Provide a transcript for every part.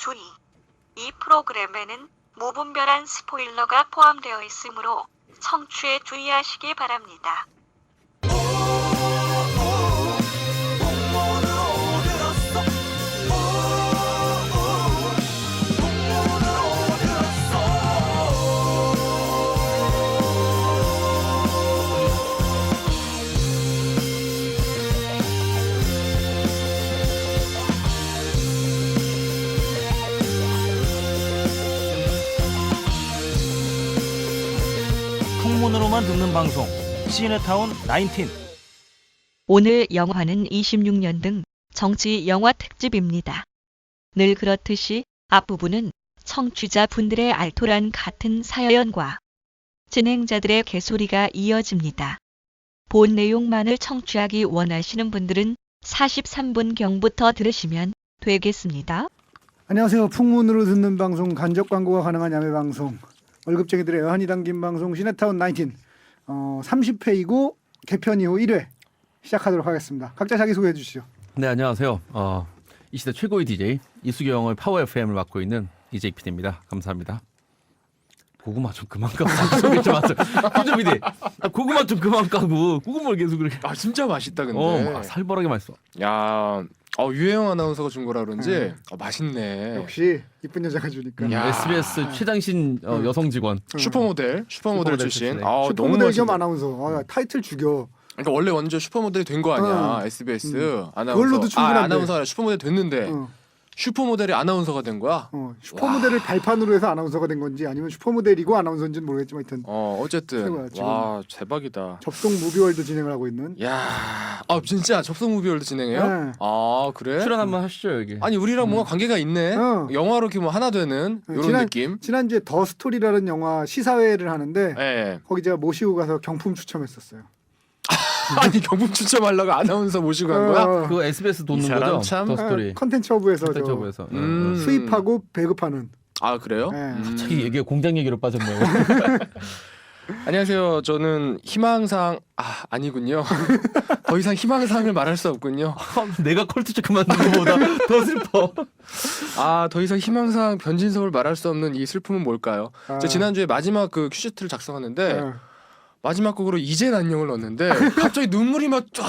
주의. 이 프로그램에는 무분별한 스포일러가 포함되어 있으므로 청취에 주의하시기 바랍니다. 풍문으로만 듣는 방송 시네타운 19. 오늘 영화는 26년 등 정치 영화 특집입니다. 늘 그렇듯이 앞부분은 청취자분들의 알토란 같은 사연과 진행자들의 개소리가 이어집니다. 본 내용만을 청취하기 원하시는 분들은 43분경부터 들으시면 되겠습니다. 안녕하세요. 풍문으로 듣는 방송, 간접 광고가 가능한 야매 방송, 월급쟁이들의 여한이 담긴 방송 시네타운 19 30회이고 개편 이후 1회 시작하도록 하겠습니다. 각자 자기소개해 주시죠. 네, 안녕하세요. 이 시대 최고의 DJ 이수경의 파워 FM을 맡고 있는 DJ PD입니다. 감사합니다. 고구마 좀 그만 까고 소개 좀 하세요. 좀 이래. 고구마 좀 그만 까고 고구마를 계속 그렇게. 아 진짜 맛있다 근데. 살벌하게 맛있어. 야, 유혜영 아나운서가 준 거라 그런지 맛있네. 역시 이쁜 여자가 주니까. 야. SBS 최장신 여성 직원. 슈퍼모델 출신. 너무 슈퍼모델 겸 맛있네. 아나운서. 타이틀 죽여. 그러니까 원래 먼저 슈퍼모델이 된 거 아니야. SBS 아나운서. 그걸로도 충분한데. 아나운서가 아니라 슈퍼모델 됐는데 슈퍼모델이 아나운서가 된 거야. 슈퍼모델을 발판으로 해서 아나운서가 된 건지 아니면 슈퍼모델이고 아나운서인지는 모르겠지만 하여튼 어쨌든 최고야, 지금. 와 대박이다. 접속 무비월드 진행을 하고 있는. 야, 진짜 접속 무비월드 진행해요? 네. 아 그래? 출연 한번 하시죠 여기. 아니 우리랑 뭔가 관계가 있네. 영화로 이렇게 뭐 하나 되는 이런 느낌. 지난주에 더 스토리라는 영화 시사회를 하는데 예. 거기 제가 모시고 가서 경품 추첨했었어요. 아니 경품 추첨하려고 아나운서 모시고 간 거야? 그거 SBS 돈 이 넣은 사람 거죠? 참. 더 스토리. 컨텐츠 허브에서 컨텐츠에서. 수입하고 배급하는. 아 그래요? 네. 갑자기 얘기가 공장 얘기로 빠졌네요. 안녕하세요. 저는 희망상 아니군요. 더 이상 희망상을 말할 수 없군요. 내가 컬투쇼 그만둔 것보다 더 슬퍼. 더 이상 희망상 변진섭을 말할 수 없는 이 슬픔은 뭘까요? 제가 지난주에 마지막 그 큐시트를 작성하는데 마지막 곡으로 이젠 안녕을 넣었는데 갑자기 눈물이 막 쫙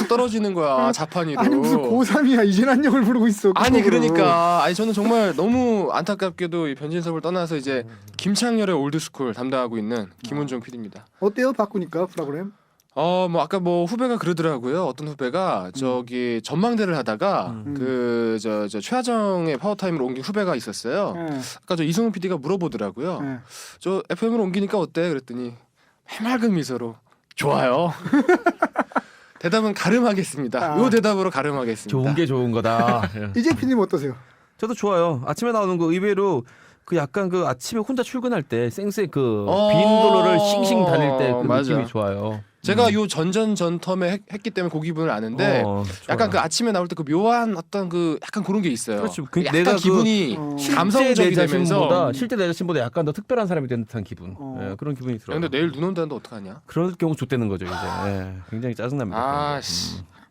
떨어지는 거야. 자판이로. 아니 무슨 고3이야 이젠 안녕을 부르고 있어. 아니 끝곡으로. 그러니까 저는 정말 너무 안타깝게도 이 변진섭을 떠나서 이제 김창렬의 올드스쿨 담당하고 있는 김은종 PD입니다. 어때요 바꾸니까 프로그램? 뭐 아까 뭐 후배가 그러더라고요. 어떤 후배가 저기 전망대를 하다가 저 최하정의 파워타임으로 옮긴 후배가 있었어요. 아까 저 이승훈 PD가 물어보더라고요. 저 FM으로 옮기니까 어때? 그랬더니 해맑은 미소로 좋아요. 대답은 가름하겠습니다. 요 대답으로 가름하겠습니다. 좋은 게 좋은 거다. 이제 PD님 어떠세요? 저도 좋아요. 아침에 나오는 거 의외로 그 약간 그 아침에 혼자 출근할 때 쌩쌩 그 빈도로를 싱싱 달릴 때 그 맞아. 느낌이 좋아요. 제가 요 전전 텀에 했기 때문에 그 기분을 아는데 약간 그 아침에 나올 때 그 묘한 어떤 그 약간 그런 게 있어요. 그렇지. 약간 내가 기분이 실제 감성적이 내 되면서. 자신보다 실제 내 자신보다 약간 더 특별한 사람이 된 듯한 기분. 그런 기분이 들어요. 근데 내일 눈 온다는데 어떡하냐? 그럴 경우 좆되는 거죠 이제. 굉장히 짜증납니다.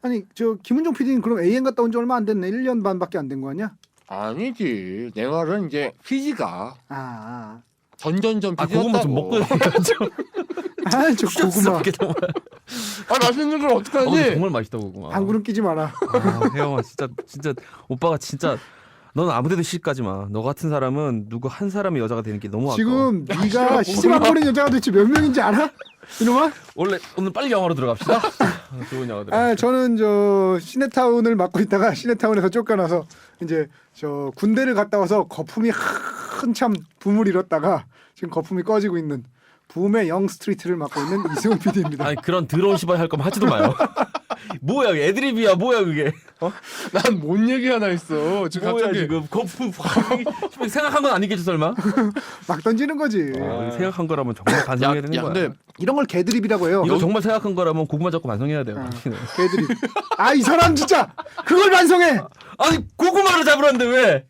아니 저 김은종 PD님 그럼 AN 갔다 온 지 얼마 안 됐네. 1년 반밖에 안 된 거 아니야? 아니지. 내 말은 이제 PD가 전전전 고구마 좀 먹고 해야죠. 저 고구마. 맛있는 걸 어떡하니? 정말 맛있다 고구마. 방구름 끼지 마라. 혜영아 진짜 오빠가 진짜 넌 아무데도 시집가지 마. 너 같은 사람은 누구 한 사람의 여자가 되는 게 너무 아까워. 지금 네가 시집 안 보낸 여자가 도대체 몇 명인지 알아? 이놈아? 원래 오늘 빨리 영화로 들어갑시다. 좋은 영화 들어. 저는 저 시네타운을 맡고 있다가 시네타운에서 쫓겨나서 이제 저 군대를 갔다 와서 거품이 한참 붐을 일었다가 지금 거품이 꺼지고 있는 붐의 영 스트리트를 맡고 있는 이승훈 PD입니다. 아니 그런 더러운 시발 할 거면 하지도 마요. 뭐야 애드립이야 뭐야 그게? 난 뭔 얘기 하나 했어. 지금 뭐야 갑자기 지금 거품 생각한 건 아니겠지 설마? 막 던지는 거지. 생각한 거라면 정말 반성해야 되는 거야. 근데 이런 걸 개드립이라고 해요. 이거 정말 생각한 거라면 고구마 잡고 반성해야 돼요. 개드립. 이 사람 진짜 그걸 반성해. 아니 고구마를 잡으라는데 왜?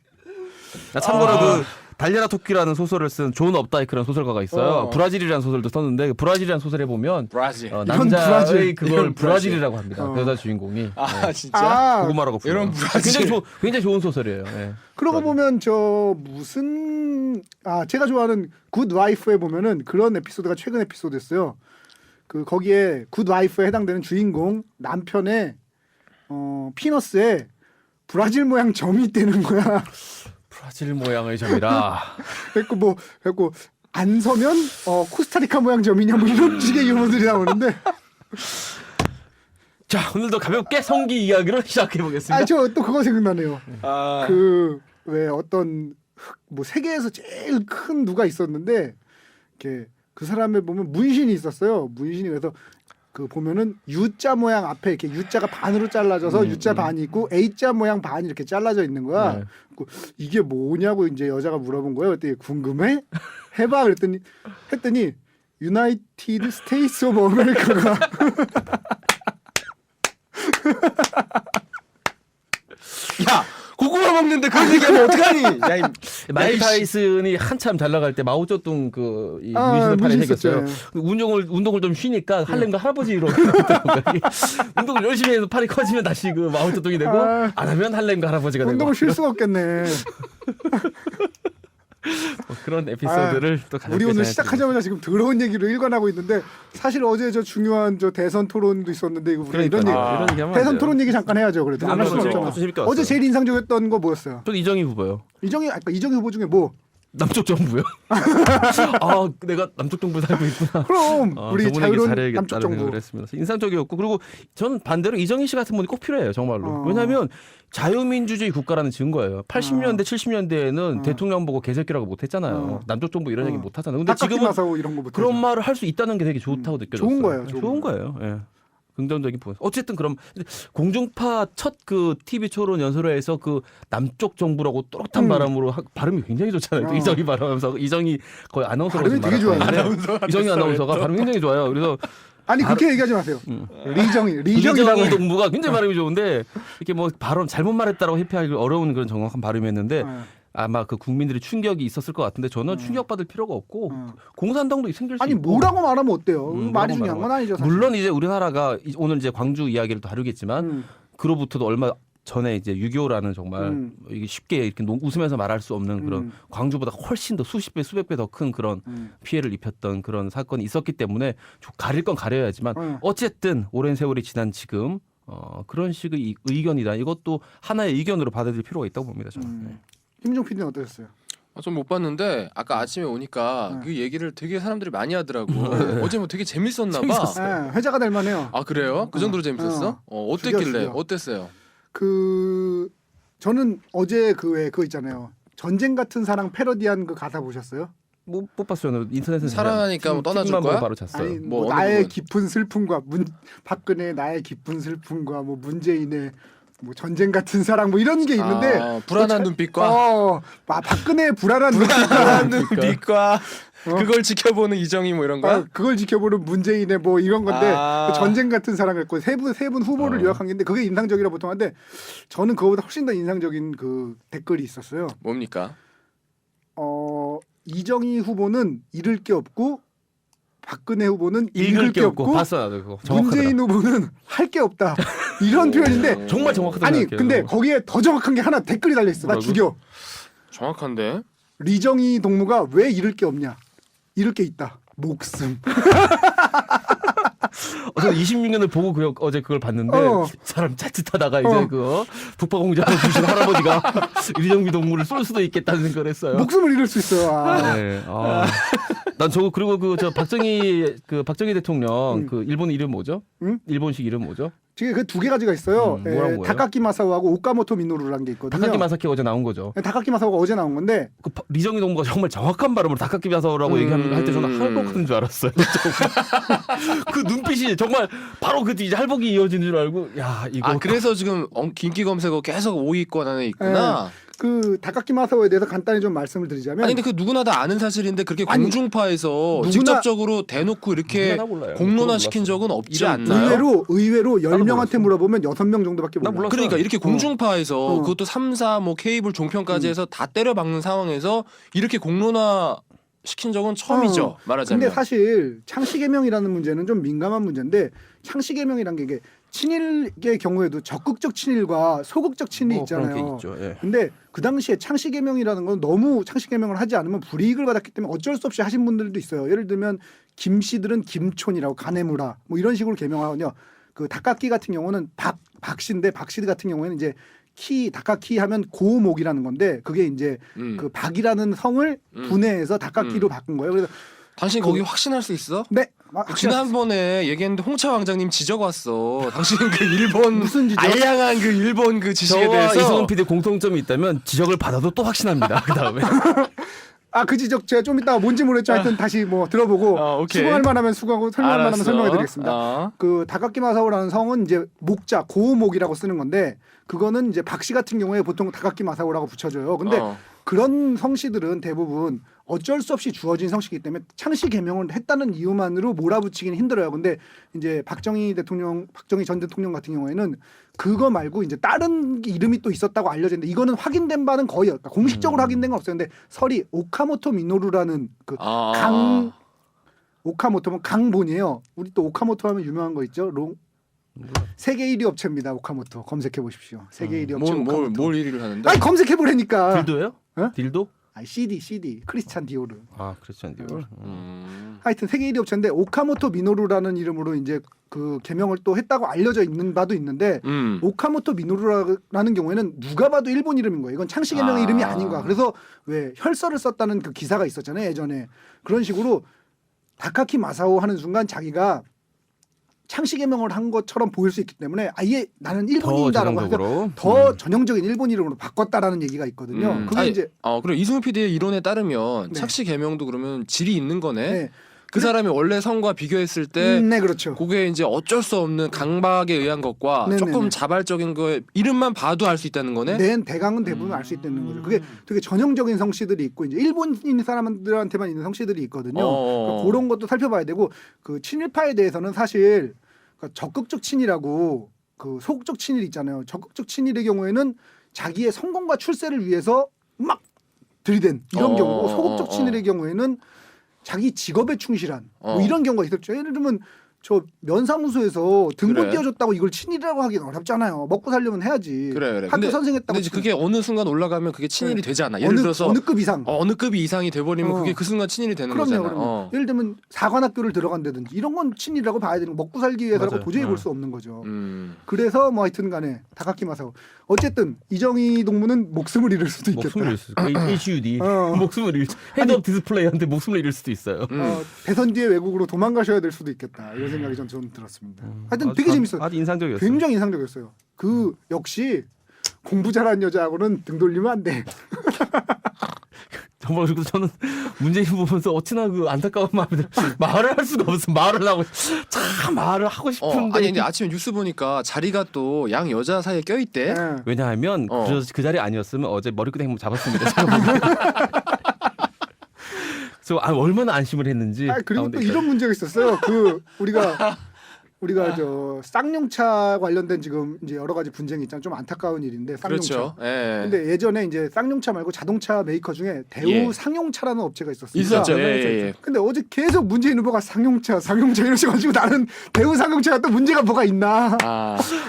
나 참고로 그 달려라 토끼라는 소설을 쓴 존 업다이크라는 소설가가 있어요. 브라질이라는 소설도 썼는데 브라질이란 소설에 보면 브라질. 남자의 브라질. 그걸 이런 브라질이라고 합니다. 그 여자 주인공이 진짜? 아, 고구마라고 불러요. 이런 브라질. 굉장히 좋은 소설이에요. 예. 그러고 보면 저 무슨 제가 좋아하는 굿 와이프에 보면은 그런 에피소드가 최근 에피소드였어요. 그 거기에 굿 와이프에 해당되는 주인공 남편의 피너스에 브라질 모양 점이 있다는 거야. 브라질 모양의 점이라. 그래갖고 안 서면 코스타리카 모양 점이냐 뭐 이런 식의 유머들이 나오는데. 자, 오늘도 가볍게 성기 이야기를 시작해 보겠습니다. 저 또 그거 생각나네요. 아. 그 왜 어떤 뭐 세계에서 제일 큰 누가 있었는데 이렇게 그 사람에 보면 문신이 있었어요. 문신이 그래서 그 보면은 U자 모양 앞에 이렇게 U자가 반으로 잘라져서 U자 반이 있고 A자 모양 반이 이렇게 잘라져 있는 거야. 네. 그 이게 뭐냐고 이제 여자가 물어본 거예요. 그랬더니 궁금해? 해봐 했더니 유나이티드 스테이츠 오브 아메리카가 야, 고구마 먹는데 그런 얘기하면 어떡하니? 야, 마이크 타이슨이 한참 잘 나갈 때 마오쩌둥 이 아, 문신을 팔에 문신 새겼어요. 있었죠. 운동을 좀 쉬니까 할렘과 할아버지로 운동을 열심히 해서 팔이 커지면 다시 그 마오쩌둥이 되고 아. 안 하면 할렘과 할아버지가 되고 운동을 쉴 수가 없겠네. 뭐 그런 에피소드를 또 가볍게 우리 오늘 생각해보겠습니다. 시작하자마자 지금 더러운 얘기로 일관하고 있는데 사실 어제 저 중요한 저 대선 토론도 있었는데 이거 우리가 이런 얘기 이런 얘기 하면 안 대선 돼요. 토론 얘기 잠깐 해야죠. 그래도 안 할 수 재밌게 없잖아. 왔어요. 재밌게 왔어요. 어제 제일 인상적이었던 거 뭐였어요? 전 이정희 후보요. 이정희 후보 중에 뭐? 남쪽 정부요. 내가 남쪽 정부 살고 있구나. 그럼 우리 저분에게 자유로운 잘해야겠다는 남쪽 정부. 생각을 했습니다. 인상적이었고 그리고 전 반대로 이정희 씨 같은 분이 꼭 필요해요. 정말로. 어. 왜냐하면 자유민주주의 국가라는 증거예요. 80년대 70년대에는 대통령 보고 개새끼라고 못했잖아요. 남쪽 정부 이런 얘기 못하잖아요. 근데 닭깎이 지금은 나서 이런 거 그런 말을 할 수 있다는 게 되게 좋다고 느껴졌어요. 좋은 거예요, 좋은, 좋은 거예요. 예. 긍정적인 부분. 어쨌든 그럼 공중파 첫 그 TV 토론 연설회에서 그 남쪽 정부라고 또렷한 발음으로 발음이 굉장히 좋잖아요. 또 이정희 발음하면서 이정희 거의 아나운서로 발음이 되게 좋아요. 이정희 아나운서가 발음이 굉장히 좋아요. 그래서 아니 그렇게 얘기하지 마세요. 리정희라고 리정희 동무가 굉장히 발음이 좋은데 이렇게 뭐 발음 잘못 말했다라고 회피하기 어려운 그런 정확한 발음이었는데 아마 그 국민들이 충격이 있었을 것 같은데 저는 충격받을 필요가 없고 공산당도 생길 수 아니 있고 뭐라고 말하면 어때요? 뭐라고 말이 중요한 건 아니죠. 사실. 물론 이제 우리나라가 오늘 이제 광주 이야기를 또 다루겠지만 그로부터도 얼마 전에 이제 6.25라는 정말 이게 쉽게 이렇게 웃으면서 말할 수 없는 그런 광주보다 훨씬 더 수십 배 수백 배 더 큰 그런 피해를 입혔던 그런 사건이 있었기 때문에 가릴 건 가려야지만 어쨌든 오랜 세월이 지난 지금 그런 식의 의견이다. 이것도 하나의 의견으로 받아들일 필요가 있다고 봅니다. 저는. 네. 김종 PD는 어떠셨어요? 좀 못 봤는데 아까 아침에 오니까 그 얘기를 되게 사람들이 많이 하더라고. 어제 뭐 되게 재밌었나 봐. 회자가 될 만해요. 아 그래요? 그 정도로 재밌었어? 어땠길래? 죽여. 어땠어요? 저는 어제 그거 있잖아요. 전쟁 같은 사랑 패러디한 그 가사 보셨어요? 못 봤어요. 인터넷에서 살아나니까 뭐 떠나줄 거야? 바로 잤어요. 아니 뭐 뭐 어느 나의 부분? 깊은 슬픔과 박근혜 나의 깊은 슬픔과 뭐 문재인의 뭐 전쟁 같은 사랑 뭐 이런 게 있는데 불안한 눈빛과 박근혜의 불안한 불안한 눈빛과 눈빛과 그걸 지켜보는 이정희 뭐 이런 거야? 그걸 지켜보는 문재인의 뭐 이런 건데 아. 그 전쟁 같은 사랑을 했고 세 분 후보를 요약한 게 있는데 그게 인상적이라 보통 하는데 저는 그거보다 훨씬 더 인상적인 그 댓글이 있었어요. 뭡니까? 이정희 후보는 잃을 게 없고 박근혜 후보는 읽을 게 없고 봤어요. 그거. 문재인 후보는 할 게 없다. 이런 표현인데 정말 정확하다. 아니 근데 거기에 더 정확한 게 하나 댓글이 달려 있어. 나 뭐라고? 죽여. 정확한데? 리정희 동무가 왜 잃을 게 없냐? 잃을 게 있다. 목숨. 저는 26년을 보고 어제 그걸 봤는데 사람 자칫하다가 이제 그 북파공장을 부신 할아버지가 이정미 동물을 쏠 수도 있겠다는 생각을 했어요. 목숨을 잃을 수 있어요. 네. 난 저거 그리고 박정희 대통령 그 일본 이름 뭐죠? 일본식 이름 뭐죠? 지금 그 두 개 가지가 있어요. 뭐라고 해요? 다카키 마사오하고 오카모토 미노루라는 게 있거든요. 다카키 마사키 어제 나온 거죠. 다카키 마사오가 어제 나온 건데 그 리정희 동무가 정말 정확한 발음으로 다카키 마사오라고 얘기할 때 저는 할복하는 줄 알았어요. 그 눈빛이 정말 바로 그 이제 할복이 이어지는 줄 알고 야 이거 그래서 지금 긴기 검색어 계속 5위권 안에 있구나. 그 다카키 마사오에 대해서 간단히 좀 말씀을 드리자면 아니 근데 그 누구나 다 아는 사실인데 그렇게 아니, 공중파에서 누구나- 직접적으로 대놓고 이렇게 누구나 몰라요. 공론화 저도 시킨 몰랐어요. 적은 없지 이런 않나요? 의외로 10명한테 몰랐어. 물어보면 6명 정도밖에 나 몰라요. 몰랐어. 그러니까 이렇게 공중파에서 어. 그것도 3사 뭐 케이블 종편까지 해서 다 때려박는 상황에서 이렇게 공론화 시킨 적은 처음이죠. 말하자면. 근데 사실 창씨개명이라는 문제는 좀 민감한 문제인데 창씨개명이란 게 이게 친일의 경우에도 적극적 친일과 소극적 친일이 뭐 그런 게 있잖아요. 있죠. 예. 근데 그 당시에 창씨개명이라는 건 너무 창씨개명을 하지 않으면 불이익을 받았기 때문에 어쩔 수 없이 하신 분들도 있어요. 예를 들면 김 씨들은 김촌이라고 가네무라 뭐 이런 식으로 개명하거든요. 그 다카키 같은 경우는 박씨인데 박씨 같은 경우에는 이제 다카키 하면 고목이라는 건데 그게 이제 그 박이라는 성을 분해해서 다카키로 바꾼 거예요. 그래서 당신 거기 확신할 수 있어? 네. 지난번에 얘기했는데 홍차 왕장님 지적 왔어. 당신은 그 일본 무슨 지적? 알량한 그 일본 그 지식에 저와 대해서 이승훈 PD 공통점이 있다면 지적을 받아도 또 확신합니다. 그 다음에 그 지적 제가 좀 이따가 뭔지 모르겠지만 하여튼 다시 뭐 들어보고 오케이. 수긍할 만하면 수긍하고 설명할 만하면 알았어. 설명해 드리겠습니다. 그 다카키 마사오라는 성은 이제 목자 고목이라고 쓰는 건데 그거는 이제 박씨 같은 경우에 보통 다카키 마사오라고 붙여줘요. 근데 그런 성씨들은 대부분 어쩔 수 없이 주어진 성씨이기 때문에 창씨 개명을 했다는 이유만으로 몰아붙이기는 힘들어요. 근데 이제 박정희 전 대통령 같은 경우에는 그거 말고 이제 다른 이름이 또 있었다고 알려졌는데 이거는 확인된 바는 거의 그러니까 공식적으로 확인된 건 없어요. 근데 설이 오카모토 미노루라는 그 오카모토면 강본이에요. 우리 또 오카모토 하면 유명한 거 있죠. 세계 1위 업체입니다. 오카모토 검색해 보십시오. 세계 1위 업체 오카모토. 뭘 1위를 하는데? 아니 검색해 보라니까. 딜도요? 어? 딜도? 아니 CD 크리스찬 디오르. 아 크리스찬 디올. 하여튼 세계 1위 업체인데 오카모토 미노루라는 이름으로 이제 그 개명을 또 했다고 알려져 있는 바도 있는데 오카모토 미노루라는 경우에는 누가 봐도 일본 이름인 거예요. 이건 창씨 개명의 이름이 아닌 거야. 그래서 왜 혈서를 썼다는 그 기사가 있었잖아요. 예전에 그런 식으로 다카키 마사오 하는 순간 자기가 창씨 개명을 한 것처럼 보일 수 있기 때문에 아예 나는 일본인이다라고 해서 더 전형적인 일본 이름으로 바꿨다라는 얘기가 있거든요. 그게 이제 그럼 이승훈 PD의 이론에 따르면 네. 창씨 개명도 그러면 질이 있는 거네. 네. 그 사람이 원래 성과 비교했을 때 네 그렇죠. 그게 이제 어쩔 수 없는 강박에 의한 것과 네네네. 조금 자발적인 거에 이름만 봐도 알 수 있다는 거네. 대강은 대부분 알 수 있다는 거죠. 그게 되게 전형적인 성씨들이 있고 이제 일본인 사람들한테만 있는 성씨들이 있거든요. 그러니까 그런 것도 살펴봐야 되고 그 친일파에 대해서는 사실 그러니까 적극적 친일하고 그 소극적 친일 있잖아요. 적극적 친일의 경우에는 자기의 성공과 출세를 위해서 막 들이댄 이런 경우고 소극적 친일의 경우에는 자기 직업에 충실한 뭐 이런 경우가 있었죠. 예를 들면 저 면사무소에서 등본 그래. 띄워줬다고 이걸 친일이라고 하기는 어렵잖아요. 먹고 살려면 해야지. 그래. 학교 근데 선생했다고. 이제 그게 어느 순간 올라가면 그게 친일이 네. 되지 않아. 예를 들어서 어느 급 이상. 어느 급이 이상이 돼버리면 어. 그게 그 순간 친일이 되는 그럼요. 거잖아. 그럼요. 예를 들면 사관학교를 들어간다든지 이런 건 친일이라고 봐야 되는 거. 먹고 살기 위해서라고 맞아요. 도저히 볼 수 없는 거죠. 음. 그래서 뭐 하여튼간에 다카키 마사오. 어쨌든 이정희 동무는 목숨을 잃을 수도 있겠다. 목숨을 잃을 수도 있고 HUD 어. 목숨을 잃을 헤드업 디스플레이한테 목숨을 잃을 수도 있어요. 대선 뒤에 외국으로 도망가셔야 될 수도 있겠다. 이런 생각이 전 들었습니다. 하여튼 되게 재밌어요. 아주 인상적이었어요. 굉장히 인상적이었어요. 그 역시 공부 잘하는 여자하고는 등 돌리면 안 돼. 정말 그리고 저는 문재인 보면서 어찌나 그 안타까운 마음이 말을 할 수가 없어. 말을 하고 참 말을 하고 싶은데 아니 근데 아침에 뉴스 보니까 자리가 또 양 여자 사이에 껴 있대. 예. 왜냐하면 그 자리 아니었으면 어제 머리끄댕 한번 잡았습니다. 제가 보기엔. 그래서 얼마나 안심을 했는지. 그리고 또 가운데 이런 문제가 있었어요. 그 우리가 저 쌍용차 관련된 지금 이제 여러 가지 분쟁이 있잖아요. 좀 안타까운 일인데 쌍용차. 그렇죠. 예. 근데 예전에 이제 쌍용차 말고 자동차 메이커 중에 대우 예. 상용차라는 업체가 있었어요. 있었죠. 예. 근데 어제 계속 문재인 후보가 상용차 이러셔가지고 나는 대우 상용차가 또 문제가 뭐가 있나.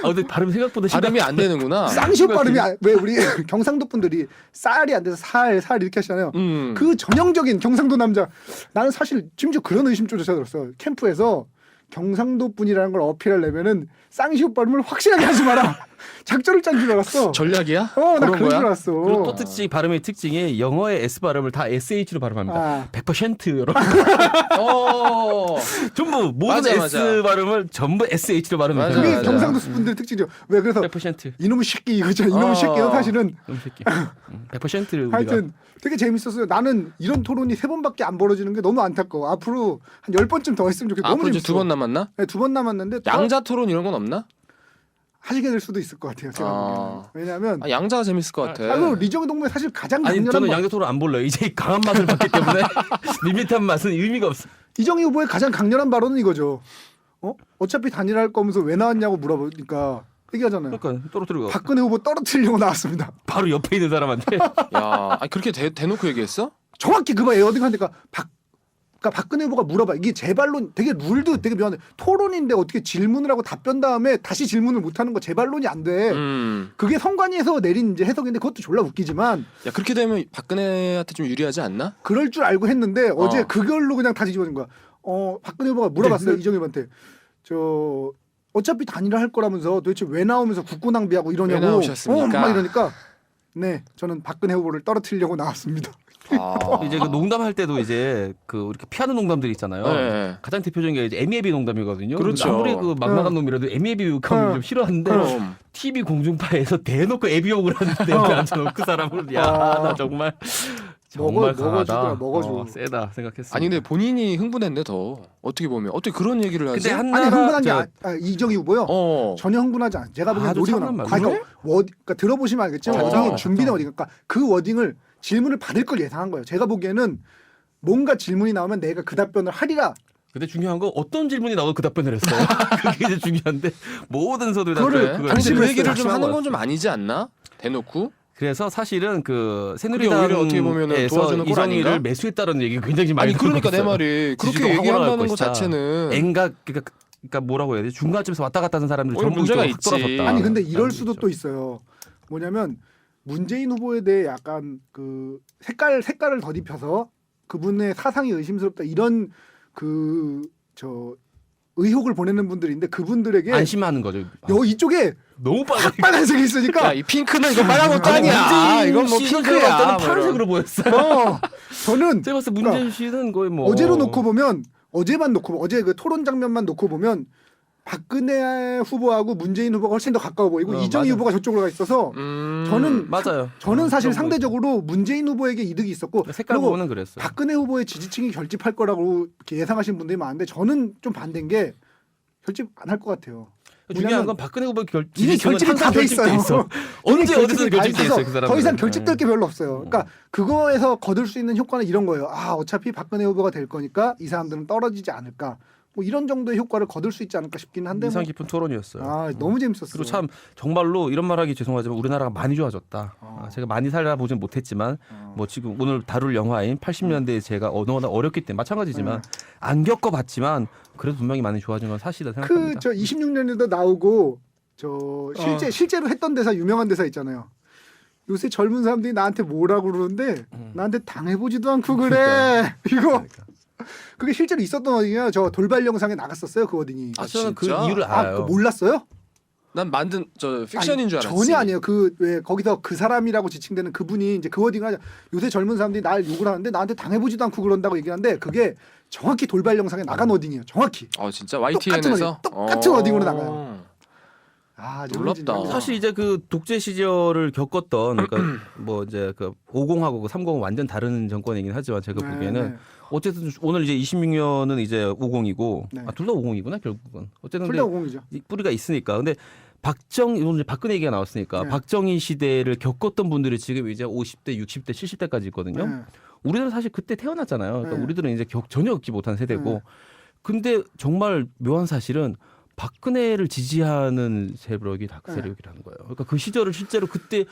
근데 발음 생각보다 발음이 안 되는구나. 쌍시옷 발음이 왜 우리 경상도 분들이 쌀이 안 돼서 살 이렇게 하시잖아요. 그 전형적인 경상도 남자. 나는 사실 심지어 그런 의심조차 들었어. 캠프에서 경상도 분이라는 걸 어필하려면은 쌍시옷 발음을 확실하게 하지 마라. 작전을 짠 줄 알았어. 전략이야? 나 그런 그런 거야? 줄 알았어. 그리고 또 발음의 특징이 영어의 S 발음을 다 SH로 발음합니다. 100% 여러분. 전부 모든 맞아. S 발음을 전부 SH로 발음해요. 그게 맞아. 경상도 분들 특징이죠. 왜 그래서 100%. 이놈의 새끼 이거죠. 이놈의 새끼는 사실은 너무 새끼. 100%를 우리가 하여튼 되게 재밌었어요. 나는 이런 토론이 3번밖에 안 벌어지는 게 너무 안타까워. 앞으로 한 10번쯤 더 했으면 좋겠어. 너무 앞으로 이제 재밌어. 2번 남았나? 네, 2번 남았는데 양자 토론 이런 건 없나? 하시게 될 수도 있을 것 같아요. 제가 보기에는. 왜냐하면 양자가 재밌을 것 같아. 그리고 리정의 동물 사실 가장 아니 강렬한 저는 거- 양자토론 안 볼래요. 이제 강한 맛을 봤기 때문에 밋밋한 맛은 의미가 없어. 이정희 후보의 가장 강렬한 발언은 이거죠. 어차피 단일화할 거면서 왜 나왔냐고 물어보니까 얘기하잖아요. 그러니까 떨어뜨리고 박근혜 후보 떨어뜨리려고 나왔습니다. 바로 옆에 있는 사람한테 야, 아니, 그렇게 대놓고 얘기했어? 정확히 그거 어디 가니까 그러니까 박근혜 후보가 물어봐. 이게 재반론 되게 룰도 되게 묘한데 토론인데 어떻게 질문을 하고 답변 다음에 다시 질문을 못 하는 거 재반론이 안 돼. 그게 선관위에서 내린 이제 해석인데 그것도 졸라 웃기지만 야, 그렇게 되면 박근혜한테 좀 유리하지 않나? 그럴 줄 알고 했는데 어제 그걸로 그냥 다 뒤집어진 거야. 박근혜 후보가 물어봤어요. 이정희 후보한테. 어차피 단일화 할 거라면서 도대체 왜 나오면서 국고 낭비하고 이러냐고. 왜 나오셨습니까? 막 이러니까 네, 저는 박근혜 후보를 떨어뜨리려고 나왔습니다. 이제 그 농담할 때도 이제 그 이렇게 피하는 농담들이 있잖아요. 네. 가장 대표적인 게 이제 애미애비 농담이거든요. 그렇죠. 아무리 그 막 나간 놈이라도 애미애비 욕하면 좀 싫어하는데 그럼. TV 공중파에서 대놓고 애비 욕을 하는데 옆에 앉혀놓고 그 사람을 야 나 정말 강하다. 먹어주더라. 세다 생각했어. 아니 근데 본인이 흥분했네 더. 어떻게 보면 어떻게 그런 얘기를 하지? 근데 한 아니 나라 흥분한 게 이정희 후보요. 어. 전혀 흥분하지 않아요. 제가 보기엔 아주 노리고 차분한 나와. 말. 그러니까 들어보시면 알겠지만 어. 워딩이 준비된 워딩. 그러니까 그 워딩을 질문을 받을 걸 예상한 거예요. 제가 보기에는 뭔가 질문이 나오면 내가 그 답변을 하리라. 근데 중요한 건 어떤 질문이 나와도 그 답변을 했어요. 그게 이제 중요한데 모든 서두에 그거를 그걸 아니 근데 그 그랬어요. 얘기를 좀 하는 하고 건 좀 아니지 않나? 대놓고? 그래서 사실은 그 그게 오히려 어떻게 보면은 새누리당에서 도와주는 꼴 아닌가? 이정희를 매수했다는 얘기가 굉장히 많이 아니 그러니까 내 들어갔어요. 말이 지지도가 그렇게 확 얘기한다는 올라갈 것 것이다. 자체는 그러니까 뭐라고 해야 돼? 중간쯤에서 왔다 갔다 하는 사람들 오히려 전부 문제가 이쪽으로 확 있지. 돌아섰다. 아니 근데 이럴 라는 수도 얘기죠. 또 있어요. 뭐냐면 문재인 후보에 대해 약간 그 색깔을 덧입혀서 그분의 사상이 의심스럽다 이런 의혹을 보내는 분들인데 그분들에게 안심하는 거죠. 이쪽에 너무 빨간. 빨간색이 있으니까 야이 핑크는 이거 빨간 것도 아니야. 이건 뭐 핑크야. 때는 파란색으로 보였어요. 저는 제가 봤을 때 문재인 씨는 거의 뭐 어제로 놓고 보면 어제 그 토론 장면만 놓고 보면 박근혜 후보하고 문재인 후보가 훨씬 더 가까워 보이고 이정희 맞아. 후보가 저쪽으로 가 있어서 저는 맞아요. 저는 사실 그런 거 상대적으로 문재인 후보에게 이득이 있었고 색깔 그리고 부분은 그랬어요. 박근혜 후보의 지지층이 결집할 거라고 이렇게 예상하시는 분들이 많은데 저는 좀 반대인 게 결집 안 할 것 같아요. 중요한 건 박근혜 후보 이미 결집이 다 돼 있어요. 언제 이미 어디서 다 결집돼 있어서 있어요, 그 사람은. 더 이상 결집될 게 별로 없어요. 그러니까 그거에서 거둘 수 있는 효과는 이런 거예요. 어차피 박근혜 후보가 될 거니까 이 사람들은 떨어지지 않을까. 뭐 이런 정도의 효과를 거둘 수 있지 않을까 싶긴 한데 인상 뭐, 깊은 토론이었어요. 너무 재밌었어요. 그리고 참 정말로 이런 말하기 죄송하지만 우리나라가 많이 좋아졌다. 제가 많이 살아보진 못했지만 뭐 지금 오늘 다룰 영화인 80년대에 제가 언어가 어렵기 때문에 마찬가지지만 안 겪어봤지만 그래도 분명히 많이 좋아진 건 사실이다 생각합니다. 26년에도 나오고 실제로 했던 대사 유명한 대사 있잖아요. 요새 젊은 사람들이 나한테 뭐라고 그러는데 나한테 당해보지도 않고 그래. 이거 그게 실제로 있었던 워딩이에요. 저 돌발 영상에 나갔었어요. 그 워딩이. 저는 그 진짜? 이유를 알아요. 그거 몰랐어요? 난 만든 픽션인 줄 알았지. 전혀 아니에요. 왜 거기서 그 사람이라고 지칭되는 그분이 이제 그 워딩을 하자. 요새 젊은 사람들이 날 욕을 하는데 나한테 당해보지도 않고 그런다고 얘기하는데 그게 정확히 돌발 영상에 나간 워딩이에요. 정확히. 진짜 YTN에서 똑같은 워딩으로 나가요. 놀랍다. 사실 이제 그 독재 시절을 겪었던 그러니까 뭐 이제 그 50하고 그 30은 완전 다른 정권이긴 하지만 제가 보기에는 어쨌든 오늘 이제 26년은 이제 50이고 네. 둘 다 50이구나 결국은 어쨌든 둘 다 50이죠. 이 뿌리가 있으니까 근데 오늘 이제 박근혜 얘기가 나왔으니까 네. 박정희 시대를 겪었던 분들이 지금 이제 50대, 60대, 70대까지 있거든요. 네. 우리들은 사실 그때 태어났잖아요. 그러니까 네. 우리들은 이제 전혀 겪지 못한 세대고. 네. 근데 정말 묘한 사실은 박근혜를 지지하는 세력이 세력이라는 거예요. 그러니까 그 시절을 실제로 그때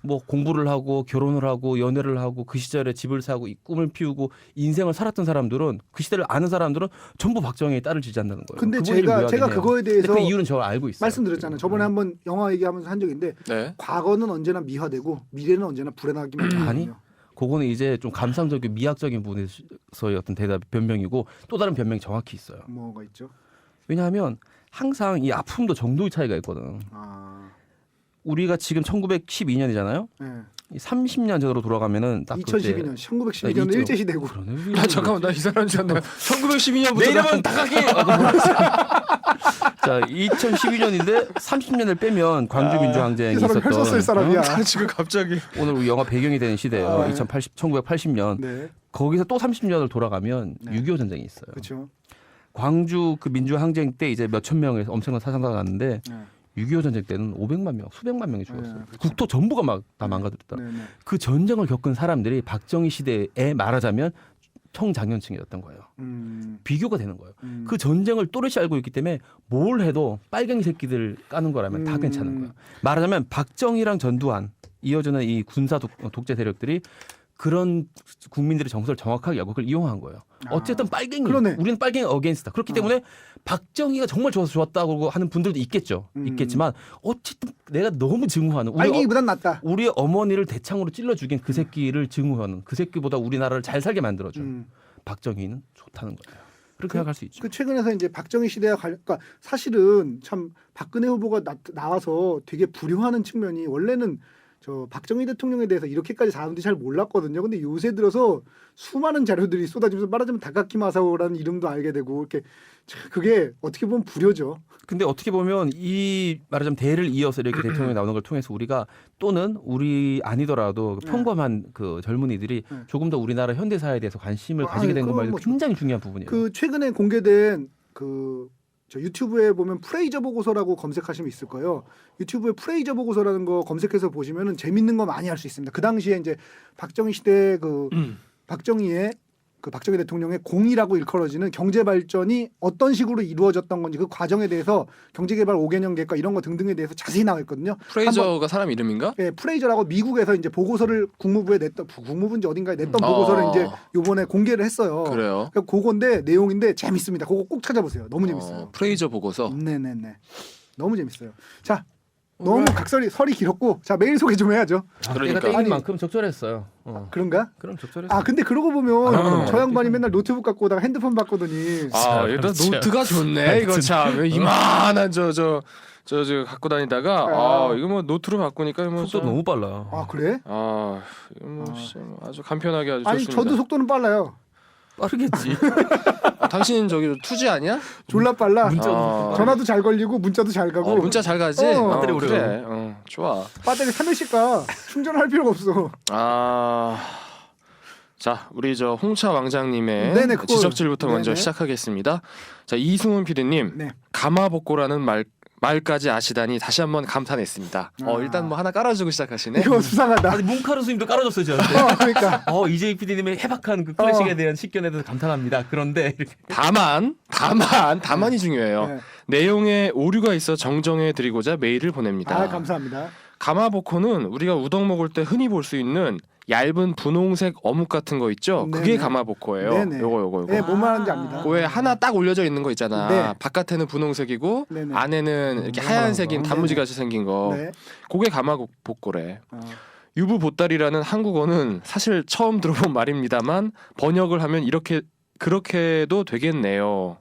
뭐 공부를 하고 결혼을 하고 연애를 하고 그 시절에 집을 사고 이 꿈을 피우고 인생을 살았던 사람들은 그 시대를 아는 사람들은 전부 박정희의 딸을 지지한다는 거예요. 근데 그분이 제가 묘하긴 해요. 그거에 근데 대해서 그 이유는 저 알고 있어요. 말씀드렸잖아요. 저번에 한번 영화 얘기하면서 한 적인데 네. 과거는 언제나 미화되고 미래는 언제나 불행하기만 하거든요. 아니? 그거는 이제 좀 감상적인 미학적인 부분에서의 어떤 대답 변명이고 또 다른 변명이 정확히 있어요. 뭐가 있죠? 왜냐하면 항상 이 아픔도 정도의 차이가 있거든. 우리가 지금 1912년이잖아요. 네. 30년 전으로 돌아가면은 딱 2012년, 1912년은 일제 시대고. 그러네. 잠깐만 나 이 사람 줄 알았는데 1912년부터 내 이름은 다가기. 자, 2012년인데 30년을 빼면 광주 민주항쟁이 이 사람 혈서 쓸 있었던 사람이야. 지금 갑자기 오늘 우리 영화 배경이 되는 시대예요. 1980년. 네, 거기서 또 30년을 돌아가면 네. 6.25 전쟁이 있어요. 그렇죠. 광주 그 민주항쟁 때 이제 몇천 명의 엄청난 사상자가 났는데 네. 6.25 전쟁 때는 500만 명, 수백만 명이 죽었어요. 네, 그렇죠. 국토 전부가 막 다 망가졌다. 네, 네. 그 전쟁을 겪은 사람들이 박정희 시대에 말하자면 청장년층이었던 거예요. 비교가 되는 거예요. 그 전쟁을 또렷이 알고 있기 때문에 뭘 해도 빨갱이 새끼들 까는 거라면 다 괜찮은 거예요. 말하자면 박정희랑 전두환 이어지는 이 군사 독재 세력들이 그런 국민들의 정서를 정확하게 알고 그걸 이용한 거예요. 어쨌든 빨갱이, 그러네. 우리는 빨갱이 어게인스트다. 그렇기 때문에 박정희가 정말 좋아서 좋았다고 하는 분들도 있겠죠. 있겠지만 어쨌든 내가 너무 증오하는 빨갱이보단 낫다. 우리 어머니를 대창으로 찔러 죽인 그 새끼를 증오하는 그 새끼보다 우리나라를 잘 살게 만들어준 박정희는 좋다는 거예요. 그렇게 생각할 수 있죠. 그 최근에서 이제 박정희 시대와 그러니까 사실은 참 박근혜 후보가 나와서 되게 불효하는 측면이 원래는 저 박정희 대통령에 대해서 이렇게까지 사람들이 잘 몰랐거든요. 근데 요새 들어서 수많은 자료들이 쏟아지면서 말하자면 다카키 마사오라는 이름도 알게 되고 이렇게 그게 어떻게 보면 불효죠. 근데 어떻게 보면 이 말하자면 대를 이어서 이렇게 대통령이 나오는 걸 통해서 우리가 또는 우리 아니더라도 평범한 그 젊은이들이 조금 더 우리나라 현대사에 대해서 관심을 가지게 된 것만 해도 굉장히 중요한 부분이에요. 그 최근에 공개된 저 유튜브에 보면 프레이저 보고서라고 검색하시면 있을 거예요. 유튜브에 프레이저 보고서라는 거 검색해서 보시면은 재밌는 거 많이 할 수 있습니다. 그 당시에 이제 박정희 시대 박정희 대통령의 공이라고 일컬어지는 경제 발전이 어떤 식으로 이루어졌던 건지 그 과정에 대해서 경제개발 5개년 계획과 이런 거 등등에 대해서 자세히 나와 있거든요. 프레이저가 사람 이름인가? 네, 프레이저라고 미국에서 이제 보고서를 국무부인지 어딘가에 냈던 보고서를 이제 요번에 공개를 했어요. 그래요. 그러니까 그건데 내용인데 재밌습니다. 그거 꼭 찾아보세요. 너무 재밌어요. 프레이저 보고서. 네네네. 너무 재밌어요. 자, 너무 설이 길었고, 자 메일 소개 좀 해야죠. 그러니까 땡인 만큼 적절했어요. 그런가? 그럼 적절했어요. 아 근데 그러고 보면 저 양반이 맨날 노트북 갖고 오다가 핸드폰 바꾸더니 일단 노트가 좋네. 이거 참 이만한 저 갖고 다니다가 이거 뭐 노트로 바꾸니까 뭐 속도 너무 빨라. 아 그래? 이거 뭐 아주 간편하게 아주 아니 좋습니다. 저도 속도는 빨라요. 빠르겠지. 당신 저기 투지 아니야? 졸라 빨라. 전화도 잘 걸리고 문자도 잘 가고. 문자 잘 가지. 배터리 오래 그래. 좋아. 배터리 3일씩 가. 충전할 필요가 없어. 자, 우리 저 홍차 왕장님의 네네, 그거. 지적질부터 먼저 네네. 시작하겠습니다. 자, 이승훈 PD님, 네. 가마복고라는 말까지 아시다니 다시 한번 감탄했습니다. 일단 뭐 하나 깔아주고 시작하시네. 이거 수상하다. 아니 문카루 스님도 깔아줬어요 저한테. 그러니까. 이재익 PD님의 해박한 그 클래식에 대한 식견에 대해서 감탄합니다. 그런데 이렇게 다만이 중요해요. 네. 내용에 오류가 있어 정정해 드리고자 메일을 보냅니다. 감사합니다. 가마복고는 우리가 우동 먹을 때 흔히 볼 수 있는 얇은 분홍색 어묵 같은 거 있죠? 네네. 그게 가마복고예요. 네네. 요거. 네, 뭐 말하는지 압니다. 그 왜 하나 딱 올려져 있는 거 있잖아. 네. 바깥에는 분홍색이고 네네. 안에는 이렇게 하얀색인 단무지 같이 생긴 거. 네. 그게 가마복고래. 유부보따리라는 한국어는 사실 처음 들어본 말입니다만 번역을 하면 그렇게도 되겠네요.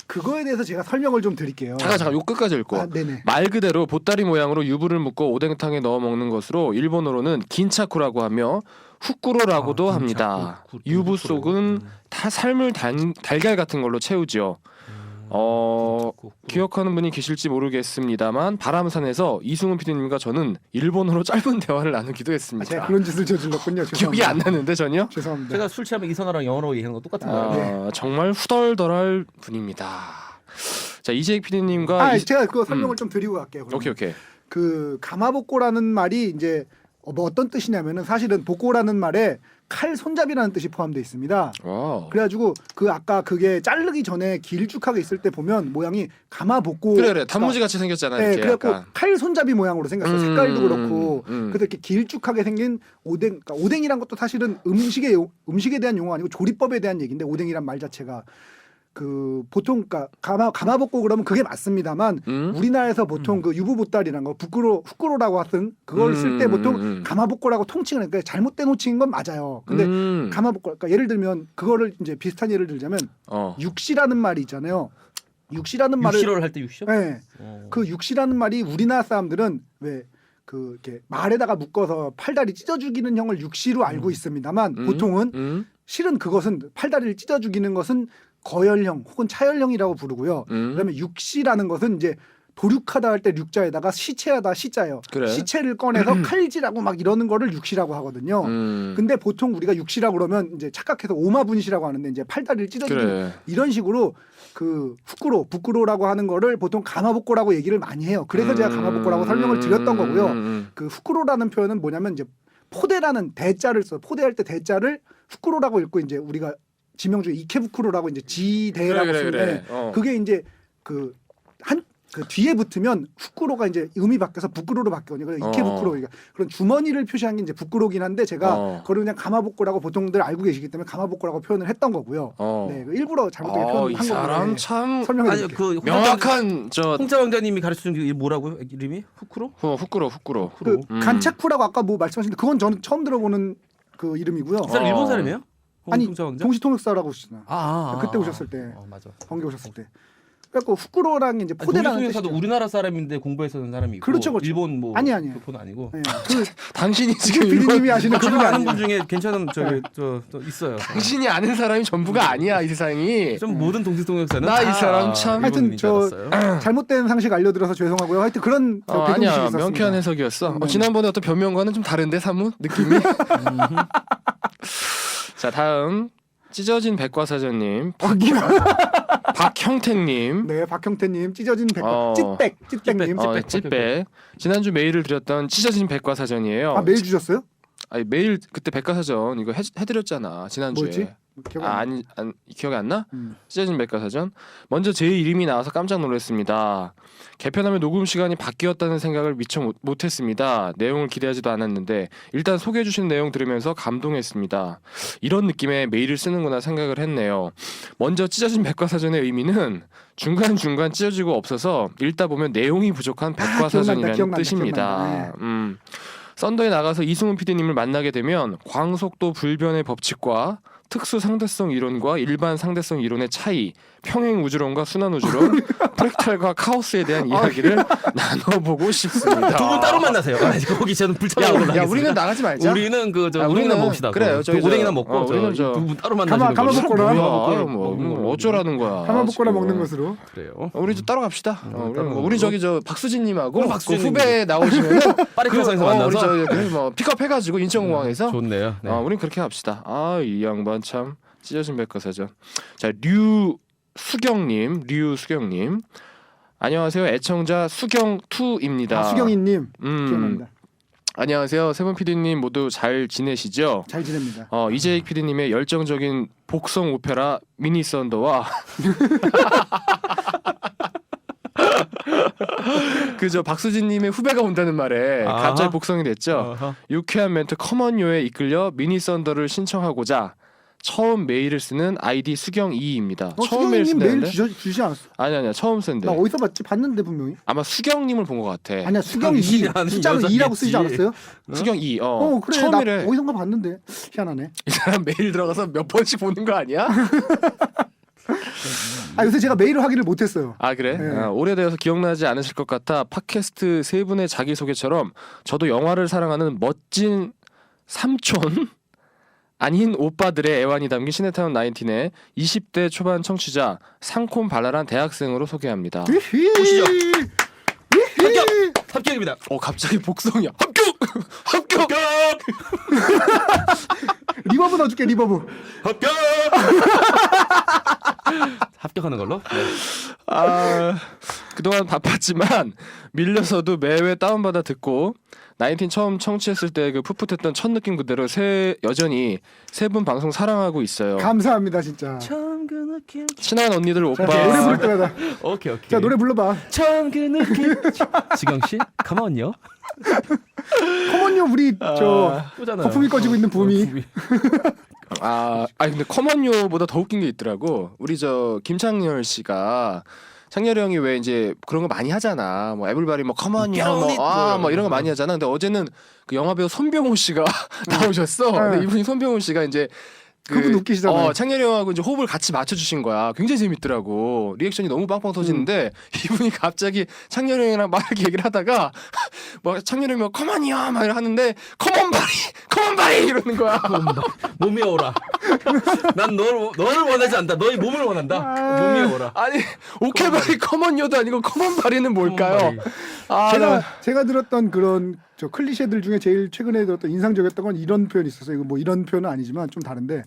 그거에 대해서 제가 설명을 좀 드릴게요. 잠깐 요 끝까지 읽고. 네네. 말 그대로 보따리 모양으로 유부를 묶어 오뎅탕에 넣어 먹는 것으로 일본어로는 긴차쿠라고 하며 후꾸로라고도 합니다. 유부 속은 다 삶을 달걀 같은 걸로 채우지요. 기억하는 분이 계실지 모르겠습니다만 바람산에서 이승훈 PD님과 저는 일본어로 짧은 대화를 나누기도 했습니다. 제가 그런 짓을 저질렀군요. 기억이 안 나는데 전혀. 죄송합니다. 제가 술 취하면 이선아랑 영어로 얘기하는 거 똑같은 거예요. 정말 후덜덜할 분입니다. 자, 이재익 PD님과 제가 그거 설명을 좀 드리고 갈게요. 그러면. 오케이. 그 가마복고라는 말이 이제 뭐 어떤 뜻이냐면은 사실은 복고라는 말에 칼 손잡이라는 뜻이 포함되어 있습니다. 와우. 그래가지고 그 아까 그게 자르기 전에 길쭉하게 있을 때 보면 모양이 가마복고. 그래. 단무지 같이 생겼잖아. 네, 이렇게 그래갖고 약간. 칼 손잡이 모양으로 생겼어. 색깔도 그렇고. 그래서 이렇게 길쭉하게 생긴 오뎅. 그러니까 오뎅이란 것도 사실은 음식에 대한 용어 아니고 조리법에 대한 얘기인데 오뎅이란 말 자체가 그 보통 그러니까 가마복고 그러면 그게 맞습니다만 우리나라에서 보통 그 유부보따리란 거 후꾸로라고 하든 그걸 쓸 때 보통 가마복고라고 통칭을 그러니까 잘못된 호칭인 건 맞아요. 근데 가마복고 그러니까 예를 들면 그거를 이제 비슷한 예를 들자면 육시라는 말이 있잖아요. 육시라는 말을 육시를 할 때 육시요? 네. 그 육시라는 말이 우리나라 사람들은 왜 그 이렇게 말에다가 묶어서 팔다리 찢어 죽이는 형을 육시로 알고 있습니다만 보통은 실은 그것은 팔다리를 찢어 죽이는 것은 거열형 혹은 차열형이라고 부르고요. 그다음에 육시라는 것은 이제 도륙하다 할 때 륙자에다가 시체하다 시자예요. 그래. 시체를 꺼내서 칼질하고 막 이러는 거를 육시라고 하거든요. 근데 보통 우리가 육시라고 그러면 이제 착각해서 오마분시라고 하는데 이제 팔다리를 찢어지는 그래. 이런 식으로 그 후쿠로라고 하는 거를 보통 가마복고라고 얘기를 많이 해요. 그래서 제가 가마복고라고 설명을 드렸던 거고요. 그 후쿠로라는 표현은 뭐냐면 이제 포대라는 대자를 써. 포대할 때 대자를 후쿠로라고 읽고 이제 우리가 지명 중에 이케부쿠로라고 이제 지대라고 쓰는데 그게 이제 그 뒤에 붙으면 후쿠로가 이제 음이 바뀌어서 부끄로로 바뀌거든요. 그래서 이케부쿠로 그러니까 그런 주머니를 표시한 게 이제 부끄로긴 한데 제가 그걸 그냥 가마복고라고 보통들 알고 계시기 때문에 가마복고라고 표현을 했던 거고요. 네, 일부러 잘못되게 표현한 이 거예요. 사람 참 설명해 아니 드릴게요. 그 명확한 저 홍자 왕자님이 가르쳐준 게 뭐라고요? 이름이 후쿠로? 후쿠로. 그 간차쿠라고 아까 뭐 말씀하셨는데 그건 저는 처음 들어보는 그 이름이고요. 그 사람 일본 사람이에요? 아니 홍자 왕자? 동시통역사라고 하셨잖아요. 그때 오셨을 때. 맞아. 번개 오셨을 때. 그래갖고 후쿠로랑 이제 포대라는 동시통역사도 뜻이죠. 우리나라 사람인데 공부했었던 사람이 있고 그렇죠, 그렇죠. 일본 뭐 아니에요. 그건 아니고. 네, 그 당신이 지금 PD님이 하시는 제가 그런 게 아는 분 아니에요. 중에 괜찮은 저기 저 있어요. 당신이 아는 사람이 전부가 아니야 이 세상이. 좀 모든 동시통역사는 나 이 다 사람 참. 하여튼 저 알았어요. 잘못된 상식 알려드려서 죄송하고요. 하여튼 그런 배경 지식이 아니야 있었습니다. 명쾌한 해석이었어. 네. 지난번에 어떤 변명과는 좀 다른데 사뭇 느낌이. 자 다음 찢어진 백과사전님 박형택님. 네, 박형태님 찢어진 어. 찐백님. 찌빼. 지난주 메일을 드렸던 찢어진 백과사전이에요. 아 메일 주셨어요? 아니 메일 그때 백과사전 이거 해드렸잖아 지난주에. 뭐였지? 기억이 안 나. 기억이 안 나? 음. 찢어진 백과사전. 먼저 제 이름이 나와서 깜짝 놀랐습니다. 개편하면 녹음 시간이 바뀌었다는 생각을 미처 못했습니다. 내용을 기대하지도 않았는데 일단 소개해 주신 내용 들으면서 감동했습니다. 이런 느낌의 메일을 쓰는구나 생각을 했네요. 먼저 찢어진 백과사전의 의미는 중간중간 찢어지고 없어서 읽다 보면 내용이 부족한 백과사전이라는 기억난다. 뜻입니다. 썬더에 나가서 이승훈 PD님을 만나게 되면 광속도 불변의 법칙과 특수 상대성 이론과 일반 상대성 이론의 차이, 평행 우주론과 순환 우주론, 프랙탈과 카오스에 대한 이야기를 나눠보고 싶습니다. 두 분 따로 만나세요. 거기 저는 불참하고 야, 우리는 나가지 말자. 우리는 야, 오뎅이나 먹읍시다. 그래요. 저기 오뎅이나 먹고 우리는 두 분 따로 만나시는 가마 걸로. 먹거라. 뭐 어쩌라는 거야. 가마복고라 지금. 먹는 것으로. 그래요. 우리 좀 따로 갑시다. 따로 우리 저기 저 박수진님하고 그럼 그 박수진님. 후배 나오시면 파리크에서 만나서 우리 저 픽업해가지고 인천공항에서 좋네요. 네. 우린 그렇게 합시다. 이 양반 참 찢어진 백과사전. 자 류수경님. 안녕하세요. 애청자 수경2입니다. 수경이님 기억납니다. 안녕하세요. 세븐 PD님 모두 잘 지내시죠? 잘 지냅니다. 이재익 PD님의 열정적인 복성 오페라 미니 썬더와 그저 박수진님의 후배가 온다는 말에 아하. 갑자기 복성이 됐죠. 어허. 유쾌한 멘트 커먼요에 이끌려 미니 썬더를 신청하고자 처음 메일을 쓰는 아이디 수경2입니다. 처음 메일 수경이님 메일 쓴다는데? 주지 않았어? 아니야 처음 쓴데. 나 어디서 봤는데 분명히. 아마 수경님을 본 것 같아. 아니야 수경이 아니, 숫자로 2라고 쓰지 여자겠지. 않았어요? 수경2. 그래 처음이래. 나 어디선가 봤는데 희한하네. 이 사람 메일 들어가서 몇 번씩 보는 거 아니야? 요새 제가 메일을 확인을 못했어요. 아 그래? 네. 오래되어서 기억나지 않으실 것 같아 팟캐스트 세 분의 자기소개처럼 저도 영화를 사랑하는 멋진 삼촌 아닌 오빠들의 애환이 담긴 시네타운 19의 20대 초반 청취자 상콤발랄한 대학생으로 소개합니다. 보시죠. 합격입니다. 갑자기 복성이야. 합격! 리버브 넣어줄게 리버브. 합격. 합격하는 걸로. 네. 그동안 바빴지만 밀려서도 매회 다운받아 듣고 19 처음 청취했을 때 그 풋풋했던 첫 느낌 그대로 여전히 세 분 방송 사랑하고 있어요. 감사합니다 진짜. 처음 그 느낌. 친한 언니들 오빠. 자, 노래 부를 때마다. 오케이. 자 노래 불러봐. 처음 그 느낌. 지경 씨, 가만요. 커먼요 우리 저 거품이 꺼지고 있는 붐이. 근데 커먼요보다 더 웃긴 게 있더라고. 우리 저 김창렬 씨가 창렬이 형이 왜 이제 그런 거 많이 하잖아. 뭐 에블바리 뭐 커먼요 뭐 이런 거 많이 하잖아. 근데 어제는 그 영화 배우 손병호 씨가 나오셨어. 근데 이분이 손병호 씨가 이제 그분 웃기시잖아요. 창렬이 형하고 이제 호흡을 같이 맞춰주신 거야. 굉장히 재밌더라고. 리액션이 너무 빵빵 터지는데 이분이 갑자기 창렬이 형이랑 막 이렇게 얘기를 하다가 뭐 창렬이 형이 커먼이야 막 하는데 커먼바리 이러는 거야. 몸이 오라. 난 너를 원하지 않다. 너의 몸을 원한다. 몸이 오라. 아니 오케바리 커먼요도 아니고 커먼바리는 뭘까요? 제가 들었던 그런 저 클리셰들 중에 제일 최근에 들었던 인상적이었던 건 이런 표현이 있었어요. 이거 뭐 이런 표현은 아니지만 좀 다른데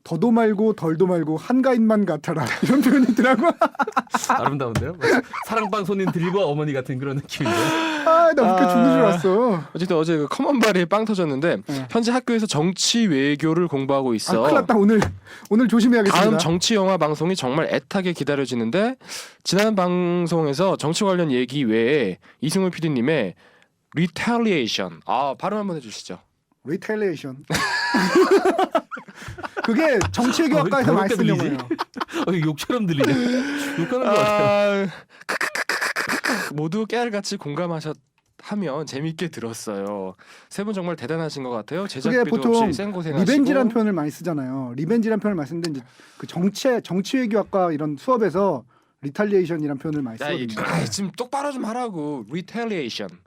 더도 말고 덜도 말고 한가인만 같아라 이런 표현이 있더라고. 아름다운데요? 사랑방 손님들과 어머니 같은 그런 느낌인데. 나 웃겨 죽는 줄 알았어. 어쨌든 어제 그 커먼바리에 빵 터졌는데 현재 학교에서 정치 외교를 공부하고 있어. 큰일 났다. 오늘 조심해야겠습니다. 다음 정치 영화 방송이 정말 애타게 기다려지는데 지난 방송에서 정치 관련 얘기 외에 이승훈 PD님의 Retaliation 발음 한번 해주시죠. Retaliation. 그게 정치외교학과에서 많이 쓴 용어예요. 욕처럼 들리네. 욕하는 거 같아요. 모두 깨알같이 하면 재밌게 들었어요. 세 분 정말 대단하신 것 같아요. 그게 제작비도 보통 없이 생고생하시고. 리벤지란 표현을 많이 쓰잖아요. 리벤지란 표현을 많이 쓰는데 이제 그 정치외교학과 이런 수업에서 리탈리에이션이란 표현을 많이 쓰거든요. 지금 똑바로 좀 하라고. Retaliation.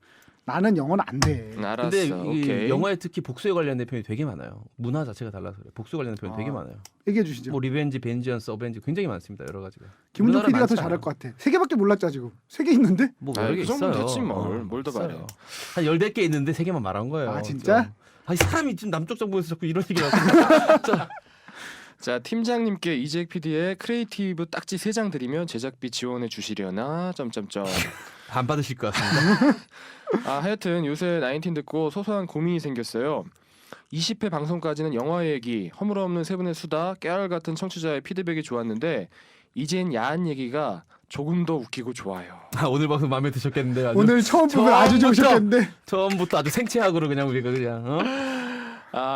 나는 영어는 안 돼. 알았어. 근데 이 오케이. 영화에 특히 복수에 관련된 표현이 되게 많아요. 문화 자체가 달라서 그래요. 복수 관련된 표현이 되게 많아요. 얘기해 주시죠. 뭐 리벤지, 벤지언스, 어벤지 굉장히 많습니다. 여러 가지가. 김은정 우리나라 PD가 더 많잖아요. 잘할 것 같아. 3개밖에 몰랐자 지금. 3개 있는데? 뭐 여러 개 그 정도는 있어요. 됐지 뭘 더 말해. 한 10개 있는데 3개만 말한 거예요. 아, 진짜? 아니 사람이 지금 남쪽 정부에서 자꾸 이런 얘기를 하고. 자 팀장님께 이재익 PD의 크리에이티브 딱지 3장 드리면 제작비 지원해 주시려나? 점점점. 안 받으실 것 같습니다. 하여튼 요새 나인틴 듣고 소소한 고민이 생겼어요. 20회 방송까지는 영화 얘기, 허물없는 세 분의 수다, 깨알 같은 청취자의 피드백이 좋았는데 이젠 야한 얘기가 조금 더 웃기고 좋아요. 오늘 방송 마음에 드셨겠는데 아주. 오늘 처음 보면 아주 좋으셨겠는데. 처음부터 아주 생채학으로 그냥 우리가 그냥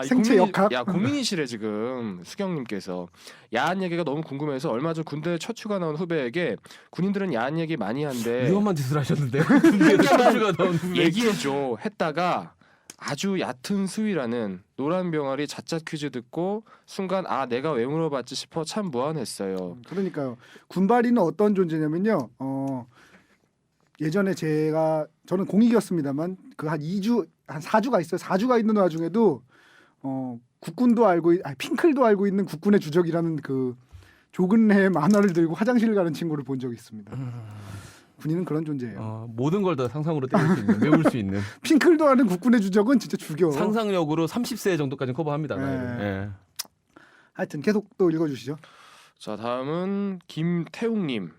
생체 역학? 고민이시래 지금 수경님께서. 야한 얘기가 너무 궁금해서 얼마 전 군대 첫 휴가 나온 후배에게 군인들은 야한 얘기 많이 한데 위험한 짓을 하셨는데. 군대에서 선수가 나온 후배. 얘기해줘 했다가 아주 얕은 수위라는 노란 병아리 자짜 퀴즈 듣고 순간 내가 왜 물어봤지 싶어 참 무안했어요. 그러니까요. 군발이는 어떤 존재냐면요. 예전에 저는 공익이었습니다만 그 한 2주 한 4주가 있어요. 4주가 있는 와중에도 국군도 핑클도 알고 있는 국군의 주적이라는 그 조근래 만화를 들고 화장실 가는 친구를 본 적이 있습니다. 군인은 그런 존재예요. 모든 걸 다 상상으로 때릴 수 있는, 메울 수 있는. 핑클도 아는 국군의 주적은 진짜 죽여. 상상력으로 30세 정도까지 커버합니다. 네. 예. 하여튼 계속 또 읽어주시죠. 자 다음은 김태웅님.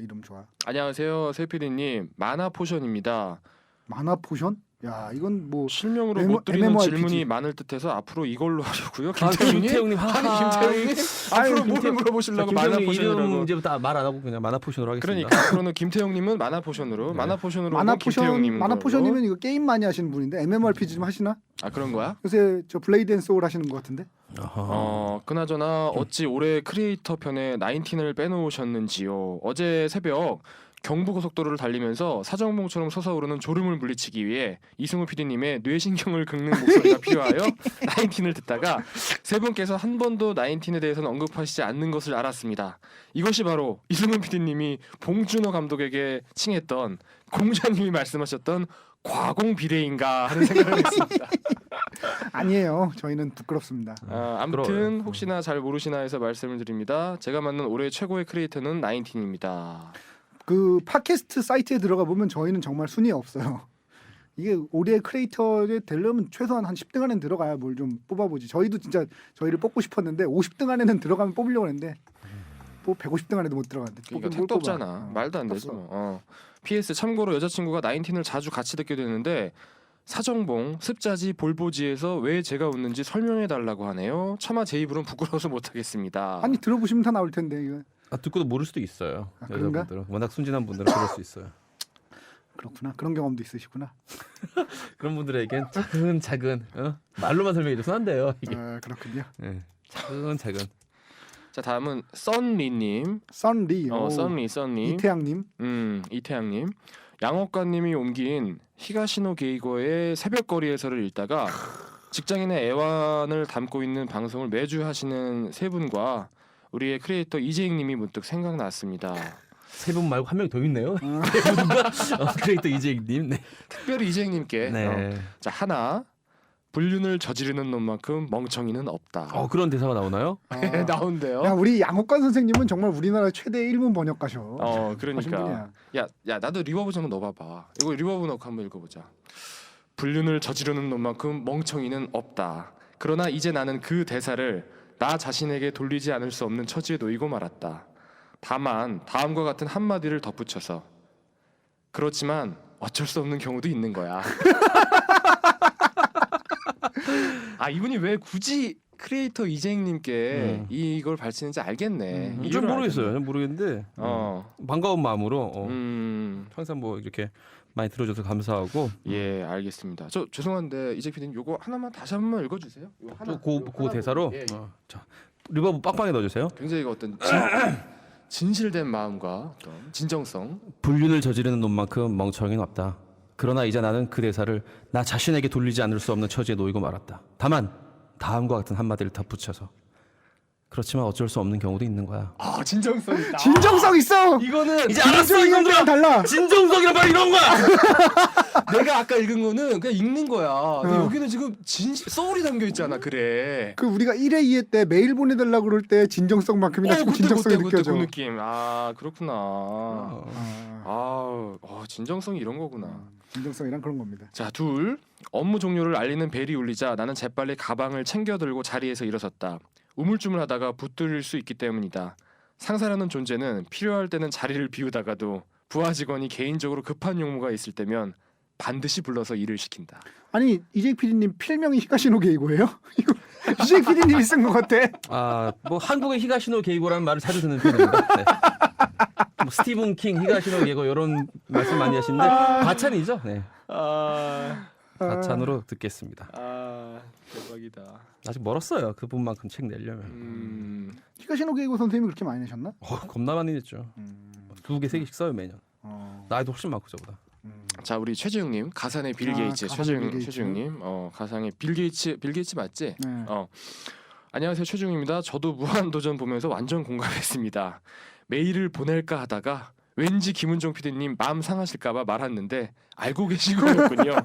이름 좋아. 안녕하세요 세피디님. 만화 포션입니다. 만화 포션? 야 이건 뭐 실명으로 못 드리는 MMORPG. 질문이 많을 듯해서 앞으로 이걸로 하려고요. 김태웅님. 김태웅님 앞으로 뭘 물어보시려고 만화 김태웅님 이름 포션이라고. 이제부터 말 안 하고 그냥 만화 포션으로 하겠습니다. 그러니까 앞으로는 김태웅님은 만화 포션으로 만화 포션으로 김태웅님은 만화 걸로. 포션이면 이거 게임 많이 하시는 분인데 MMORPG 좀 하시나? 그런 거야? 요새 저 블레이드 앤 소울 하시는 것 같은데? 그나저나 어찌 올해 크리에이터 편에 나인틴을 빼놓으셨는지요. 어제 새벽 경부고속도로를 달리면서 사정봉처럼 솟아오르는 졸음을 물리치기 위해 이승우 PD님의 뇌신경을 긁는 목소리가 필요하여 나인틴을 듣다가 세 분께서 한 번도 나인틴에 대해서는 언급하시지 않는 것을 알았습니다. 이것이 바로 이승우 PD님이 봉준호 감독에게 칭했던 공자님이 말씀하셨던 과공 비례인가 하는 생각을 했습니다. 아니에요. 저희는 부끄럽습니다. 아무튼 혹시나 잘 모르시나 해서 말씀을 드립니다. 제가 만난 올해 최고의 크리에이터는 나인틴입니다. 그 팟캐스트 사이트에 들어가 보면 저희는 정말 순위에 없어요. 이게 올해 크리에이터에 되려면 최소한 한 10등 안에는 들어가야 뭘 좀 뽑아보지. 저희도 진짜 저희를 뽑고 싶었는데 50등 안에는 들어가면 뽑으려고 했는데 뭐 150등 안에도 못 들어갔는데. 이거 택도 없잖아. 말도 안 되지 뭐. PS 참고로 여자친구가 나인틴을 자주 같이 듣게 되는데 사정봉 습자지 볼보지에서 왜 제가 웃는지 설명해 달라고 하네요. 차마 제 입으로는 부끄러워서 못하겠습니다. 아니 들어보시면 다 나올 텐데 이거. 듣고도 모를 수도 있어요. 그런가? 여자분들은 워낙 순진한 분들은 그럴 수 있어요. 그렇구나. 그런 경험도 있으시구나. 그런 분들에겐 차근차근 말로만 설명해줘서 안 돼요. 이게. 그렇군요. 네, 차근차근. 자 다음은 썬리님. 썬리. 썬리. 이태양님. 이태양님. 양옥관님이 옮긴 히가시노 게이거의 새벽거리에서를 읽다가 직장인의 애환을 담고 있는 방송을 매주 하시는 세 분과 우리의 크리에이터 이재익님이 문득 생각났습니다. 세 분 말고 한 명 더 있네요. 크리에이터 이재익님. 네. 특별히 이재익님께 네. 자 하나 불륜을 저지르는 놈만큼 멍청이는 없다. 그런 대사가 나오나요? 나온대요. 야 우리 양옥관 선생님은 정말 우리나라 최대 일문 번역가셔. 하신 그러니까 분이야. 야 나도 리버브 좀 넣어봐봐. 이거 리버브 넣고 한번 읽어보자. 불륜을 저지르는 놈만큼 멍청이는 없다. 그러나 이제 나는 그 대사를 나 자신에게 돌리지 않을 수 없는 처지에 놓이고 말았다. 다만 다음과 같은 한마디를 덧붙여서 그렇지만 어쩔 수 없는 경우도 있는 거야. 이분이 왜 굳이 크리에이터 이재익님께 이걸 발치는지 알겠네. 좀 이유를 모르겠어요. 알겠네. 좀 모르겠는데 반가운 마음으로 항상 뭐 이렇게 많이 들어줘서 감사하고. 예, 알겠습니다. 저 죄송한데 이재 PD님 요거 하나만 다시 한번 읽어주세요. 요거 하나. 그 대사로. 예, 예. 자, 리버브 빡빡이 넣어주세요. 굉장히 어떤 진실된 마음과 어떤 진정성. 불륜을 저지르는 놈만큼 멍청이는 없다. 그러나 이제 나는 그 대사를 나 자신에게 돌리지 않을 수 없는 처지에 놓이고 말았다. 다만 다음과 같은 한마디를 덧붙여서 그렇지만 어쩔 수 없는 경우도 있는 거야. 진정성 있다. 진정성 있어. 이거는 이제 진정성이랑 달라. 진정성이란 말 이런 거야. 내가 아까 읽은 거는 그냥 읽는 거야. 근데 여기는 지금 소울이 담겨 있잖아. 그래. 그 우리가 1회 2회 때 메일 보내달라 그럴 때 진정성만큼이나 지금 진정성이 느껴져. 그 느낌. 그렇구나. 진정성이 이런 거구나. 진정성이란 그런 겁니다. 자, 둘. 업무 종료를 알리는 벨이 울리자 나는 재빨리 가방을 챙겨 들고 자리에서 일어섰다. 우물쭈물하다가 붙들릴 수 있기 때문이다. 상사라는 존재는 필요할 때는 자리를 비우다가도 부하 직원이 개인적으로 급한 용무가 있을 때면 반드시 불러서 일을 시킨다. 아니 이재익 PD님 필명이 히가시노 게이고예요? 이거 이재익 PD님이 쓴 것 같아. 뭐 한국의 히가시노 게이고라는 말을 자주 듣는 편입니다. 네. 뭐 스티븐 킹, 히가시노 게이고 이런 말씀 많이 하시는데 과찬이죠. 네. 과찬으로 듣겠습니다. 대박이다. 아직 멀었어요. 그분만큼 책 내려면. 히가시노 게이고 선생님이 그렇게 많이 내셨나? 겁나 많이 냈죠. 2개, 3개씩 써요 매년. 나이도 훨씬 많고 저보다. 자, 우리 최재웅님 가산의 빌 게이츠. 최재웅님 가상의 빌 게이츠 맞지? 네. 안녕하세요, 최재웅입니다. 저도 무한도전 보면서 완전 공감했습니다. 메일을 보낼까 하다가 왠지 김은종 PD님 마음 상하실까봐 말았는데 알고 계신 거였군요.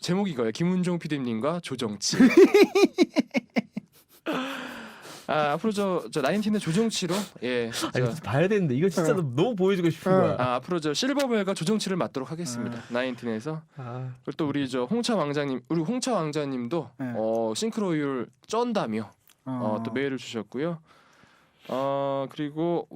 제목이 이거예요. 김은종 PD님과 조정치. 앞으로 저 나인틴의 조정치로 이거 봐야 되는데 이거 진짜 너무 보여주고 싶은 거야. 앞으로 저 실버벨과 조정치를 맡도록 하겠습니다. 나인틴에서. 그리고 또 우리 저 홍차 왕자님도 싱크로율 쩐다며 또 메일을 주셨고요. 그리고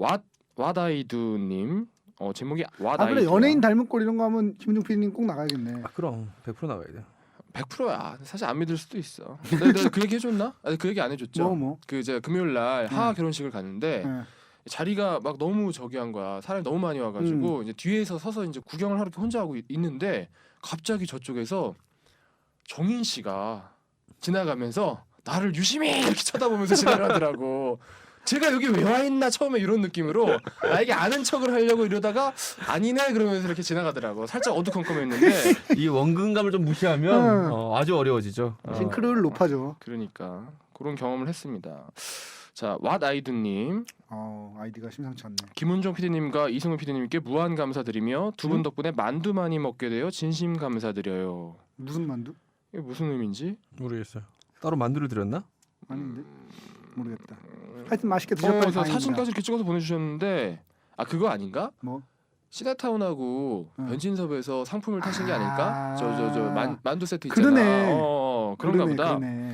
왓아이두님 제목이 왓아이두. 그래 연예인 닮은 꼴 이런 거 하면 김은종 PD님 꼭 나가야겠네. 그럼 100% 나와야 돼. 100%야. 사실 안 믿을 수도 있어. 내가 그 얘기 해줬나? 그 얘기 안 해줬죠. 뭐? 그 이제 금요일 날 하하 결혼식을 갔는데 자리가 막 너무 저기한 거야. 사람이 너무 많이 와가지고 이제 뒤에서 서서 이제 구경을 하러 혼자 하고 있는데 갑자기 저쪽에서 정인 씨가 지나가면서 나를 유심히 이렇게 쳐다보면서 지나가더라고. 제가 여기 왜 와 있나 처음에 이런 느낌으로 나에게 아는 척을 하려고 이러다가 아니네 그러면서 이렇게 지나가더라고. 살짝 어두컴컴했는데 이 원근감을 좀 무시하면 아주 어려워지죠. 싱크로율 높아져. 그러니까 그런 경험을 했습니다. 자, 왓아이두님. 아이디가 심상치 않네. 김은종 PD님과 이승훈 PD님께 무한 감사드리며 두 분 덕분에 만두 많이 먹게 되어 진심 감사드려요. 무슨 만두? 이게 무슨 의미인지 모르겠어요. 따로 만두를 드렸나? 아닌데 모르겠다. 하여튼 맛있게 드셨다니 다행입니다. 사진까지 이렇게 찍어서 보내주셨는데 그거 아닌가? 뭐? 시네타운하고 변진섭에서 상품을 타신 게 아닐까? 저 만두 세트 있잖아. 그러네. 그런가 보다. 그러네.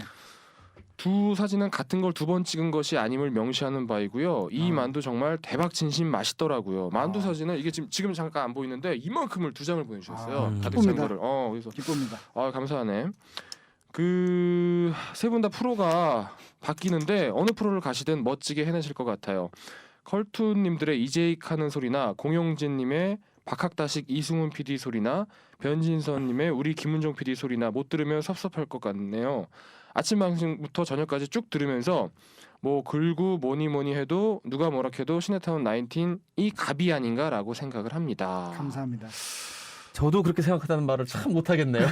두 사진은 같은 걸 두 번 찍은 것이 아님을 명시하는 바이고요. 이 만두 정말 대박 진심 맛있더라고요. 만두 사진은 이게 지금 잠깐 안 보이는데 이만큼을 2장을 보내주셨어요. 가득 찬 거를. 그래서 기쁩니다. 감사하네. 그 세 분 다 프로가 바뀌는데 어느 프로를 가시든 멋지게 해내실 것 같아요. 컬투님들의 이재익 하는 소리나 공영진님의 박학다식 이승훈 PD 소리나 변진선님의 우리 김은종 PD 소리나 못 들으면 섭섭할 것 같네요. 아침 방송부터 저녁까지 쭉 들으면서 뭐 글고 뭐니 해도 누가 뭐라 해도 시네타운 19이 갑이 아닌가라고 생각을 합니다. 감사합니다. 저도 그렇게 생각하다는 말을 참 못하겠네요.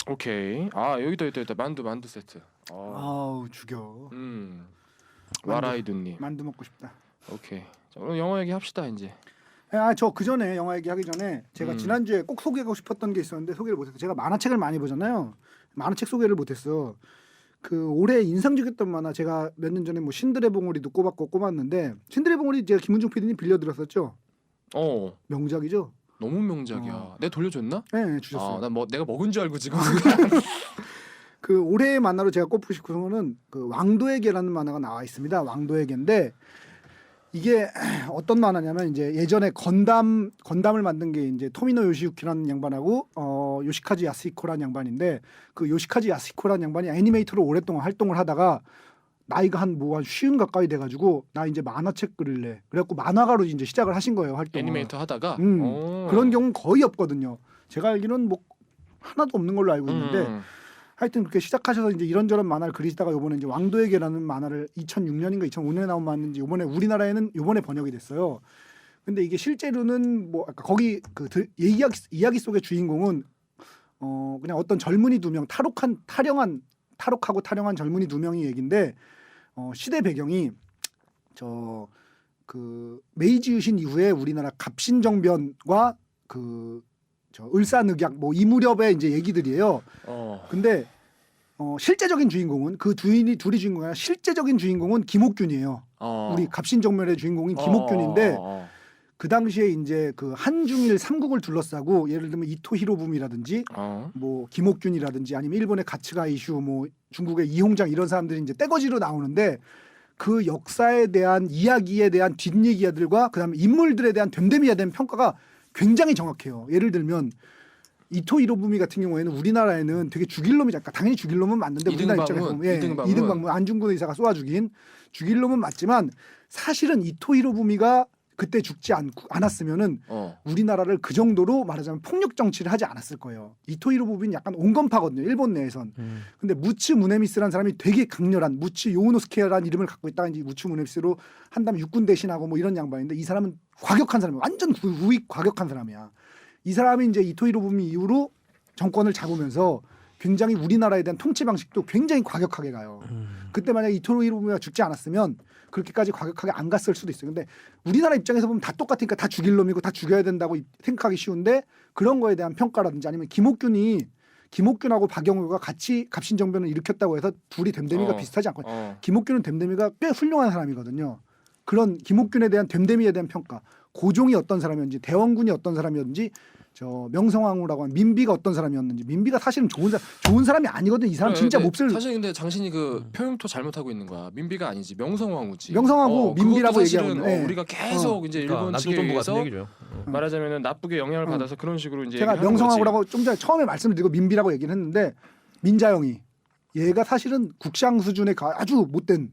오케이. 여기다 만두 세트. 아우 죽여. 와라이드님. 만두 먹고 싶다. 오케이. 자, 오늘 영어 얘기 합시다 이제. 저 그 전에 영화 얘기하기 전에 제가 지난주에 꼭 소개하고 싶었던 게 있었는데 소개를 못했어요. 제가 만화책을 많이 보잖아요. 만화책 소개를 못했어. 그 올해 인상적이었던 만화 제가 몇 년 전에 뭐 신들의 봉우리도 꼽았는데 신들의 봉우리 제가 김은중 PD님 빌려드렸었죠. 명작이죠. 너무 명작이야. 내가 돌려줬나? 네, 주셨어요. 난 내가 먹은 줄 알고 지금. 그 올해의 만화로 제가 꼽고 싶은 거는 그 왕도의 개라는 만화가 나와 있습니다. 왕도의 개인데 이게 어떤 만화냐면 이제 예전에 건담을 만든 게 이제 토미노 요시유키라는 양반하고 요시카즈 야스히코라는 양반인데 그 요시카즈 야스히코라는 양반이 애니메이터로 오랫동안 활동을 하다가 나이가 한 쉬운 가까이 돼가지고 나 이제 만화책 그릴래. 그래갖고 만화가로 이제 시작을 하신 거예요 활동을. 애니메이터 하다가. 그런 경우는 거의 없거든요. 제가 알기로는 뭐 하나도 없는 걸로 알고 있는데. 하여튼 그렇게 시작하셔서 이제 이런저런 만화를 그리시다가 요번에 이제 왕도의 개라는 만화를 2006년인가 2005년에 나온 만화인지 요번에 우리나라에는 요번에 번역이 됐어요. 근데 이게 실제로는 뭐 아까 거기 그 이야기 속의 주인공은 그냥 어떤 젊은이 두 명 탈옥하고 탈영한 젊은이 두 명이 얘긴데 시대 배경이 그 메이지 유신 이후에 우리나라 갑신정변과 을사늑약 뭐 이 무렵의 이제 얘기들이에요. 근데 실제적인 주인공은 그 둘이 주인공이 아니라 실제적인 주인공은 김옥균이에요. 우리 갑신정변의 주인공인 김옥균인데 그 당시에 이제 그 한중일 삼국을 둘러싸고 예를 들면 이토 히로부미라든지 뭐 김옥균이라든지 아니면 일본의 가츠가 이슈 뭐 중국의 이홍장 이런 사람들이 이제 떼거지로 나오는데 그 역사에 대한 이야기에 대한 뒷얘기들과 그다음에 인물들에 대한 됨됨이에 대한 평가가 굉장히 정확해요. 예를 들면 이토 히로부미 같은 경우에는 우리나라에는 되게 죽일 놈이 당연히 죽일 놈은 맞는데 우리나라 입장에서 보면 이등방문 안중근 의사가 쏘아 죽인 죽일 놈은 맞지만 사실은 이토 히로부미가 그때 죽지 않았으면은 우리나라를 그 정도로 말하자면 폭력 정치를 하지 않았을 거예요. 이토 히로부미는 약간 온건파거든요. 일본 내에선. 근데 무츠 무네미스라는 사람이 되게 강렬한 무츠 요노스케라는 이름을 갖고 있다가 이제 무츠 무네미스로 한 다음에 육군 대신하고 뭐 이런 양반인데 이 사람은 과격한 사람이야. 완전 우익 과격한 사람이야. 이 사람이 이제 이토 히로부미 이후로 정권을 잡으면서 굉장히 우리나라에 대한 통치 방식도 굉장히 과격하게 가요. 그때 만약에 이토 히로부미가 죽지 않았으면 그렇게까지 과격하게 안 갔을 수도 있어요. 근데 우리나라 입장에서 보면 다 똑같으니까 다 죽일 놈이고 다 죽여야 된다고 생각하기 쉬운데 그런 거에 대한 평가라든지 아니면 김옥균하고 박영우가 같이 갑신정변을 일으켰다고 해서 둘이 됨됨이가 비슷하지 않고 김옥균은 됨됨이가 꽤 훌륭한 사람이거든요. 그런 김옥균에 대한 됨됨이에 대한 평가, 고종이 어떤 사람이었는지, 대원군이 어떤 사람이었는지, 명성황후라고 하는 민비가 어떤 사람이었는지, 민비가 사실은 좋은 사람이 아니거든. 이 사람 진짜 몹쓸. 사실 근데 당신이 그 표현부터 잘못하고 있는 거야. 민비가 아니지 명성황후지. 명성황후 민비라고 얘기하고 있는. 우리가 계속 이제 일본 측에서 말하자면은 나쁘게 영향을 받아서 그런 식으로 이제 제가 명성황후라고 좀 전에 처음에 말씀을 드리고 민비라고 얘기를 했는데 민자영이 얘가 사실은 국상 수준의 아주 못된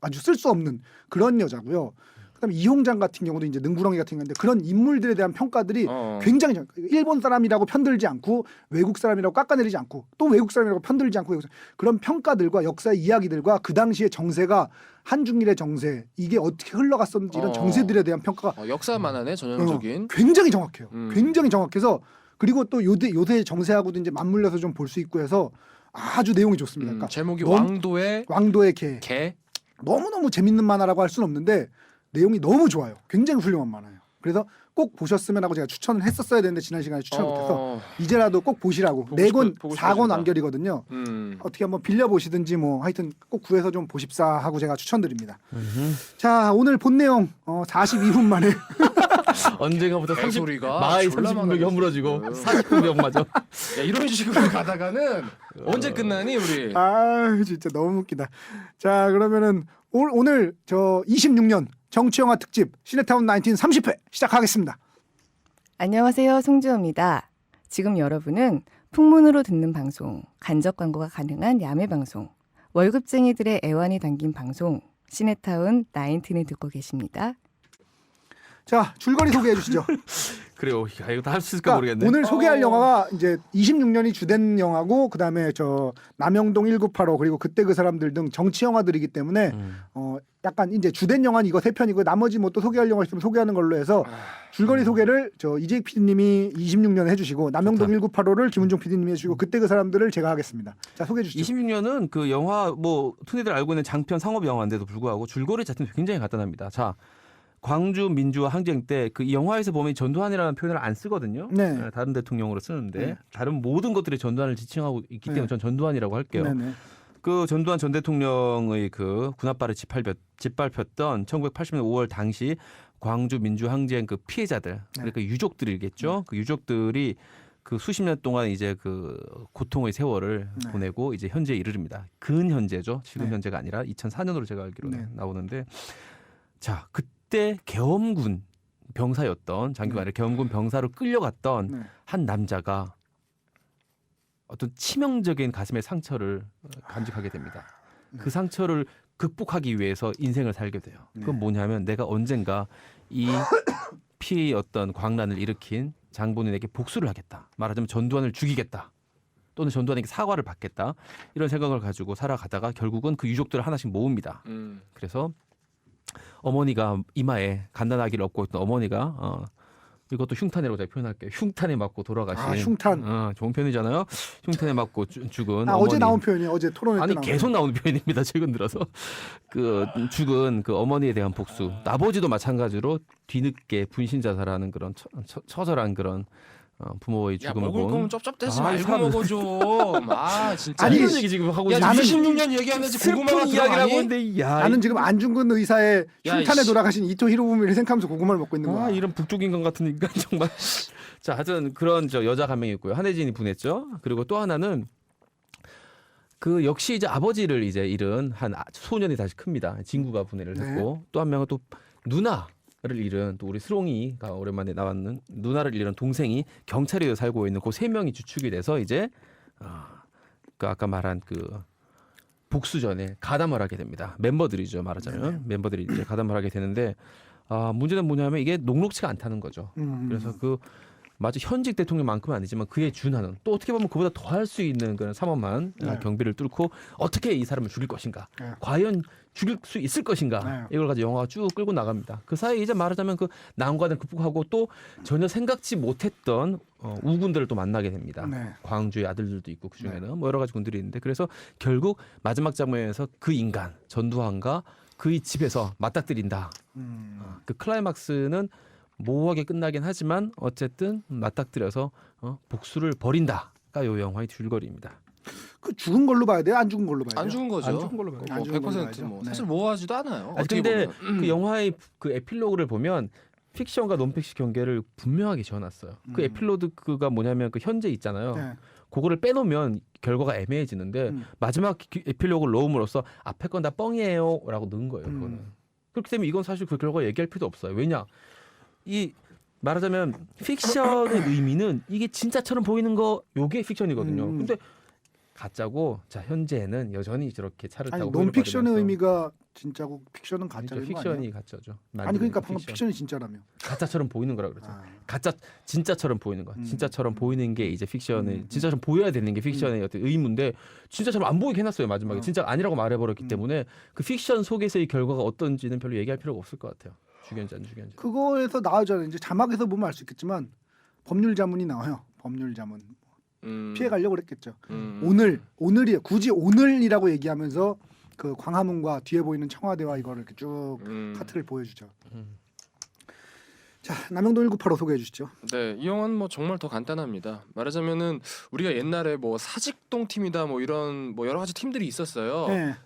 아주 쓸 수 없는 그런 여자고요. 그다음에 이홍장 같은 경우도 이제 능구렁이 같은 건데 그런 인물들에 대한 평가들이 굉장히 일본 사람이라고 편들지 않고 외국 사람이라고 깎아내리지 않고 또 외국 사람이라고 편들지 않고 그런 평가들과 역사의 이야기들과 그 당시의 정세가 한중일의 정세 이게 어떻게 흘러갔었는지 이런 정세들에 대한 평가가 역사 만화네 전형적인 굉장히 정확해요. 굉장히 정확해서 그리고 또 요새 정세하고도 이제 맞물려서 좀 볼 수 있고 해서 아주 내용이 좋습니다. 그러니까 제목이 왕도의 개. 너무너무 재밌는 만화라고 할 수는 없는데 내용이 너무 좋아요. 굉장히 훌륭한 만화예요. 그래서 꼭 보셨으면 하고 제가 추천을 했었어야 되는데 지난 시간에 추천을 못해서 이제라도 꼭 보시라고. 4권 4권 완결이거든요. 어떻게 한번 빌려보시든지 뭐 하여튼 꼭 구해서 좀 보십사 하고 제가 추천드립니다. 자 오늘 본 내용 42분 만에 언젠가부터 소리가 마의 30분명이 허물어지고 40분명 맞아. 야, 이런 식으로 가다가는 언제 끝나니 우리? 아 진짜 너무 웃기다. 자 그러면은 오늘 26년 정치영화 특집 시네타운 19 30회 시작하겠습니다. 안녕하세요. 송지호입니다. 지금 여러분은 풍문으로 듣는 방송, 간접 광고가 가능한 야매 방송, 월급쟁이들의 애환이 담긴 방송 시네타운 19을 듣고 계십니다. 자 줄거리 소개해 주시죠. 그래요. 야, 이거 다 할 수 있을까 모르겠네. 오늘 소개할 영화가 이제 26년이 주된 영화고 그다음에 남영동 1985 그리고 그때 그 사람들 등 정치 영화들이기 때문에 약간 이제 주된 영화는 이거 3편이고 나머지 뭐 또 소개할 영화 있으면 소개하는 걸로 해서 줄거리 소개를 이재익 PD님이 26년에 해주시고 남영동 1985를 김은종 PD님이 해주시고 그때 그 사람들을 제가 하겠습니다. 자 소개해 주시죠. 26년은 그 영화 뭐 흔히들 알고 있는 장편 상업 영화인데도 불구하고 줄거리 자체는 굉장히 간단합니다. 자 광주 민주화 항쟁 때 그 영화에서 보면 전두환이라는 표현을 안 쓰거든요. 네. 다른 대통령으로 쓰는데 네. 다른 모든 것들이 전두환을 지칭하고 있기 때문에 네. 전 전두환이라고 할게요. 네네. 그 전두환 전 대통령의 그 군합발을 짓밟혔던 1980년 5월 당시 광주 민주항쟁 그 피해자들 그러니까 유족들이겠죠. 그 유족들이 그 수십 년 동안 이제 그 고통의 세월을 네. 보내고 이제 현재에 이르릅니다. 근현재죠. 지금 네. 현재가 아니라 2004년으로 제가 알기로는 네. 나오는데 자 그때 계엄군 병사였던 장교가 아니라 계엄군 병사로 끌려갔던 네. 한 남자가 어떤 치명적인 가슴의 상처를 간직하게 됩니다. 그 상처를 극복하기 위해서 인생을 살게 돼요. 그건 뭐냐면 내가 언젠가 이 피해였던 광란을 일으킨 장본인에게 복수를 하겠다. 말하자면 전두환을 죽이겠다. 또는 전두환에게 사과를 받겠다. 이런 생각을 가지고 살아가다가 결국은 그 유족들을 하나씩 모읍니다. 그래서 어머니가 이마에 갓난아기를 업고 있던 어머니가 이것도 흉탄이라고 제가 표현할게요. 흉탄에 맞고 돌아가신. 아, 흉탄. 좋은 표현이잖아요. 흉탄에 맞고 죽은. 아, 어제 어머니. 나온 표현이 어제 토론회 때 아니 나온 계속 나오는 표현입니다. 최근 들어서 그 죽은 그 어머니에 대한 복수. 아버지도 마찬가지로 뒤늦게 분신 자살하는 그런 처절한 그런 부모의 야 죽음을 먹을 본. 거면 쩝쩝대지 아, 이 말고 사람- 먹어 좀. 아 진짜. 아니, 이런 얘기 지금 하고 야 있는 20년 얘기하는지 고구마가 슬픈 이야기라고 들어가니? 했는데 야 나는 지금 안중근 의사의 야, 흉탄에 이씨. 돌아가신 이토 히로부미를 생각하면서 고구마를 먹고 있는 거야. 이런 북쪽 인간 같은 인간 정말. 자, 하여튼 그런 저 여자 한 명이 있고요. 한혜진이 분했죠. 그리고 또 하나는 그 역시 이제 아버지를 이제 잃은 한 소년이 다시 큽니다. 진구가 분해를 네. 했고 또 한 명은 또 누나를 잃은 또 우리 스롱이가 오랜만에 나왔는 누나를 잃은 동생이 경찰에 살고 있는 그 세 명이 주축이 돼서 이제 그 아까 말한 그 복수전에 가담을 하게 됩니다. 멤버들이죠 말하자면 멤버들이 이제 가담을 하게 되는데 문제는 뭐냐면 이게 녹록치가 않다는 거죠. 그래서 그 마치 현직 대통령만큼은 아니지만 그에 준하는 또 어떻게 보면 그보다 더 할 수 있는 그런 삼엄한 네. 경비를 뚫고 어떻게 이 사람을 죽일 것인가 네. 과연 죽일 수 있을 것인가 네. 이걸 가지고 영화가 쭉 끌고 나갑니다. 그 사이에 이제 말하자면 그 난관을 극복하고 또 전혀 생각지 못했던 우군들을 또 만나게 됩니다. 네. 광주의 아들들도 있고 그 중에는 뭐 여러 가지 군들이 있는데 그래서 결국 마지막 장면에서 그 인간 전두환과 그의 집에서 맞닥뜨린다. 그 클라이막스는 모호하게 끝나긴 하지만 어쨌든 맞닥뜨려서 복수를 벌인다가 요 영화의 줄거리입니다. 그 죽은 걸로 봐야 돼요? 안 죽은 걸로 봐야 돼요? 안 죽은 거죠. 안 죽은 걸로 봐요. 뭐 안 죽은 걸로 100% 봐야죠. 뭐 네. 사실 모호하지도 않아요. 아니, 어떻게 근데 보면. 그 영화의 그 에필로그를 보면 픽션과 논픽션 경계를 분명하게 지어놨어요. 그 에필로그가 뭐냐면 그 현재 있잖아요. 네. 그거를 빼놓으면 결과가 애매해지는데 마지막 에필로그를 넣음으로써 앞에 건 다 뻥이에요라고 넣은 거예요. 그거는. 그렇기 때문에 이건 사실 그 결과 얘기할 필요도 없어요. 왜냐? 이 말하자면 픽션의 의미는 이게 진짜처럼 보이는 거 요게 픽션이거든요. 근데 가짜고 자 현재는 여전히 저렇게 차를 아니 타고 논픽션의 회를 의미가 진짜고 픽션은 그러니까 가짜인 거 픽션이 아니에요? 가짜죠. 아니 그러니까 방금 픽션. 픽션이 진짜라며. 가짜처럼 보이는 거라 그러죠. 아. 가짜 진짜처럼 보이는 거. 진짜처럼 보이는 게 이제 픽션의 진짜처럼 보여야 되는 게 픽션의 어떤 의무인데 진짜처럼 안 보이게 해놨어요 마지막에. 진짜 아니라고 말해버렸기 때문에 그 픽션 속에서의 결과가 어떤지는 별로 얘기할 필요가 없을 것 같아요. 죽였는지 안 죽였는지. 그거에서 나오잖아요. 이제 자막에서 보면 알 수 있겠지만 법률 자문이 나와요. 법률 자문. 피해 가려고 그랬겠죠. 오늘이에요. 굳이 오늘이라고 얘기하면서 그 광화문과 뒤에 보이는 청와대와 이거를 이렇게 쭉 카트를 보여주죠. 자, 남영동 1985 소개해 주시죠. 네, 이 영화는 뭐 정말 더 간단합니다. 말하자면은 우리가 옛날에 뭐 사직동 팀이다 뭐 이런 뭐 여러 가지 팀들이 있었어요. 네.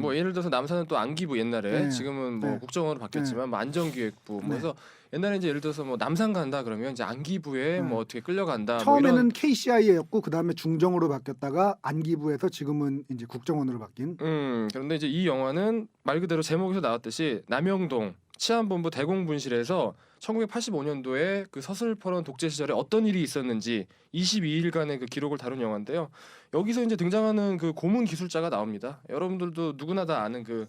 뭐 예를 들어서 남산은 또 안기부 옛날에 네. 지금은 뭐 네. 국정원으로 바뀌었지만 뭐 안전기획부 뭐 네. 그래서 옛날에 이제 예를 들어서 뭐 남산 간다 그러면 이제 안기부에 뭐 어떻게 끌려간다. 뭐 처음에는 이런 KCIA였고 그 다음에 중정으로 바뀌었다가 안기부에서 지금은 이제 국정원으로 바뀐. 그런데 이제 이 영화는 말 그대로 제목에서 나왔듯이 남영동 치안본부 대공분실에서 1985년도에 그 서슬퍼런 독재 시절에 어떤 일이 있었는지 22일간의 그 기록을 다룬 영화인데요. 여기서 이제 등장하는 그 고문 기술자가 나옵니다. 여러분들도 누구나 다 아는 그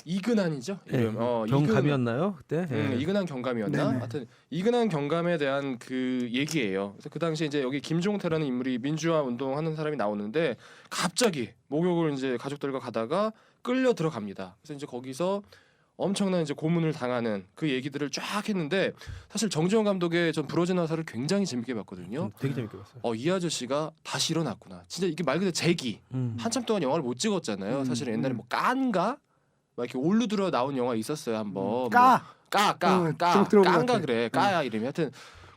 이근한이죠. 이름. 경감이었나요 그때? 이근한 경감이었나? 네네. 하여튼 이근한 경감에 대한 그 얘기예요. 그래서 그 당시에 이제 여기 김종태라는 인물이 민주화 운동하는 사람이 나오는데 갑자기 목욕을 이제 가족들과 가다가 끌려 들어갑니다. 그래서 이제 거기서 엄청난 이제 고문을 당하는 그 얘기들을 쫙 했는데 사실 정지영 감독의 전 부러진 화살을 굉장히 재밌게 봤거든요. 되게 재밌게 봤어요. 이 아저씨가 다시 일어났구나. 진짜 이게 말 그대로 재기. 한참 동안 영화를 못 찍었잖아요. 사실 옛날에 뭐 깐가 막 이렇게 올루들어 나온 영화 있었어요 한번. 까. 좀 들어본 것 까인가 같아. 그래. 까야 이름이. 하여튼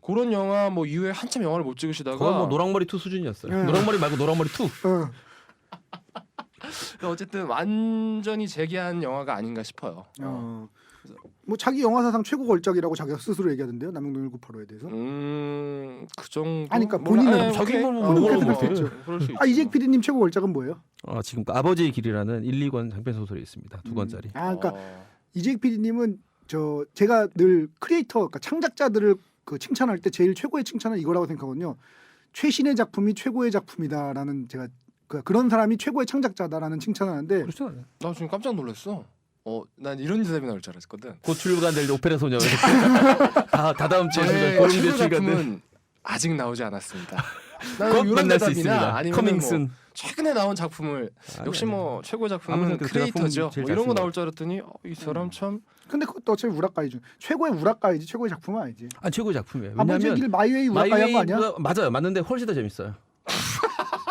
그런 영화 뭐 이후에 한참 영화를 못 찍으시다가 거의 뭐 노랑머리 2 수준이었어요. 네. 노랑머리 말고 노랑머리 2. 어쨌든 완전히 재기한 영화가 아닌가 싶어요. 뭐 자기 영화 사상 최고 걸작이라고 자기가 스스로 얘기하던데요. 남영동 1985에 대해서. 그 정도. 아니, 그러니까 본인은 자기 오케이. 뭐 그렇게 모르는 생각할 것 수 같아요. 있죠. 그럴 수 있죠. 이재익 PD님 최고 걸작은 뭐예요? 지금 그 아버지의 길이라는 1, 2권 장편 소설이 있습니다. 2권짜리. 그러니까 이재익 PD님은 제가 늘 크리에이터, 그러니까 창작자들을 그 칭찬할 때 제일 최고의 칭찬은 이거라고 생각하거든요. 최신의 작품이 최고의 작품이다라는 제가 그런 사람이 최고의 창작자다라는 칭찬하는데 그렇지 않아요. 나 지금 깜짝 놀랐어. 난 이런 대답이 나올 줄 알았거든. 곧 출간될 오페라 소녀. 다다음 주에 저의 보름 최고 뒤에 출간될. 작품은 아직 나오지 않았습니다. 곧 나는 이런 만날 수 대답이나 있습니다. 아니면 커밍슨. 뭐 최근에 나온 작품을 역시 뭐 최고 작품은 아무튼 그 크리에이터죠. 작품 제일 뭐 이런 거 잘 나올 줄 알았더니 이 사람 참 근데 그것도 어차피 우라카이죠. 최고의 우라카이지 최고의 작품은 아니지. 최고의 작품이에요. 아버지의 왜냐하면 길 마이웨이 우라카이 한 거 아니야? 맞아요. 맞는데 훨씬 더 재밌어요.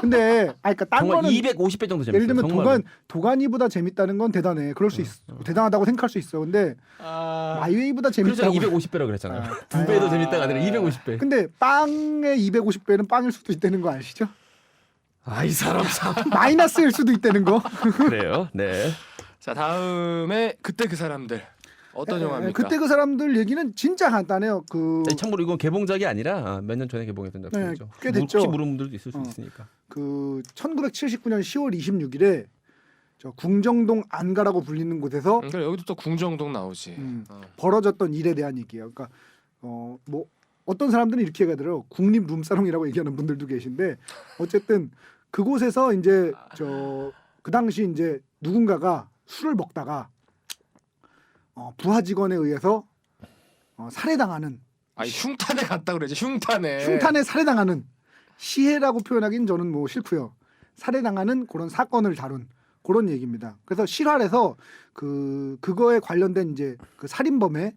근데 그러니까 딴 정말 거는 250배 정도 재밌어요. 예를 들면 정말로. 도가니보다 재밌다는 건 대단해. 그럴 수 있어. 대단하다고 생각할 수 있어. 근데 마이웨이보다 그래서 재밌다고. 250배라고 그랬잖아요. 2배 더 재밌다가 아니라 250배. 근데 빵의 250배는 빵일 수도 있다는 거 아시죠? 이 사람 참. 마이너스일 수도 있다는 거. 그래요. 네. 자 다음에 그때 그 사람들 어떤 영화입니까? 그때 그 사람들 얘기는 진짜 간단해요. 참고로 이건 개봉작이 아니라 몇 년 전에 개봉했던 작품이죠. 네, 꽤 됐죠. 혹시 모르는 분들도 있을 수 있으니까. 1979년 10월 26일에 저 궁정동 안가라고 불리는 곳에서 그러니까 여기도 또 궁정동 나오지. 벌어졌던 일에 대한 얘기예요. 그러니까 뭐 어떤 사람들은 이렇게 얘기하더라고요. 국립 룸사롱이라고 얘기하는 분들도 계신데 어쨌든 그곳에서 이제 그 당시 이제 누군가가 술을 먹다가 부하 직원에 의해서 살해당하는 흉탄에 갔다 그러지. 흉탄에 살해당하는 시해라고 표현하기는 저는 뭐 싫고요. 살해당하는 그런 사건을 다룬 그런 얘기입니다. 그래서 실화에서 그거에 관련된 이제 그 살인범의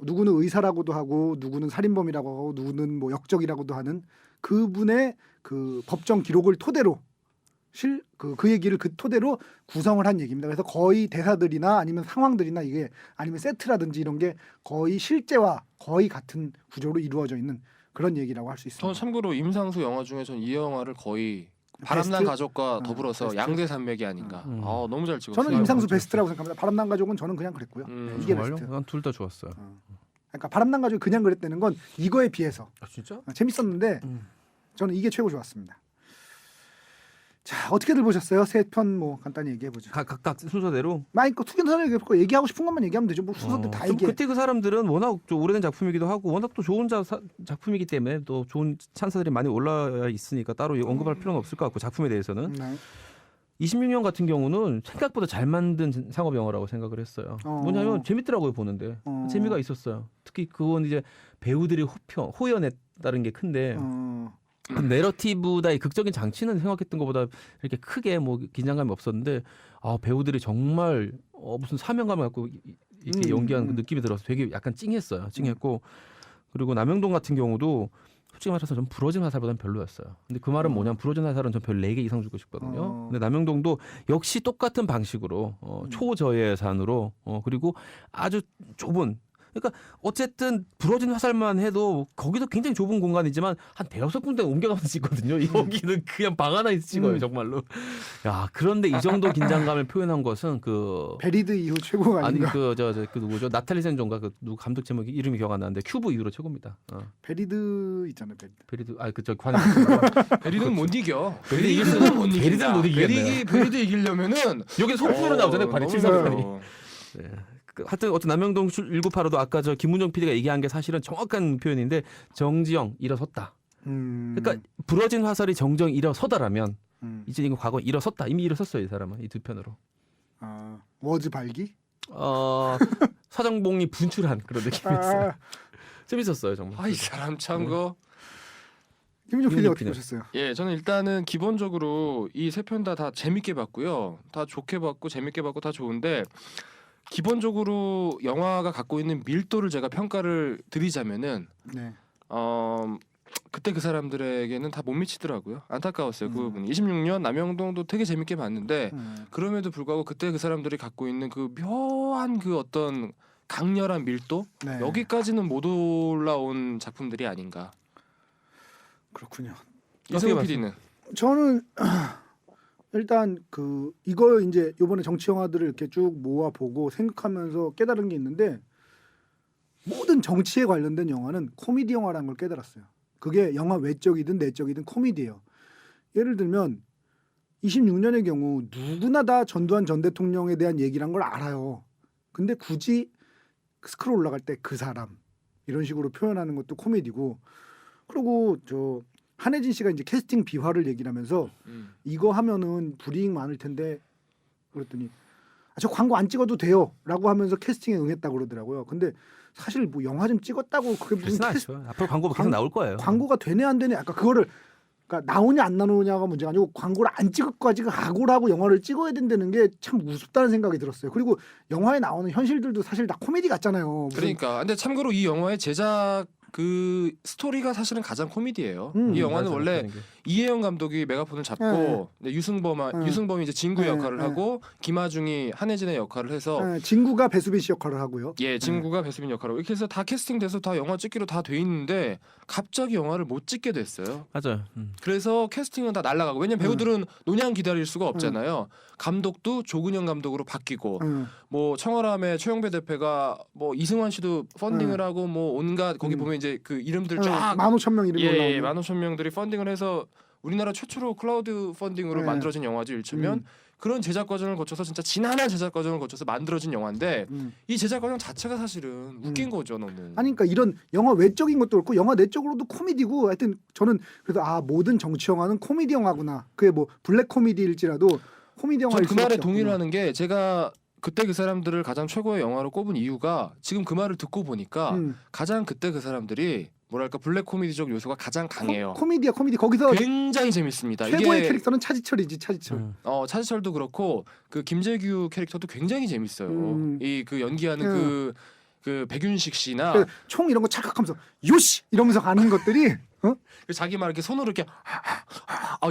누구는 의사라고도 하고 누구는 살인범이라고 하고 누구는 뭐 역적이라고도 하는 그분의 그 법정 기록을 토대로 그 얘기를 그 토대로 구성을 한 얘기입니다. 그래서 거의 대사들이나 아니면 상황들이나 이게 아니면 세트라든지 이런 게 거의 실제와 거의 같은 구조로 이루어져 있는 그런 얘기라고 할 수 있습니다. 저 참고로 임상수 영화 중에 전 이 영화를 거의 바람난 베스트? 가족과 더불어서 베스트? 양대 산맥이 아닌가. 너무 잘 찍었어요. 저는 임상수 베스트라고 생각합니다. 바람난 가족은 저는 그냥 그랬고요. 이게 정말요? 베스트. 난 둘 다 좋았어요. 그러니까 바람난 가족이 그냥 그랬다는 건 이거에 비해서 진짜? 재밌었는데 저는 이게 최고 좋았습니다. 자, 어떻게들 보셨어요? 세 편 뭐 간단히 얘기해 보죠. 각각 순서대로. 마이크 투견선을 얘기해보고 얘기하고 싶은 것만 얘기하면 되죠. 뭐 순서대로 다 좀 얘기해. 그때 그 사람들은 워낙 좀 오래된 작품이기도 하고 워낙 또 좋은 작품이기 때문에 또 좋은 찬사들이 많이 올라와 있으니까 따로 언급할 필요는 없을 것 같고 작품에 대해서는. 26년 같은 경우는 생각보다 잘 만든 상업 영화라고 생각을 했어요. 뭐냐면 재밌더라고요 보는데 재미가 있었어요. 특히 그건 이제 배우들의 호연에 따른 게 큰데 그 내러티브다의 극적인 장치는 생각했던 것보다 이렇게 크게 뭐 긴장감이 없었는데 배우들이 정말 무슨 사명감을 갖고 이렇게 연기하는 그 느낌이 들어서 되게 약간 찡했어요. 찡했고 그리고 남영동 같은 경우도 솔직히 말해서 전 부러진 화살보다는 별로였어요. 근데 그 말은 뭐냐면 부러진 화살은 전 별 4개 이상 주고 싶거든요. 근데 남영동도 역시 똑같은 방식으로 초저예산으로 그리고 아주 좁은 그러니까 어쨌든 부러진 화살만 해도 거기도 굉장히 좁은 공간이지만 한 대여섯 군데 옮겨가면서 찍거든요. 여기는 그냥 방 하나 있어 찍어요 정말로. 야 그런데 이 정도 긴장감을 표현한 것은 그 베리드 이후 최고가 아니 아닌가. 그 누구죠? 나탈리 센존가 그 누구 감독 제목이 이름이 기억 안 나는데 큐브 이후로 최고입니다. 베리드 있잖아요. 베리드. 베리드 그저 관영. 베리드는 못 이겨. 베리드 이길 수는 못 이긴다. 베리드는 못 이기겠네요. 베리드 이기려면은 여기 소품으로 나오잖아요. 관이 너무 칠성판이. 잘해요. 네. 하여튼 어떤 남영동 1985도 아까 저 김문정 PD가 얘기한 게 사실은 정확한 표현인데 정지영 일어섰다. 그러니까 부러진 화살이 정정 일어서다라면 이제 이거 과거 일어섰다. 이미 일어섰어요 이 사람은 이 두 편으로. 워즈 발기? 사정봉이 분출한 그런 느낌이었어요. 재밌었어요 정말. 이 사람 참 그. 김민정 PD 어떻게 보셨어요? 예, 저는 일단은 기본적으로 이 세 편 다 재밌게 봤고요. 다 좋게 봤고 재밌게 봤고 다 좋은데 기본적으로 영화가 갖고 있는 밀도를 제가 평가를 드리자면은 그때 그 사람들에게는 다 못 미치더라고요. 안타까웠어요. 그 부분이. 26년 남영동도 되게 재밌게 봤는데 그럼에도 불구하고 그때 그 사람들이 갖고 있는 그 묘한 그 어떤 강렬한 밀도 네. 여기까지는 못 올라온 작품들이 아닌가. 그렇군요. 이승우 PD는 저는 일단 이거 이제 이번에 정치 영화들을 이렇게 쭉 모아 보고 생각하면서 깨달은 게 있는데 모든 정치에 관련된 영화는 코미디 영화라는 걸 깨달았어요. 그게 영화 외적이든 내적이든 코미디예요. 예를 들면 26년의 경우 누구나 다 전두환 전 대통령에 대한 얘기란 걸 알아요. 근데 굳이 스크롤 올라갈 때 그 사람 이런 식으로 표현하는 것도 코미디고, 그리고 저 한혜진 씨가 이제 캐스팅 비화를 얘기를 하면서 이거 하면은 불이익 많을 텐데 그랬더니 저 광고 안 찍어도 돼요라고 하면서 캐스팅에 응했다고 그러더라고요. 근데 사실 뭐 영화 좀 찍었다고 그게 무슨 그렇진 않죠. 앞으로 광고 계속 나올 거예요. 광고가 되네 안 되네 아까 그거를 그러니까 나오냐 안 나오냐가 문제가 아니고 광고를 안 찍을까지 각오를 하고 영화를 찍어야 된다는 게 참 우습다는 생각이 들었어요. 그리고 영화에 나오는 현실들도 사실 다 코미디 같잖아요. 무슨 그러니까 근데 참고로 이 영화의 제작 그 스토리가 사실은 가장 코미디예요. 이 영화는 맞아요. 원래 그런 게. 이혜영 감독이 메가폰을 잡고 네, 유승범이 이제 진구 네, 역할을 네. 하고 김하중이 한혜진의 역할을 해서 진구가 배수빈 씨 역할을 하고요. 예, 진구가 배수빈 역할을 하고 이렇게 해서 다 캐스팅돼서 다 영화 찍기로 다 돼 있는데 갑자기 영화를 못 찍게 됐어요. 맞아요. 그래서 캐스팅은 다 날아가고 왜냐면 배우들은 노냥 기다릴 수가 없잖아요. 감독도 조근현 감독으로 바뀌고 뭐 청어람의 최영배 대표가 뭐 이승환 씨도 펀딩을 하고 뭐 온갖 거기 보면 이제 그 이름들 쫙 15,000명 이름이 예, 올라오는 15,000명들이 펀딩을 해서 우리나라 최초로 클라우드 펀딩으로 네. 만들어진 영화죠. 일초면 그런 제작 과정을 거쳐서 진짜 지난한 제작 과정을 거쳐서 만들어진 영화인데 이 제작 과정 자체가 사실은 웃긴 거죠, 너무. 아니 그러니까 이런 영화 외적인 것도 그렇고 영화 내적으로도 코미디고 하여튼 저는 그래서 모든 정치 영화는 코미디 영화구나. 그게 뭐 블랙 코미디일지라도 코미디 영화일 저는 그 말에 수밖에 동의를 없구나. 하는 게 제가 그때 그 사람들을 가장 최고의 영화로 꼽은 이유가 지금 그 말을 듣고 보니까 가장 그때 그 사람들이 뭐랄까 블랙 코미디적 요소가 가장 강해요. 코미디야 코미디. 거기서 굉장히 재밌습니다. 최고의 이게 캐릭터는 차지철이지 차지철. 차지철도 그렇고 그 김재규 캐릭터도 굉장히 재밌어요. 이 그 연기하는 그 백윤식 씨나 그총 이런 거 찰칵하면서 요시 이러면서 가는 것들이 그 자기 말 이렇게 손으로 이렇게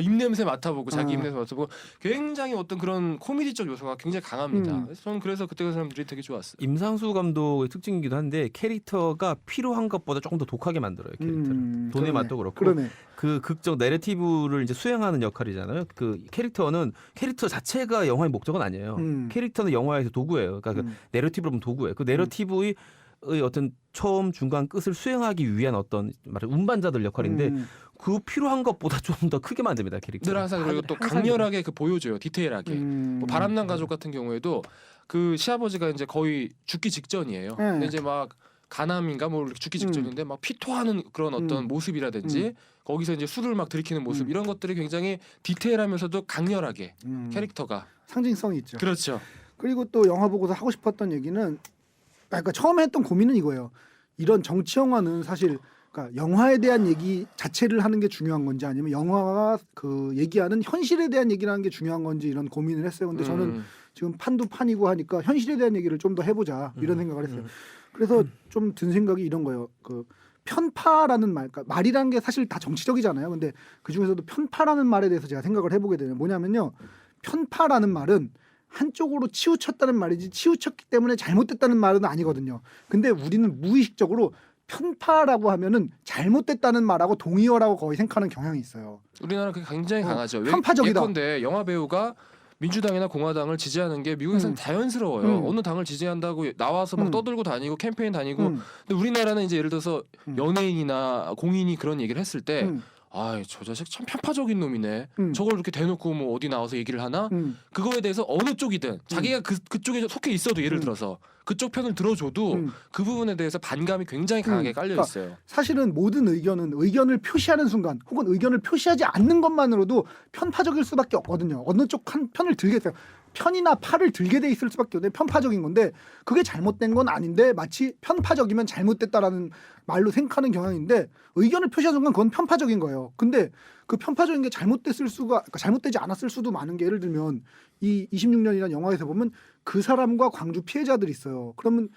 입 냄새 맡아보고 자기 입 냄새 맡아보고 굉장히 어떤 그런 코미디적 요소가 굉장히 강합니다. 그래서 저는 그래서 그때 그 사람들이 되게 좋았어요. 임상수 감독의 특징이기도 한데 캐릭터가 필요한 것보다 조금 더 독하게 만들어요. 캐릭터를. 돈의 맛도 그렇고 그러네. 그 극적 내러티브를 이제 수행하는 역할이잖아요. 그 캐릭터는 캐릭터 자체가 영화의 목적은 아니에요. 캐릭터는 영화에서 도구예요. 그러니까 그 내러티브로 보면 도구예요. 그 내러티브의 어떤 처음 중간 끝을 수행하기 위한 어떤 말을 운반자들 역할인데 그 필요한 것보다 좀 더 크게 만듭니다 캐릭터. 늘 항상 그리고 또 강렬하게 그 보여줘요 디테일하게. 뭐 바람난 가족 같은 경우에도 그 시아버지가 이제 거의 죽기 직전이에요. 근데 이제 막 간암인가 뭐 이렇게 죽기 직전인데 막 피토하는 그런 어떤 모습이라든지 거기서 이제 술을 막 들이키는 모습 이런 것들이 굉장히 디테일하면서도 강렬하게 캐릭터가 상징성이 있죠. 그렇죠. 그리고 또 영화 보고서 하고 싶었던 얘기는 그러니까 처음에 했던 고민은 이거예요. 이런 정치 영화는 사실 그러니까 영화에 대한 얘기 자체를 하는 게 중요한 건지 아니면 영화가 그 얘기하는 현실에 대한 얘기를 하는 게 중요한 건지 이런 고민을 했어요. 근데 저는 지금 판도 판이고 하니까 현실에 대한 얘기를 좀 더 해보자 이런 생각을 했어요. 그래서 좀 든 생각이 이런 거예요. 그 편파라는 말, 그러니까 말이라는 게 사실 다 정치적이잖아요. 근데 그 중에서도 편파라는 말에 대해서 제가 생각을 해보게 되는 뭐냐면요. 편파라는 말은 한쪽으로 치우쳤다는 말이지 치우쳤기 때문에 잘못됐다는 말은 아니거든요. 근데 우리는 무의식적으로 편파라고 하면은 잘못됐다는 말하고 동의어라고 거의 생각하는 경향이 있어요. 우리나라는 그게 굉장히 강하죠. 편파적이다. 예컨대 영화 배우가 민주당이나 공화당을 지지하는 게 미국에서는 자연스러워요. 어느 당을 지지한다고 나와서 막 떠들고 다니고 캠페인 다니고. 근데 우리나라는 이제 예를 들어서 연예인이나 공인이 그런 얘기를 했을 때 저 자식 참 편파적인 놈이네. 저걸 이렇게 대놓고 뭐 어디 나와서 얘기를 하나? 그거에 대해서 어느 쪽이든 자기가 그쪽에 속해 있어도 예를 들어서 그쪽 편을 들어줘도 그 부분에 대해서 반감이 굉장히 강하게 깔려 있어요. 사실은 모든 의견은 의견을 표시하는 순간 혹은 의견을 표시하지 않는 것만으로도 편파적일 수밖에 없거든요. 어느 쪽 한 편을 들게 돼요. 편이나 파를 들게 돼 있을 수밖에 없는데 편파적인 건데 그게 잘못된 건 아닌데 마치 편파적이면 잘못됐다라는 말로 생각하는 경향인데 의견을 표시하는 순간 그건 편파적인 거예요. 근데 그 편파적인 게 잘못됐을 수가 그러니까 잘못되지 않았을 수도 많은 게 예를 들면 이 26년이라는 영화에서 보면 그 사람과 광주 피해자들이 있어요. 그러면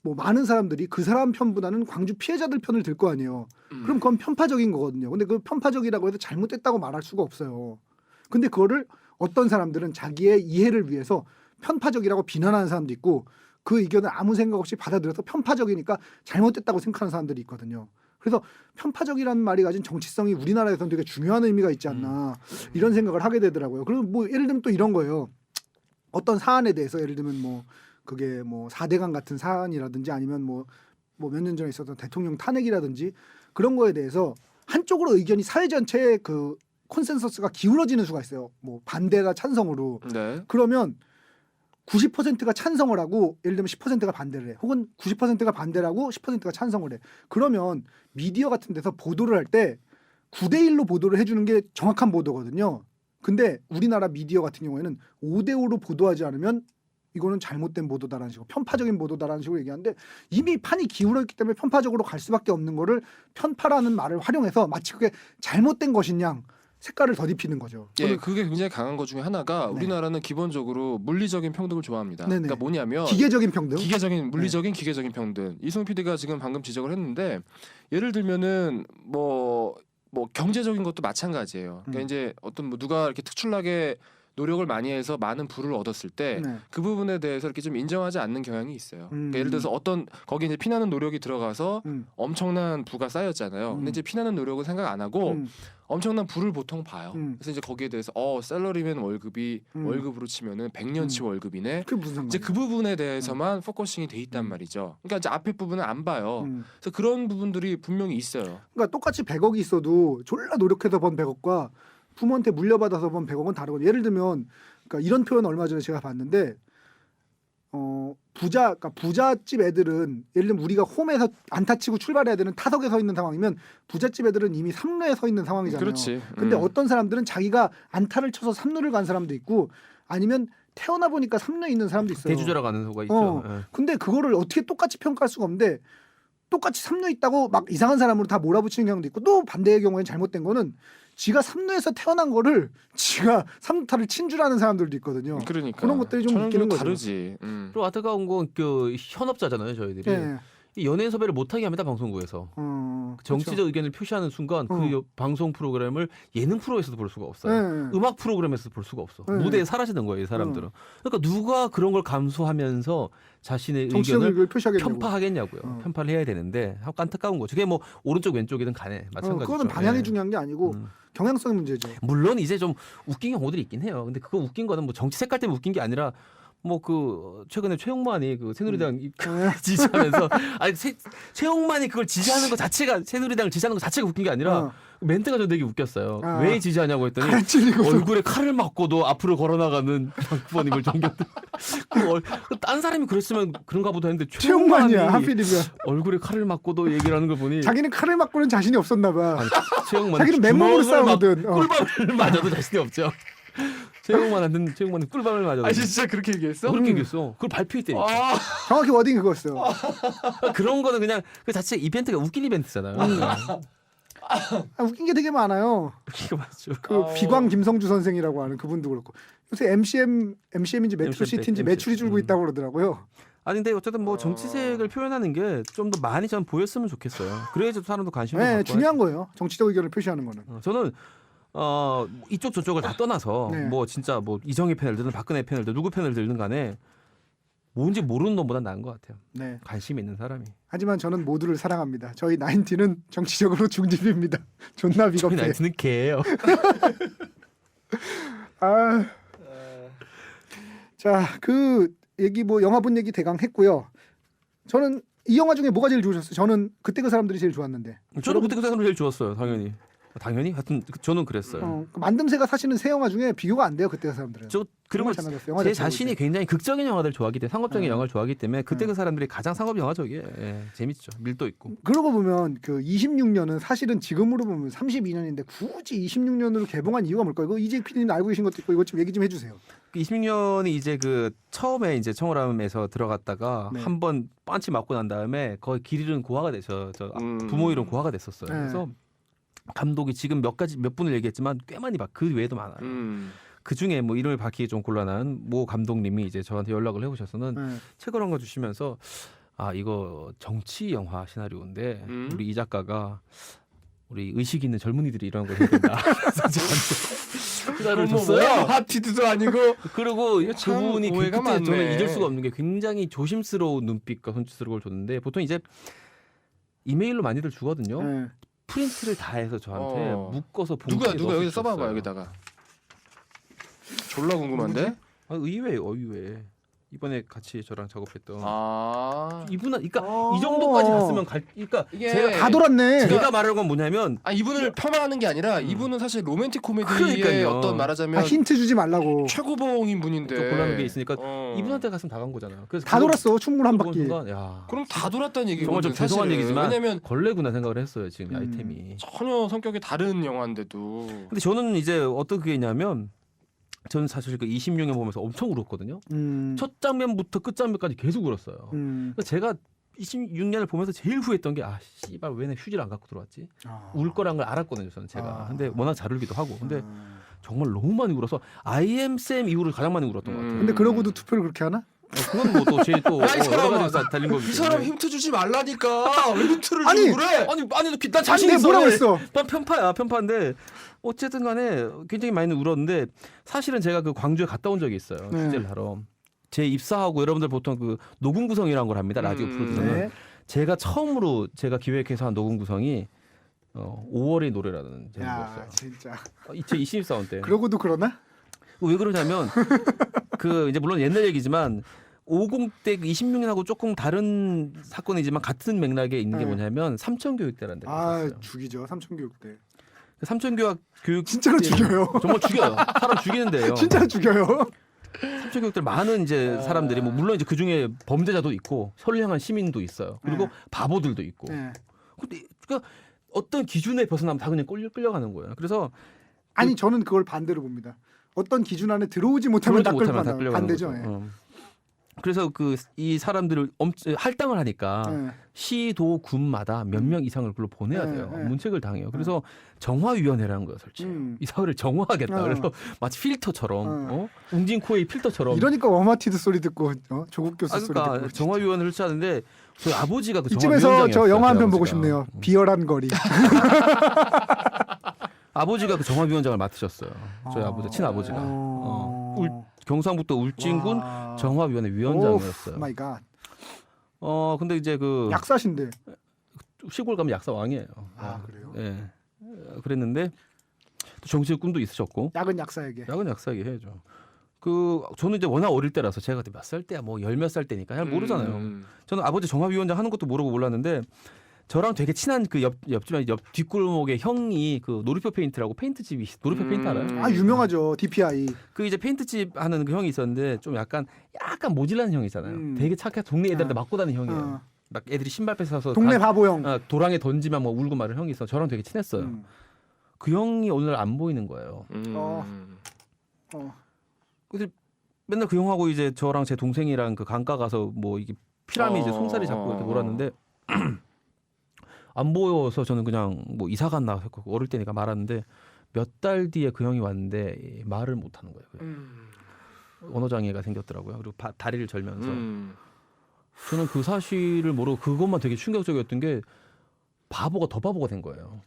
뭐 많은 사람들이 그 사람 편보다는 광주 피해자들 편을 들 거 아니에요. 그럼 그건 편파적인 거거든요. 근데 그 편파적이라고 해서 잘못됐다고 말할 수가 없어요. 근데 그거를 어떤 사람들은 자기의 이해를 위해서 편파적이라고 비난하는 사람도 있고 그 의견을 아무 생각 없이 받아들여서 편파적이니까 잘못됐다고 생각하는 사람들이 있거든요. 그래서 편파적이라는 말이 가진 정치성이 우리나라에서는 되게 중요한 의미가 있지 않나 이런 생각을 하게 되더라고요. 그리고 뭐 예를 들면 또 이런 거예요. 어떤 사안에 대해서 예를 들면 뭐 그게 뭐 4대강 같은 사안이라든지 아니면 뭐 몇 년 전에 있었던 대통령 탄핵이라든지 그런 거에 대해서 한쪽으로 의견이 사회 전체의 그 콘센서스가 기울어지는 수가 있어요. 뭐 반대가 찬성으로. 네. 그러면 90%가 찬성을 하고 예를 들면 10%가 반대를 해. 혹은 90%가 반대를 하고 10%가 찬성을 해. 그러면 미디어 같은 데서 보도를 할 때 9대1로 보도를 해주는 게 정확한 보도거든요. 근데 우리나라 미디어 같은 경우에는 5대5로 보도하지 않으면 이거는 잘못된 보도다라는 식으로 편파적인 보도다라는 식으로 얘기하는데 이미 판이 기울어 있기 때문에 편파적으로 갈 수밖에 없는 거를 편파라는 말을 활용해서 마치 그게 잘못된 것인 양 색깔을 덧입히는 거죠. 예, 그게 굉장히 강한 것 중에 하나가 네. 우리나라는 기본적으로 물리적인 평등을 좋아합니다. 네네. 그러니까 뭐냐면 기계적인 평등. 기계적인 물리적인 기계적인 평등. 이승훈 PD가 지금 방금 지적을 했는데 예를 들면은 뭐 경제적인 것도 마찬가지예요. 그러니까 이제 어떤 뭐 누가 이렇게 특출나게 노력을 많이 해서 많은 부를 얻었을 때 그 부분에 대해서 이렇게 좀 인정하지 않는 경향이 있어요. 그러니까 예를 들어서 어떤 거기 이제 피나는 노력이 들어가서 엄청난 부가 쌓였잖아요. 근데 이제 피나는 노력은 생각 안 하고 엄청난 부를 보통 봐요. 그래서 이제 거기에 대해서 샐러리맨 월급이 월급으로 치면은 100년치 월급이네. 그게 무슨 상관이야? 이제 그 부분에 대해서만 포커싱이 돼 있단 말이죠. 그러니까 이제 앞에 부분은 안 봐요. 그래서 그런 부분들이 분명히 있어요. 그러니까 똑같이 100억이 있어도 졸라 노력해서 번 100억과 부모한테 물려받아서 번 100억은 다르거든요. 예를 들면 그러니까 이런 표현 얼마 전에 제가 봤는데 그러니까 부잣집 애들은 예를 들면 우리가 홈에서 안타 치고 출발해야 되는 타석에 서 있는 상황이면 부잣집 애들은 이미 3루에 서 있는 상황이잖아요. 그렇지. 근데 어떤 사람들은 자기가 안타를 쳐서 3루를 간 사람도 있고 아니면 태어나 보니까 3루에 있는 사람도 있어요. 대주자라 가는 수가 있죠. 예. 근데 그거를 어떻게 똑같이 평가할 수가 없는데 똑같이 3루에 있다고 막 이상한 사람으로 다 몰아붙이는 경우도 있고 또 반대의 경우에는 잘못된 거는 지가 3루에서 태어난 거를 지가 3루타를 친 줄 아는 사람들도 있거든요. 그러니까 그런 것들이 좀 전형적으로 웃기는 거죠. 다르지. 그리고 안타까운 건 그 현업자잖아요, 저희들이. 네. 이 연예인 섭외를 못하게 합니다, 방송국에서. 정치적 그렇죠. 의견을 표시하는 순간 그 방송 프로그램을 예능 프로에서도 볼 수가 없어요. 네. 음악 프로그램에서도 볼 수가 없어. 네. 무대에 사라지는 거예요, 이 사람들은. 그러니까 누가 그런 걸 감수하면서 자신의 정치적 의견을 의견을 표시하겠냐고. 편파하겠냐고요. 편파를 해야 되는데 안타까운 거죠. 그게 뭐 오른쪽 왼쪽이든 간에 마찬가지죠. 그거는 방향이 예. 중요한 게 아니고 경향성의 문제죠. 물론 이제 좀 웃긴 경우들이 있긴 해요. 근데 그거 웃긴 거는 뭐 정치 색깔 때문에 웃긴 게 아니라 뭐 그 최근에 최용만이 그 새누리당 지지하면서 아니 최용만이 그걸 지지하는 것 자체가 새누리당을 지지하는 것 자체가 웃긴 게 아니라 멘트가 좀 되게 웃겼어요. 왜 지지하냐고 했더니 얼굴에 칼을 맞고도 앞으로 걸어나가는 장부모님을 존경해. 딴 사람이 그랬으면 그런가 보다 했는데 최용만이야 하필이면. 얼굴에 칼을 맞고도 얘기를 하는 걸 보니 자기는 칼을 맞고는 자신이 없었나 봐. 최용만 자기는 맨몸으로 싸우거든. 꿀밤을 맞아도 자신이 없죠. 최용만은 꿀밤을 맞아도. 아 진짜 그렇게 얘기했어? 그렇게 얘기했어. 그걸 발표했대니까. 정확히 워딩 그거였어요. 그런 거는 그냥 그 자체 이벤트가 웃긴 이벤트잖아요. 웃긴 게 되게 많아요. 이거 맞죠. 그 비광 김성주 선생이라고 하는 그분도 그렇고 요새 MCM인지 메트로시티인지 매출이 줄고 있다고 그러더라고요. 아니 근데 어쨌든 뭐 정치색을 표현하는 게 좀 더 많이 좀 보였으면 좋겠어요. 그래야지 사람도 관심을 네, 갖고 중요한 거예요. 정치적 의견을 표시하는 거는. 저는 이쪽 저쪽을 다 떠나서 네. 뭐 진짜 뭐 이정희 편을 들든 박근혜 편을 들든 누구 편을 들든 간에 뭔지 모르는 놈보다 나은 것 같아요. 네. 관심 있는 사람이. 하지만 저는 모두를 사랑합니다. 저희 나인티는 정치적으로 중립입니다. 존나 저희 비겁해. 나이트는 개예요. 자, 그 얘기 뭐 영화 본 얘기 대강 했고요. 저는 이 영화 중에 뭐가 제일 좋으셨어요? 저는 그때 그 사람들이 제일 좋았는데. 저는 그때 그 사람이 제일 좋았어요. 당연히. 하여튼 저는 그랬어요. 그 만듦새가 사실은 새 영화 중에 비교가 안 돼요. 그때 그 사람들은. 그리고 잘 만들었어요. 영화 제 자체가 자신이 이제. 굉장히 극적인 영화들 좋아하기 때문에 상업적인 영화를 좋아하기 때문에 그때 그 사람들이 가장 상업 영화적이에요. 예, 재밌죠. 밀도 있고. 그러고 보면 그 26년은 사실은 지금으로 보면 32년인데 굳이 26년으로 개봉한 이유가 뭘까요? 이거 이재 PD님 알고 계신 것도 있고 이것 좀 얘기 좀 해주세요. 26년이 이제 그 처음에 이제 청월함에서 들어갔다가 네. 한번 빤치 맞고 난 다음에 거의 길 잃은 고아가 돼서 부모 잃은 고아가 됐었어요. 네. 그래서 감독이 지금 몇 분을 얘기했지만 꽤 많이 그 외에도 많아요. 그 중에 뭐 이름을 밝히기 좀 곤란한 모 감독님이 이제 저한테 연락을 해보셔서는 책을 한 권 주시면서 이거 정치 영화 시나리오인데 우리 이 작가가 우리 의식 있는 젊은이들이 이런 걸 해야 된다. 그래서 인사를 줬어요. 하티드도 아니고. 그리고 참 그분이 오해가 그때 저는 많네. 잊을 수가 없는 게 굉장히 조심스러운 눈빛과 손짓으로 줬는데 보통 이제 이메일로 많이들 주거든요. 네. 프린트를 다 해서 저한테 묶어서 봉투에 누가 여기 넣어서 써봐봐 줬어요. 여기다가. 졸라 궁금한데. 아, 의외예요, 의외. 이번에 같이 저랑 작업했던 아. 이분은 그러니까 어. 이 정도까지 갔으면 그러니까 이게 제가 다 돌았네. 제가 말하는 건 뭐냐면 이분을 폄하하는 게 아니라 이분은 사실 로맨틱 코미디의 그러니까요. 어떤 말하자면 힌트 주지 말라고. 최고봉인 분인데. 좀 곤란한 게 있으니까 어. 이분한테 갔으면 다 간 거잖아요. 그래서 다 그거 돌았어. 충분 한 보는 바퀴. 순간, 야, 그럼 다 돌았다는 얘기거든. 정말 좀 죄송한 사실은. 얘기지만 왜냐면 걸레구나 생각을 했어요 지금 이 음. 아이템이. 전혀 성격이 다른 영화인데도. 근데 저는 이제 어떻게 했냐면 저는 사실 그 26년 보면서 엄청 울었거든요. 첫 장면부터 끝 장면까지 계속 울었어요. 그래서 제가 26년을 보면서 제일 후회했던 게 씨발 왜 내 휴지를 안 갖고 들어왔지? 울 거란 걸 알았거든요 저는 제가. 근데 워낙 잘 울기도 하고. 근데 정말 너무 많이 울어서 I am Sam 이후로 가장 많이 울었던 것 같아요. 근데 그러고도 투표를 그렇게 하나? 그건 뭐 또 제 또 야, 이 사람아, 여러 가지 달린 거기 이 사람 때문에. 힌트 주지 말라니까. 왜 힌트를 아니, 주고 그래? 난 자신 내가 있어. 뭐라고 했어? 난 편파인데 어쨌든 간에 굉장히 많이 울었는데 사실은 제가 그 광주에 갔다 온 적이 있어요. 네. 취재를 하러. 제 입사하고 여러분들 보통 그 녹음 구성이라는 걸 합니다. 라디오 프로듀서는. 네. 제가 처음으로 제가 기획해서 한 녹음 구성이 5월의 노래라는 제목이었어요. 야 진짜. 제 20사원 때. 그러고도 그러나? 왜 그러냐면 그 이제 물론 옛날 얘기지만 50대 26년하고 조금 다른 사건이지만 같은 맥락에 있는 게 네. 뭐냐면 삼천교육대라는 데가 있었어요. 죽이죠. 삼천교육대. 삼천교육 진짜로 죽여요. 정말 죽여요. 사람 죽이는데요. 진짜 죽여요. 삼천교육들 많은 이제 사람들이 뭐 물론 이제 그 중에 범죄자도 있고 선량한 시민도 있어요. 그리고 네. 바보들도 있고. 네. 근데 그러니까 어떤 기준에 벗어나면 다 그냥 끌려가는 거예요. 그래서 아니 저는 그걸 반대로 봅니다. 어떤 기준 안에 들어오지 못하면 다 그러지 끌고 못하면 다 간다. 끌려가는 반대죠. 거죠. 예. 그래서 이 사람들을 할당을 하니까 예. 시도 군마다 몇 명 이상을 글로 보내야 네, 돼요. 네. 문책을 당해요. 그래서 정화위원회라는 거예요, 솔직히. 이 사회를 정화하겠다. 그래서 마치 필터처럼, 웅진코의 필터처럼. 이러니까 워마티드 소리 듣고 조국 교수 소리 그러니까 듣고. 정화위원회를 설치하는데 저희 아버지가 그 이쯤에서 정화위원장이었어요. 저 영화 한 편 저희 보고 아버지가. 싶네요. 비열한 거리. 아버지가 그 정화위원장을 맡으셨어요. 저희 아버지 친아버지가. 경상북도 울진군 정화위원회 위원장이었어요. 마이 갓. 근데 이제 그 약사신데. 시골 가면 약사 왕이에요. 그래요. 예. 그랬는데 또 정치의 꿈도 있으셨고. 약은 약사에게. 약은 약사에게 해야죠. 저는 이제 워낙 어릴 때라서 제가 그때 몇 살 때야 뭐 열 몇 살 때니까 잘 모르잖아요. 저는 아버지 정화위원장 하는 것도 모르고 몰랐는데 저랑 되게 친한 그 옆 뒷골목의 형이 그 놀이표 페인트라고 페인트집이 놀이표 페인트 알아요? 유명하죠. DPI. 그 이제 페인트집 하는 그 형이 있었는데 좀 약간 모질라는 형이잖아요. 되게 착해 동네 애들한테 맞고 다니는 형이에요. 막 애들이 신발 뺏어서 동네 바보형. 도랑에 던지면 뭐 울고 말을 형이 있어. 저랑 되게 친했어요. 그 형이 오늘 안 보이는 거예요. 근데 맨날 그 형하고 이제 저랑 제 동생이랑 그 강가 가서 뭐 이게 피라미드 송사리 잡고 이렇게 놀았는데 안 보여서 저는 그냥 뭐 이사 갔나 했고 어릴 때니까 말았는데 몇 달 뒤에 그 형이 왔는데 말을 못 하는 거예요. 언어 장애가 생겼더라고요. 그리고 다리를 절면서 저는 그 사실을 모르고 그것만 되게 충격적이었던 게 더 바보가 된 거예요.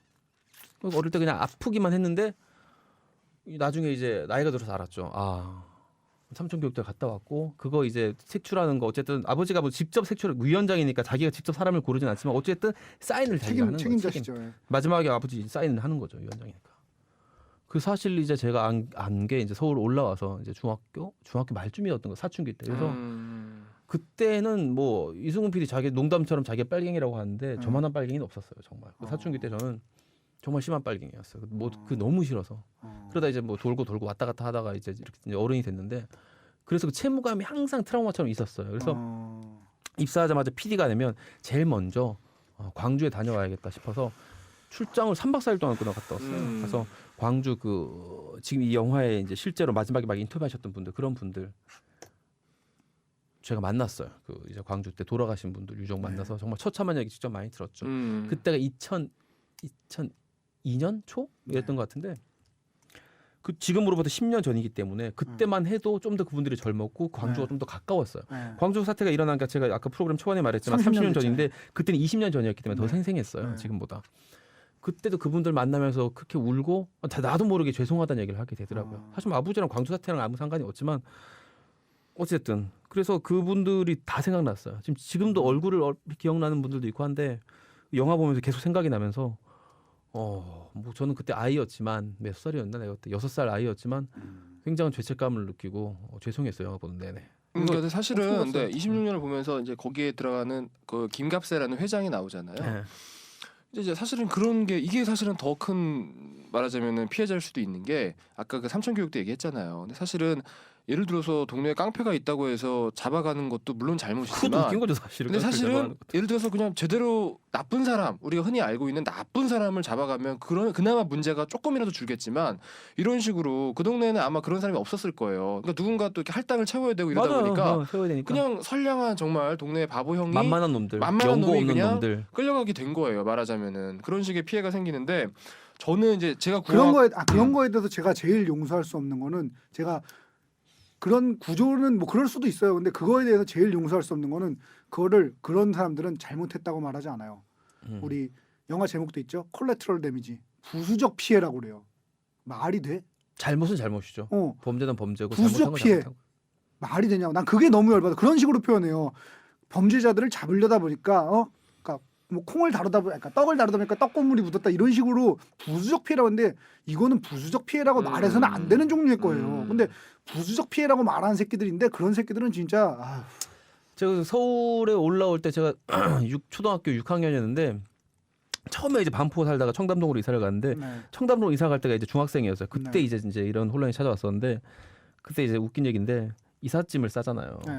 어릴 때 그냥 아프기만 했는데 나중에 이제 나이가 들어서 알았죠. 삼천교육대 갔다 왔고 그거 이제 색출하는 거 어쨌든 아버지가 뭐 직접 색출 위원장이니까 자기가 직접 사람을 고르진 않지만 어쨌든 사인을 자기가 하는 거죠. 책임자시죠. 마지막에 아버지 사인을 하는 거죠 위원장이니까. 그 사실 이제 제가 안 게 이제 서울 올라와서 이제 중학교 말쯤이었던 거 사춘기 때 그래서 그때는 뭐 이승훈 PD 자기 농담처럼 자기 빨갱이라고 하는데 저만한 빨갱이는 없었어요 정말. 그 사춘기 때 저는 정말 심한 빨갱이였어요. 그 너무 싫어서. 그러다 이제 뭐 돌고 왔다 갔다 하다가 이제 이렇게 이제 어른이 됐는데 그래서 그 채무감이 항상 트라우마처럼 있었어요. 그래서 입사하자마자 PD가 되면 제일 먼저 광주에 다녀와야겠다 싶어서 출장을 3박 4일 동안 끊어 갔다 왔어요. 그래서 광주 지금 이 영화에 이제 실제로 마지막에 막 인터뷰하셨던 분들 그런 분들 제가 만났어요. 이제 광주 때 돌아가신 분들 유족 만나서 정말 처참한 얘기 직접 많이 들었죠. 그때가 2002년 초 이랬던 것 같은데 지금으로부터 10년 전이기 때문에 그때만 해도 좀 더 그분들이 젊었고 광주가 좀 더 가까웠어요. 광주 사태가 일어난 게 제가 아까 프로그램 초반에 말했지만 30년 전인데 그때는 20년 전이었기 때문에 더 생생했어요. 지금보다. 그때도 그분들 만나면서 그렇게 울고 나도 모르게 죄송하다는 얘기를 하게 되더라고요. 사실 뭐 아버지랑 광주 사태랑 아무 상관이 없지만 어쨌든 그래서 그분들이 다 생각났어요. 지금도 얼굴을 기억나는 분들도 있고 한데 영화 보면서 계속 생각이 나면서 뭐 저는 그때 아이였지만 몇 살이었나 내가 그때 6살 아이였지만 굉장한 죄책감을 느끼고 죄송했어요 영화 보는 내내. 근데 사실은 엄청 네, 좋았어요. 26년을 보면서 이제 거기에 들어가는 그 김갑세라는 회장이 나오잖아요. 네. 이제 사실은 그런 게 이게 사실은 더 큰 말하자면은 피해자일 수도 있는 게 아까 그 삼천교육 때 얘기했잖아요. 근데 사실은 예를 들어서 동네에 깡패가 있다고 해서 잡아가는 것도 물론 그것도 잘못이지만 웃긴 거죠 사실은. 근데 사실은 예를 들어서 그냥 제대로 나쁜 사람 우리가 흔히 알고 있는 나쁜 사람을 잡아가면 그나마 문제가 조금이라도 줄겠지만 이런 식으로 그 동네에는 아마 그런 사람이 없었을 거예요. 그러니까 누군가 또 이렇게 할당을 채워야 되고 이러다 보니까 세워야 되니까. 그냥 선량한 정말 동네 바보 형이 만만한 놈들, 만만한 연고 놈이 없는 그냥 놈들. 끌려가게 된 거예요. 말하자면은 그런 식의 피해가 생기는데 저는 이제 제가 그런 거에 대해서 제가 제일 용서할 수 없는 거는 제가 그런 구조는 뭐 그럴 수도 있어요. 근데 그거에 대해서 제일 용서할 수 없는 거는 그거를 그런 사람들은 잘못했다고 말하지 않아요. 우리 영화 제목도 있죠. 콜레트럴 데미지. 부수적 피해라고 그래요. 말이 돼? 잘못은 잘못이죠. 범죄는 범죄고 부수적 잘못한 건 피해. 잘못한 거. 말이 되냐고. 난 그게 너무 열받아. 그런 식으로 표현해요. 범죄자들을 잡으려다 보니까 그러니까 뭐 콩을 다루다 보니까 떡을 다루다 보니까 떡고물이 묻었다 이런 식으로 부수적 피해라고 하는데 이거는 부수적 피해라고 말해서는 안 되는 종류의 거예요. 근데 부수적 피해라고 말하는 새끼들인데 그런 새끼들은 진짜 아휴. 제가 서울에 올라올 때 제가 초등학교 6학년이었는데 처음에 이제 반포 살다가 청담동으로 이사를 갔는데 네. 청담동으로 이사 갈 때가 이제 중학생이었어요. 그때 네. 이제 이런 혼란이 찾아왔었는데 그때 이제 웃긴 얘기인데 이삿짐을 싸잖아요. 네.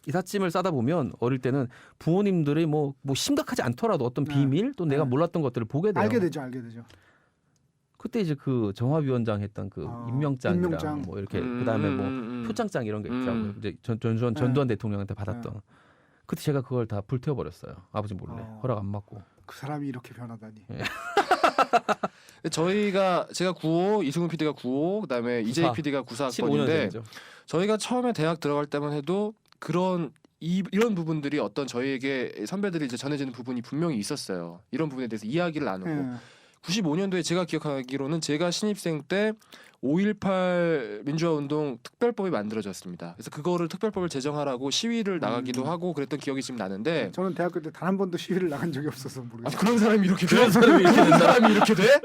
이삿짐을 싸다 보면 어릴 때는 부모님들이 뭐 심각하지 않더라도 어떤 네. 비밀 또 내가 네. 몰랐던 것들을 보게 돼요. 알게 되죠. 그때 이제 그 정화위원장 했던 그 임명장이랑 임명장. 뭐 이렇게 그다음에 뭐 표창장 이런 게 있더라고요. 이제 전두환 대통령한테 받았던. 그때 제가 그걸 다 불태워 버렸어요. 아버지 몰래 허락 안 받고. 그 사람이 이렇게 변하다니. 제가 95, 이승훈 PD가 95, 그다음에 이재희 PD가 94학번인데 15년생이죠. 저희가 처음에 대학 들어갈 때만 해도 이런 부분들이 어떤 저희에게 선배들이 이제 전해지는 부분이 분명히 있었어요. 이런 부분에 대해서 이야기를 나누고 95년도에 제가 기억하기로는 제가 신입생 때 5.18 민주화운동 특별법이 만들어졌습니다. 그래서 그거를 특별법을 제정하라고 시위를 나가기도 하고 그랬던 기억이 지금 나는데 저는 대학교 때 단 한 번도 시위를 나간 적이 없어서 모르겠어요. 그런 사람이 이렇게 돼? 그런 사람이 이렇게 돼?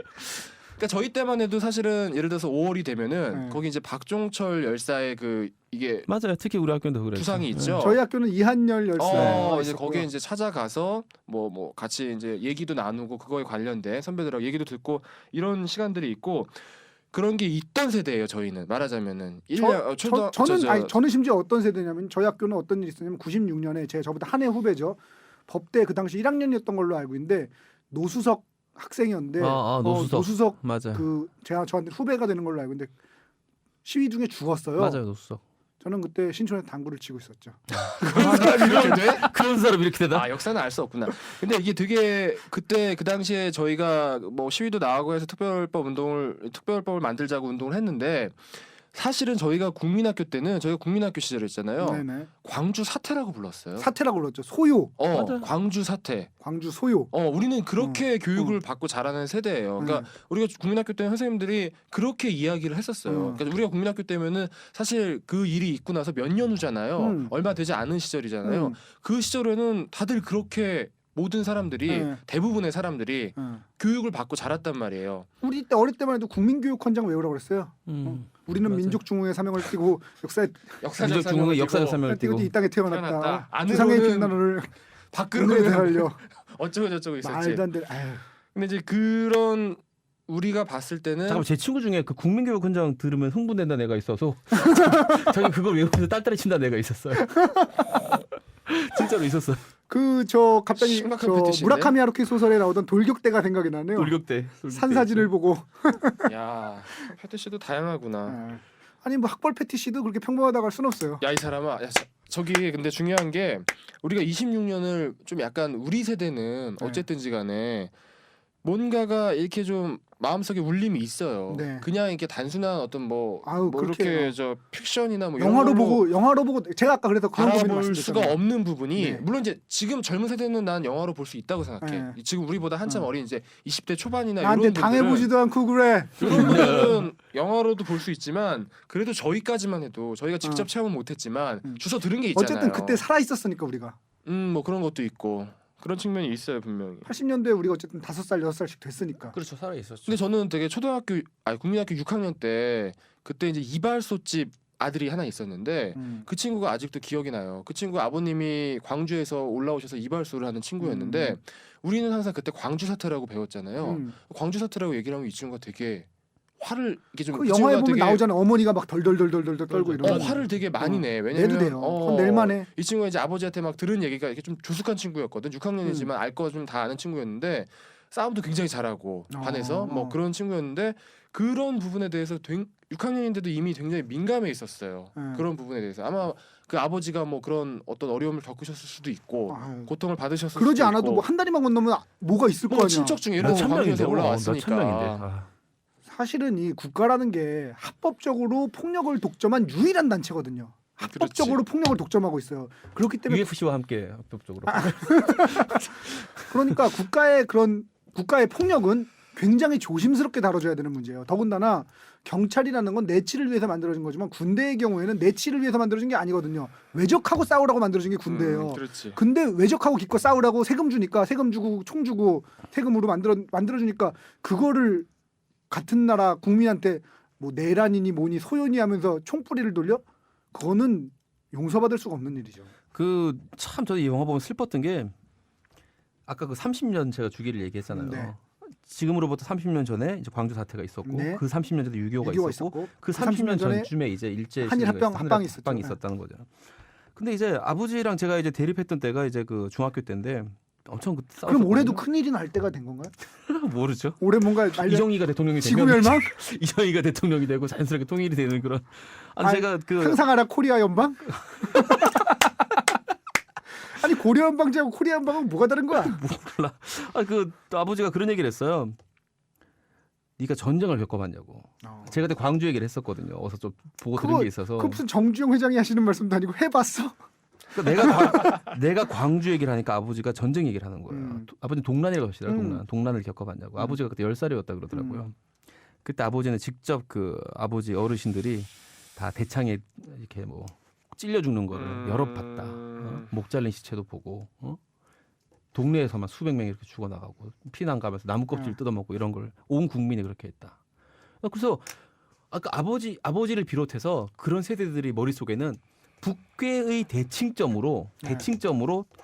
그러니까 저희 때만 해도 사실은 예를 들어서 5월이 되면은 거기 이제 박종철 열사의 이게 맞아요. 특히 우리 학교도 그랬죠. 부상이 있죠. 저희 학교는 이한열 열사. 이제 거기에 이제 찾아가서 뭐 같이 이제 얘기도 나누고 그거에 관련된 선배들하고 얘기도 듣고 이런 시간들이 있고 그런 게 있던 세대예요. 저희는 말하자면은 저는 심지어 어떤 세대냐면 저희 학교는 어떤 일이 있었냐면 96년에 저보다 한 해 후배죠. 법대 그 당시 1학년이었던 걸로 알고 있는데 노수석 학생이었는데 노수석 맞아요. 제가 저한테 후배가 되는 걸로 알고 있는데 시위 중에 죽었어요. 맞아요, 노수석. 저는 그때 신촌에서 당구를 치고 있었죠. 그런 사람이 이렇게 돼? 그런 사람 이렇게 되다? 역사는 알 수 없구나. 근데 이게 되게 그때 그 당시에 저희가 뭐 시위도 나가고 해서 특별법을 만들자고 운동을 했는데 사실은 저희가 국민학교 때는 저희가 국민학교 시절이었잖아요. 네네. 광주 사태라고 불렀어요. 사태라고 불렀죠. 소요. 광주 사태. 광주 소요. 우리는 그렇게 교육을 받고 자라는 세대예요. 그러니까 우리가 국민학교 때는 선생님들이 그렇게 이야기를 했었어요. 그러니까 우리가 국민학교 때면은 사실 그 일이 있고 나서 몇 년 후잖아요. 얼마 되지 않은 시절이잖아요. 그 시절에는 다들 그렇게 모든 사람들이 대부분의 사람들이 교육을 받고 자랐단 말이에요. 우리 때 어릴 때만 해도 국민교육헌장 외우라고 그랬어요. 우리는 맞아요. 민족중흥의 사명을 띠고 역사적 사명을 띠고 이 땅에 태어났다. 안으로는 지상의 빛나루를 밖으로는 달려. 어쩌고 저쩌고 있었지. 말도 안 돼. 아유. 근데 이제 그런 우리가 봤을 때는 잠깐만 제 친구 중에 그 국민교육헌장 들으면 흥분된다 애가 있어서 자기 그걸 외우면서 딸딸이 친다 애가 있었어요. 진짜로 있었어. 갑자기 무라카미 하루키 소설에 나오던 돌격대가 생각이 나네요. 돌격대. 산사진을 보고. 야, 패티시도 다양하구나. 아니 뭐 학벌 패티시도 그렇게 평범하다고 할 수는 없어요. 야, 이 사람아. 저기 근데 중요한 게 우리가 26년을 좀 약간 우리 세대는 어쨌든지 간에 뭔가가 이렇게 좀 마음속에 울림이 있어요. 네. 그냥 이렇게 단순한 어떤 뭐 그렇게 이렇게 저 픽션이나 뭐 이런 영화로 걸로 보고 제가 아까 그래서 그런 고민 바라볼 수가 말씀드렸잖아요. 없는 부분이 네. 물론 이제 지금 젊은 세대는 난 영화로 볼 수 있다고 생각해. 지금 우리보다 한참 어린 이제 20대 초반이나 나한테 이런 분들은 당해보지도 않고 그래. 이런 분들은 영화로도 볼 수 있지만 그래도 저희까지만 해도 저희가 직접 체험은 못했지만 주워 들은 게 있잖아요. 어쨌든 그때 살아 있었으니까 우리가 뭐 그런 것도 있고 그런 측면이 있어요 분명히. 80년대에 우리가 어쨌든 5살 6살씩 됐으니까. 그렇죠. 살아 있었죠. 근데 저는 되게 국민학교 6학년 때 그때 이제 이발소집 아들이 하나 있었는데 그 친구가 아직도 기억이 나요. 그 친구 아버님이 광주에서 올라오셔서 이발소를 하는 친구였는데 우리는 항상 그때 광주 사태라고 배웠잖아요. 광주 사태라고 얘기를 하면 이 친구가 되게 화를 이게 좀 그 영화에 보면 나오잖아. 어머니가 막 덜덜덜덜덜 떨고 이러면 화를 되게 많이 내. 내도 왜냐면 돼요. 그건 낼만해. 이 친구가 이제 아버지한테 막 들은 얘기가 이렇게 좀 조숙한 친구였거든. 6학년이지만 알 거 좀 다 아는 친구였는데 싸움도 굉장히 잘하고 반에서 뭐 그런 친구였는데 그런 부분에 대해서 6학년인데도 이미 굉장히 민감해 있었어요. 그런 부분에 대해서 아마 그 아버지가 뭐 그런 어떤 어려움을 겪으셨을 수도 있고 고통을 받으셨을 수도 그러지 않아도 있고 뭐 한 다리만 건너면 뭐가 있을 거 아니야. 친척 중에 예를 들어 광주에서 올라왔으니까. 올라왔으니까. 사실은 이 국가라는 게 합법적으로 폭력을 독점한 유일한 단체거든요. 합법적으로 폭력을 독점하고 있어요. 그렇기 때문에 UFC와 함께 합법적으로. 그러니까 국가의 폭력은 굉장히 조심스럽게 다뤄줘야 되는 문제예요. 더군다나 경찰이라는 건 내치를 위해서 만들어진 거지만 군대의 경우에는 내치를 위해서 만들어진 게 아니거든요. 외적하고 싸우라고 만들어진 게 군대예요. 그렇지. 근데 외적하고 기껏 싸우라고 세금 주니까 세금 주고 총 주고 세금으로 만들어주니까 그거를 같은 나라 국민한테 뭐 내란이니 뭐니 소연이 하면서 총뿌리를 돌려? 그거는 용서받을 수가 없는 일이죠. 그 참 저도 이 영화 보면 슬펐던 게 아까 그 30년 제가 주기를 얘기했잖아요. 네. 지금으로부터 30년 전에 이제 광주 사태가 있었고 네. 그 30년 전에 6.25가 6.25가 있었고 그 30년 전쯤에 이제 일제 한일 합방이 합방이 있었죠. 있었다는 거죠. 근데 이제 아버지랑 제가 이제 대립했던 때가 이제 그 중학교 때인데 엄청 싸웠거든요. 그럼 올해도 큰일이 날 때가 된 건가요? 모르죠. 올해 뭔가 이정희가 대통령이 되면 지구멸망? 이정희가 대통령이 되고 자연스럽게 통일이 되는 그런 제가 그 상상하라 코리아 연방? 아니 고려 연방제하고 코리아 연방은 뭐가 다른 거야? 몰라. 그 아버지가 그런 얘기를 했어요. 네가 전쟁을 겪어봤냐고. 제가 그때 광주 얘기를 했었거든요. 어서 좀 보고 들은 게 있어서. 그 무슨 정주영 회장이 하시는 말씀도 아니고 해봤어? 그러니까 내가 광주 얘기를 하니까 아버지가 전쟁 얘기를 하는 거예요. 아버지 동란이라고 하시더라고요. 동란을 겪어봤냐고. 아버지가 그때 10살이었다 그러더라고요. 그때 아버지는 직접 그 아버지 어르신들이 다 대창에 이렇게 뭐 찔려 죽는 거를 여러 봤다. 목 잘린 시체도 보고 동네에서만 수백 명이 이렇게 죽어나가고 피난 가면서 나무 껍질 뜯어먹고 이런 걸 온 국민이 그렇게 했다. 그래서 아까 아버지를 비롯해서 그런 세대들이 머릿속에는 북괴의 대칭점으로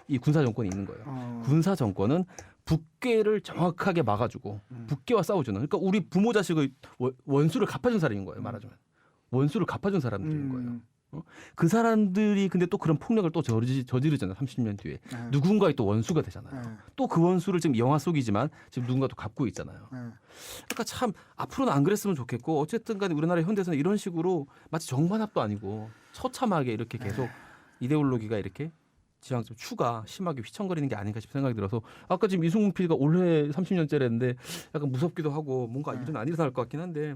이 군사 정권이 있는 거예요. 군사 정권은 북괴를 정확하게 막아주고 북괴와 싸워주는. 그러니까 우리 부모 자식의 원수를 갚아준 사람인 거예요. 말하자면 원수를 갚아준 사람들인 거예요. 그 사람들이 근데 또 그런 폭력을 또 저지르잖아요. 30년 뒤에 누군가의 또 원수가 되잖아요. 또 그 원수를 지금 영화 속이지만 지금 누군가 또 갚고 있잖아요. 그러니까 참 앞으로는 안 그랬으면 좋겠고 어쨌든간에 우리나라 현대에서는 이런 식으로 마치 정반합도 아니고 처참하게 이렇게 계속 이데올로기가 이렇게 지향점 추가 심하게 휘청거리는 게 아닌가 싶은 생각이 들어서 아까 지금 이승훈 PD가 올해 30년째랬는데 약간 무섭기도 하고 뭔가 일은 안 일어날 것 같긴 한데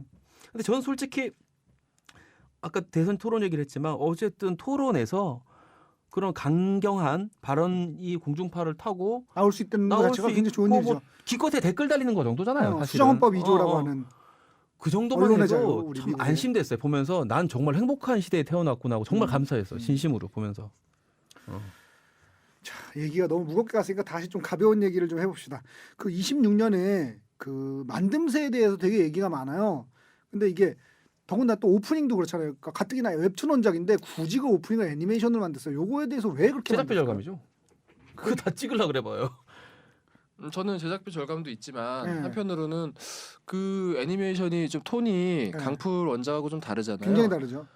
근데 저는 솔직히 아까 대선 토론 얘기를 했지만 어쨌든 토론에서 그런 강경한 발언이 공중파를 타고 나올 수 있다는 것 자체가 굉장히 좋은 일이죠. 뭐 기껏해 댓글 달리는 거 정도잖아요. 사실은. 수정헌법 2조라고 하는 그 정도만 언론의 해도 자유, 우리 참 미국의. 안심됐어요. 보면서 난 정말 행복한 시대에 태어났구나 하고 정말 감사했어요. 진심으로 보면서. 자, 얘기가 너무 무겁게 갔으니까 다시 좀 가벼운 얘기를 좀 해봅시다. 그 26년에 그 만듦새에 대해서 되게 얘기가 많아요. 근데 이게 더군다나 또 오프닝도 그렇잖아요. 그러니까 가뜩이나 웹툰 원작인데 굳이 그 오프닝을 애니메이션으로 만들었어요. 요거에 대해서 왜 그렇게 제작비 만들었을까요? 절감이죠. 그거 다 찍으려 그래 봐요. 저는 제작비 절감도 있지만 네. 한편으로는 그 애니메이션이 좀 톤이 네. 강풀 원작하고 좀 다르잖아요. 굉장히 다르죠.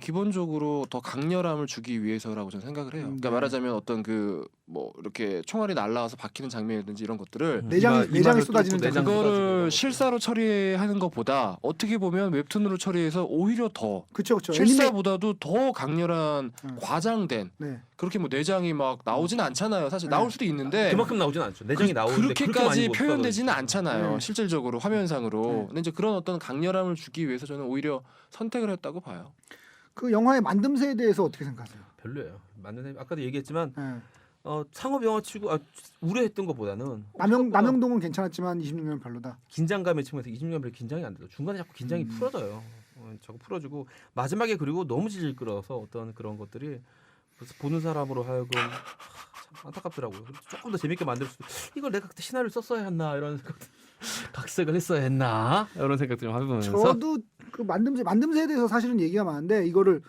기본적으로 더 강렬함을 주기 위해서라고 저는 생각을 해요. 그러니까 네. 말하자면 어떤 그 뭐 이렇게 총알이 날라와서 박히는 장면이라든지 이런 것들을 내장이 이마를 쏟아지는 뚫고 내장 그거를 쏟아지는 거. 실사로 처리하는 것보다 어떻게 보면 웹툰으로 처리해서 오히려 더 그쵸. 실사보다도 더 강렬한 음. 과장된 네. 그렇게 뭐 내장이 막 나오진 않잖아요. 사실 네. 나올 수도 있는데 그만큼 나오진 않죠. 내장이 나오는데 그렇게 그렇게까지 많이 못 표현되지는 쏟아져. 않잖아요. 네. 실질적으로 화면상으로. 네. 근데 이제 그런 어떤 강렬함을 주기 위해서 저는 오히려 선택을 했다고 봐요. 그 영화의 만듦새에 대해서 어떻게 생각하세요? 별로예요. 맞는 아까도 얘기했지만 네. 상업 영화 치고 우려했던 것보다는 남영동은 괜찮았지만 26년 별로다. 긴장감의 측면에서 26년 별로 긴장이 안 돼요. 중간에 자꾸 긴장이 풀어져요. 자꾸 풀어지고 마지막에 그리고 너무 질질 끌어서 어떤 그런 것들이 그래서 보는 사람으로 하여금 참 안타깝더라고요. 조금 더 재밌게 만들 수도 이걸 내가 그때 시나리오를 썼어야 했나 이런 생각 각색을 했어야 했나 이런 생각 좀 하면서 저도 그 만듦새에 대해서 사실은 얘기가 많은데 이거를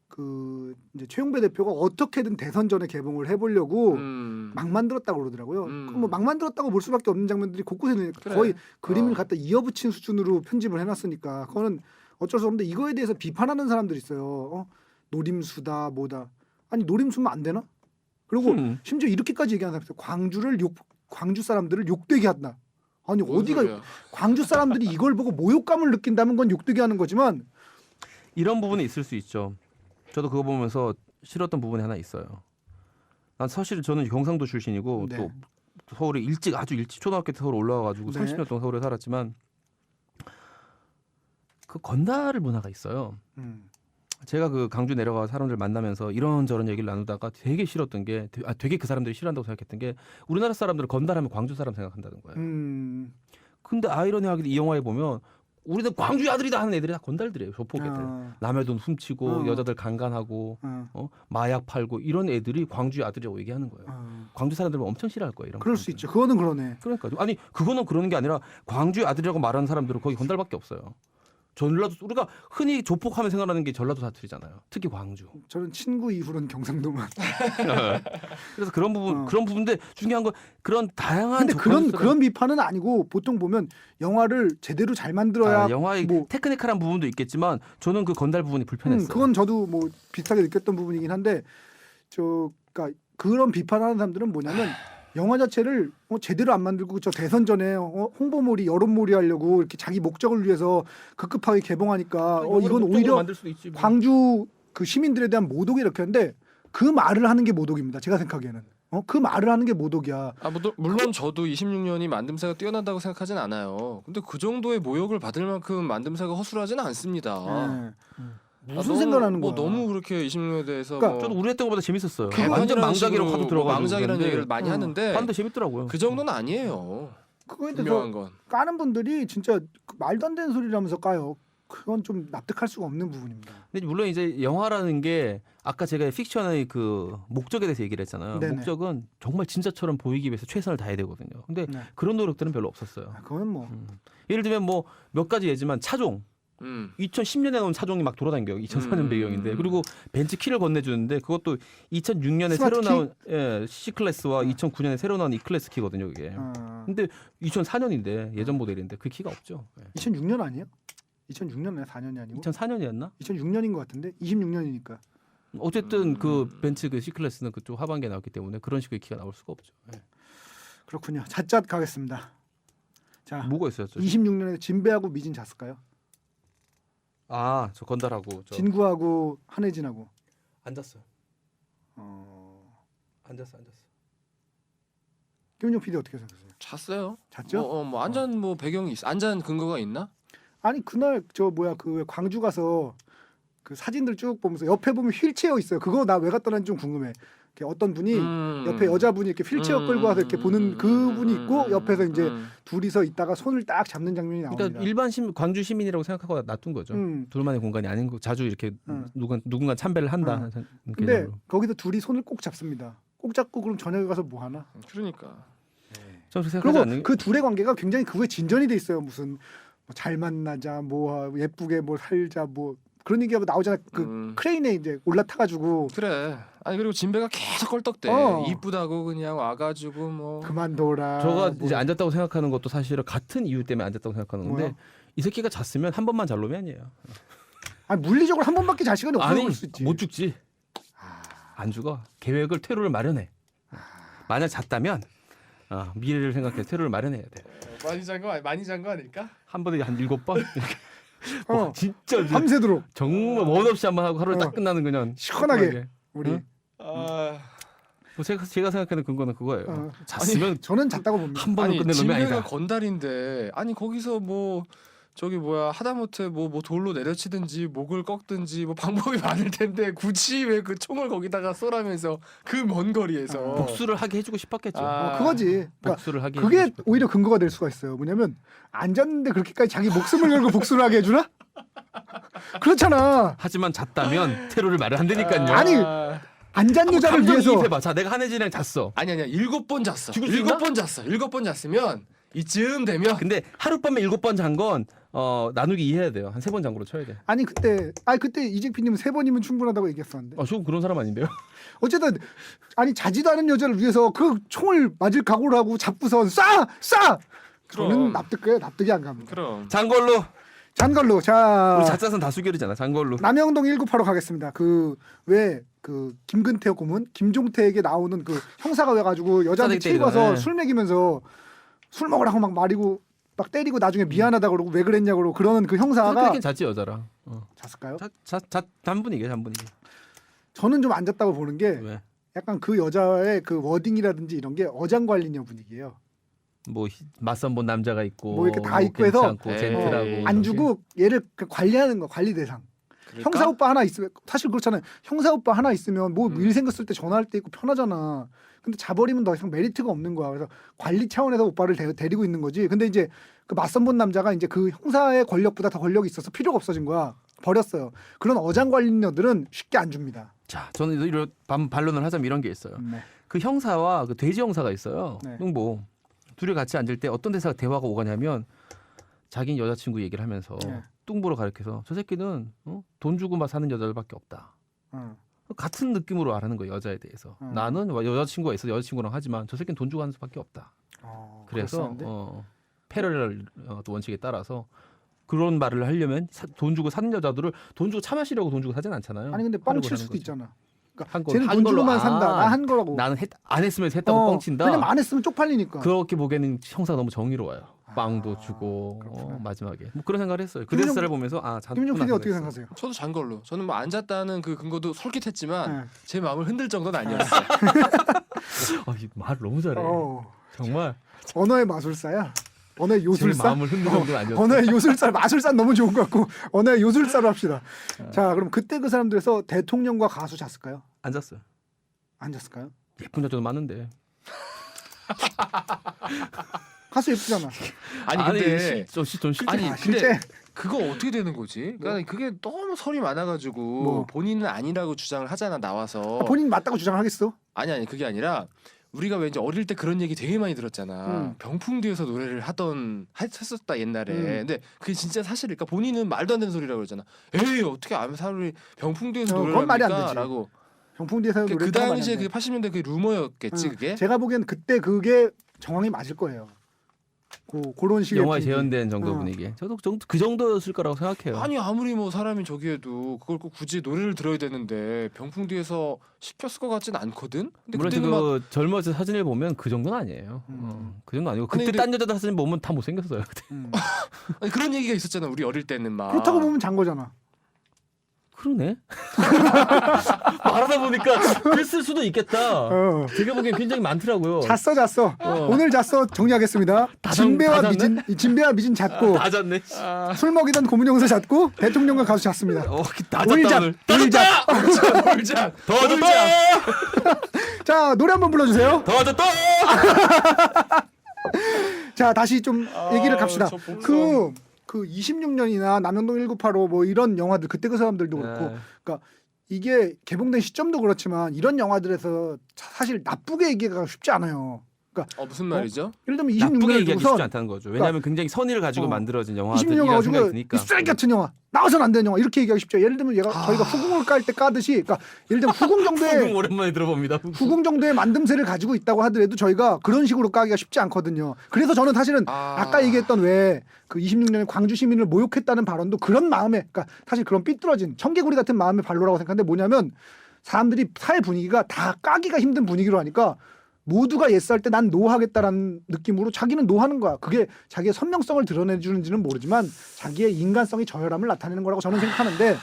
그 이제 최용배 대표가 어떻게든 대선 전에 개봉을 해보려고 막 만들었다고 그러더라고요. 그럼 뭐막 만들었다고 볼 수밖에 없는 장면들이 곳곳에 있는 그래. 거의 그림을 갖다 이어붙인 수준으로 편집을 해놨으니까 그거는 어쩔 수 없는데 이거에 대해서 비판하는 사람들이 있어요. 노림수다 뭐다. 아니 노림수면 안 되나? 그리고 심지어 이렇게까지 얘기하는 사람이 있어요. 광주 사람들을 욕되게 한다. 아니 어디가 광주 사람들이 이걸 보고 모욕감을 느낀다면 건 욕되게 하는 거지만 이런 부분이 있을 수 있죠. 저도 그거 보면서 싫었던 부분이 하나 있어요. 난 사실 저는 경상도 출신이고 네. 또 서울에 아주 일찍 초등학교 때 서울 올라와가지고 네. 30년 동안 서울에 살았지만 그 건달 문화가 있어요. 제가 그 강주 내려가 사람들 만나면서 이런저런 얘기를 나누다가 되게 싫었던 게 되게 그 사람들이 싫어한다고 생각했던 게 우리나라 사람들은 건달하면 광주 사람 생각한다는 거예요. 근데 아이러니하게도 이 영화에 보면 우리는 광주의 아들이다 하는 애들이 다 건달들이에요. 조폭 애들. 남의 돈 훔치고 여자들 강간하고 마약 팔고 이런 애들이 광주의 아들이라고 얘기하는 거예요. 광주 사람들은 엄청 싫어할 거예요. 이런 그럴 수 있죠. 그거는 그러네. 그러니까 아니 그거는 그러는 게 아니라 광주의 아들이라고 말하는 사람들은 거기 건달밖에 없어요. 전라도 우리가 흔히 조폭하면 생각나는 게 전라도 사투리잖아요. 특히 광주. 저는 친구 이후로는 경상도만. 그래서 그런 부분인데 중요한 건 그런 다양한. 근데 그런 비판은 아니고 보통 보면 영화를 제대로 잘 만들어야 영화의 테크니컬한 부분도 있겠지만 저는 그 건달 부분이 불편했어요. 그건 저도 뭐 비슷하게 느꼈던 부분이긴 한데 그러니까 그런 비판하는 사람들은 뭐냐면 영화 자체를 제대로 안 만들고 저 대선 전에 홍보몰이 여론몰이 하려고 이렇게 자기 목적을 위해서 급급하게 개봉하니까 이건 오히려 만들 수도 있지, 뭐. 광주 그 시민들에 대한 모독이 이렇게 하는데 그 말을 하는 게 모독입니다. 제가 생각하기에는 그 말을 하는 게 모독이야. 물론 저도 26년이 만듦새가 뛰어난다고 생각하진 않아요. 근데 그 정도의 모욕을 받을 만큼 만듦새가 허술하지는 않습니다. 무슨 생각하는 거야? 너무 그렇게 26년에 대해서 그러니까 저도 우려했던 것보다 재밌었어요. 개그만이라는 완전 망작이라고 식으로 하도 들어가고 망작이라는 얘기를 많이 하는데 하는데 재밌더라고요. 그 정도는 아니에요. 그거에 분명한 대해서 건. 까는 분들이 진짜 말도 안 되는 소리라면서 까요. 그건 좀 납득할 수가 없는 부분입니다. 근데 물론 이제 영화라는 게 아까 제가 픽션의 그 목적에 대해서 얘기를 했잖아요. 네네. 목적은 정말 진짜처럼 보이기 위해서 최선을 다해야 되거든요. 근데 네. 그런 노력들은 별로 없었어요. 그건 뭐 예를 들면 뭐 몇 가지 예지만 차종 2010년에 나온 차종이 막 돌아다녀요. 2004년 배경인데 그리고 벤츠 키를 건네주는데 그것도 2006년에 새로 스마트 나온 C 클래스와 2009년에 새로 나온 E 클래스 키거든요. 이게. 근데 2004년인데 예전 모델인데 그 키가 없죠. 2006년 아니에요? 2006년이나 4년이 아니고 2004년이었나? 2006년인 것 같은데 26년이니까. 어쨌든 그 벤츠 그 C 클래스는 그쪽 하반기에 나왔기 때문에 그런 식의 키가 나올 수가 없죠. 그렇군요. 잣잣 가겠습니다. 자, 뭐가 있어요? 26년에 진배하고 미진 잤을까요? 저 건달하고 진구하고 한혜진하고. 안 잤어요. 안 잤어. 김은영 PD 어떻게 생각하세요? 잤어요. 잤죠? 뭐 안잔 뭐 배경이 있어. 안잔 근거가 있나? 아니 그날 그 광주 가서 그 사진들 쭉 보면서 옆에 보면 휠체어 있어요. 그거 나 왜 갖다 놨는지 좀 궁금해. 이렇게 어떤 분이 옆에 여자분이 이렇게 휠체어 끌고 와서 이렇게 보는 그분이 있고 옆에서 이제 둘이서 있다가 손을 딱 잡는 장면이 나옵니다. 그러니까 일반 광주 시민이라고 생각하고 놔둔 거죠. 둘만의 공간이 아닌 거 자주 이렇게 누군가 참배를 한다. 근데 거기서 둘이 손을 꼭 잡습니다. 꼭 잡고 그럼 저녁에 가서 뭐 하나? 그러니까. 좀 생각하지 그리고 않는 그 둘의 관계가 굉장히 그거에 진전이 돼 있어요. 무슨 뭐 잘 만나자, 뭐 예쁘게 뭐 살자, 뭐 그런 얘기가 나오잖아. 그 크레인에 이제 올라타가지고. 그래. 아니 그리고 진배가 계속 껄떡대. 이쁘다고 그냥 와가지고 뭐. 그만둬라. 저가 이제 안 잤다고 생각하는 것도 사실은 같은 이유 때문에 안 잤다고 생각하는 건데 뭐야? 이 새끼가 잤으면 한 번만 잘 놈이 아니에요. 아니, 물리적으로 한 번밖에 잘 시간이 없어 아니 그럴 수 있지. 못 죽지. 안 죽어. 계획을 퇴로를 마련해. 만약 잤다면 미래를 생각해 퇴로를 마련해야 돼. 많이 잔 거 아닐까? 한 번에 한 7번. 진짜 밤새도록 정말 원 없이 한번 하고 하루를 딱 끝나는 그냥 시원하게 우리. 응? 뭐 제가 생각하는 근거는 그거예요. 잤으면 저는 잤다고 봅니다. 한 번은 아니 끝낼 놈이 진배가 아니다. 건달인데 아니 거기서 뭐 저기 뭐야 하다못해 뭐 돌로 내려치든지 목을 꺾든지 뭐 방법이 많을 텐데 굳이 왜 그 총을 거기다가 쏘라면서 그 먼 거리에서 복수를 하게 해주고 싶었겠죠. 그거지. 그러니까 복수를 하게. 그게 해주고 싶었겠죠. 오히려 근거가 될 수가 있어요. 뭐냐면 안 잤는데 그렇게까지 자기 목숨을 걸고 복수를 하게 해주나? 그렇잖아. 하지만 잤다면 테러를 마련한다니까요. 아니, 안 잔 여자를 감정 위해서 이입해봐. 자, 내가 한혜진이랑 잤어. 아니야 7번 잤어. 죽을 수 있나? 7번 잤어. 7번 잤으면 이쯤 되면 근데 하룻밤에 7번 잔 건 나누기 이해해야 돼요. 한 3번 잔거로 쳐야 돼. 아니 그때 이재피님은 3번이면 충분하다고 얘기했었는데 저 그런 사람 아닌데요? 어쨌든 아니 자지도 않은 여자를 위해서 그 총을 맞을 각오를 하고 잡고서 쏴! 저는 납득이 안 갑니다. 그럼 잔 걸로. 잔걸로 우리 자 잣자선 다수결이잖아. 잔 걸로. 남영동 1985 가겠습니다. 그 김근태 고문 김종태에게 나오는 그 형사가 와가지고 여자한테 싸대기 때리잖아. 치고서 예. 술 먹이면서 술 먹으라고 막 말이고 막 때리고 나중에 미안하다 그러고 왜 그랬냐 그러고 그러는 그 형사가 그렇게 잤지 여자랑. 잤을까요? 단분이게 단분이게. 저는 좀 안 잤다고 보는 게 왜? 약간 그 여자의 그 워딩이라든지 이런 게 어장관리녀 분위기예요. 뭐 맞선 본 남자가 있고 뭐 이렇게 다 있고 해서 괜찮고 에이. 젠틀하고 안 주고 얘를 그 관리하는 거 관리 대상. 그럴까? 형사 오빠 하나 있으면 사실 그렇잖아요. 형사 오빠 하나 있으면 뭐 일 생겼을 때 전화할 때 있고 편하잖아. 근데 자버리면 더 이상 메리트가 없는 거야. 그래서 관리 차원에서 오빠를 데리고 있는 거지. 근데 이제 그 맞선 본 남자가 이제 그 형사의 권력보다 더 권력이 있어서 필요가 없어진 거야. 버렸어요. 그런 어장관리녀들은 쉽게 안 줍니다. 자, 저는 이런 반론을 하자면 이런 게 있어요. 네. 그 형사와 그 돼지 형사가 있어요. 네. 뭐 둘이 같이 앉을 때 어떤 대화가 오가냐면 자기 여자친구 얘기를 하면서 네. 뚱보로 가르쳐서 저 새끼는 돈 주고 막 사는 여자들밖에 없다. 같은 느낌으로 알아는 거예요. 여자에 대해서. 나는 여자친구가 있어 여자친구랑 하지만 저 새끼는 돈 주고 하는 수밖에 없다. 그래서 패러렐 원칙에 따라서 그런 말을 하려면 돈 주고 사는 여자들을 돈 주고 차 마시려고 돈 주고 사진 않잖아요. 아니 근데 하려고 뻥칠 하는 수도 거지. 있잖아. 한 그러니까 쟤는 한 돈 걸로, 주고만 산다. 나 한 거라고. 나는 안 했으면 했다고 뻥친다. 왜냐면 안 했으면 쪽팔리니까. 그렇게 보기에는 형사가 너무 정의로워요. 빵도 주고 마지막에 뭐 그런 생각을 했어요. 그 대사를 보면서 김민정 PD 어떻게 생각하세요? 저도 잔 걸로. 저는 뭐 안 잤다는 그 근거도 솔깃했지만 네. 제 마음을 흔들 정도는 아니었어요. 말 너무 잘해. 정말 언어의 마술사야. 언어의 제 요술사. 마음을 흔들 정도는 아니었어. 언어의 요술사. 마술사 너무 좋은 것 같고 언어의 요술사로 합시다. 자, 그럼 그때 그 사람들에서 대통령과 가수 잤을까요? 안 잤어요. 안 잤을까요? 예쁜 여자도 많은데. 가수 예쁘잖아. 아니 근데 전 실제 아니 아, 근데 실제 그거 어떻게 되는 거지? 그러니까 그게 너무 설이 많아가지고 뭐. 본인은 아니라고 주장을 하잖아 나와서. 본인 맞다고 주장하겠어? 아니 그게 아니라 우리가 왠지 어릴 때 그런 얘기 되게 많이 들었잖아. 병풍 뒤에서 노래를 했었다 옛날에. 근데 그게 진짜 사실일까? 본인은 말도 안 되는 소리라고 그러잖아. 에이 어떻게 아무 사람이 병풍 뒤에서 노래를 그건 말이 안 합니까? 되지. 라고. 병풍 뒤에서 노래 그 당시에 그 80년대 그 루머였겠지 그게. 제가 보기엔 그때 그게 정황이 맞을 거예요. 그런 식의 영화에 분위기. 재현된 정도 분위기. 저도 그 정도였을 거라고 생각해요. 아니 아무리 뭐 사람이 저기에도 그걸 꼭 굳이 노래를 들어야 되는데 병풍 뒤에서 시켰을 것 같진 않거든. 근데 물론 그때는 막 그 젊었을 때 사진을 보면 그 정도는 아니에요. 그 정도 아니고 근데 그때 딴 여자들 사진 보면 다 못생겼어요. 그때. 아니, 그런 얘기가 있었잖아. 우리 어릴 때는 막. 그렇다고 보면 잔 거잖아. 그러네. 말하다 보니까 그랬을 수도 있겠다. 제가 보기엔 굉장히 많더라고요. 잤어. 오늘 잤어. 정리하겠습니다. 다 진배와 잤네? 미진 잤고 다 잤네. 술 먹이던 고문영사 잤고 대통령과 가수 잤습니다. 다 울자. 잤다 오늘. 울자. 울자. 더 잤다. 자, 노래 한번 불러주세요. 더 잤다. 자, 다시 좀 얘기를 갑시다. 저 복선. 그 26년이나 남영동 1985 뭐 이런 영화들 그때 그 사람들도 그렇고 그러니까 이게 개봉된 시점도 그렇지만 이런 영화들에서 사실 나쁘게 얘기가 쉽지 않아요. 그러니까 무슨 말이죠? 예를 들면 나쁘게 26년에 얘기하기 쉽지 두고선 않다는 거죠. 왜냐하면 굉장히 선의를 가지고 만들어진 26년 영화들이라는 가지고 생각이 드니까. 이 쓰레기 같은 영화 나와서는 안 되는 영화 이렇게 얘기하기 쉽죠. 예를 들면 저희가 후궁을 깔 때 까듯이 그러니까 예를 들면 후궁 후궁 정도의 오랜만에 들어봅니다. 후궁 정도의 만듦새를 가지고 있다고 하더라도 저희가 그런 식으로 까기가 쉽지 않거든요. 그래서 저는 사실은 아까 얘기했던 왜 그 26년에 광주 시민을 모욕했다는 발언도 그런 마음에 그러니까 사실 그런 삐뚤어진 청개구리 같은 마음의 발로라고 생각하는데 뭐냐면 사람들이 사회 분위기가 다 까기가 힘든 분위기로 하니까 모두가 예스할 때 난 노하겠다라는 느낌으로 자기는 노하는 거야. 그게 자기의 선명성을 드러내주는지는 모르지만 자기의 인간성이 저열함을 나타내는 거라고 저는 생각하는데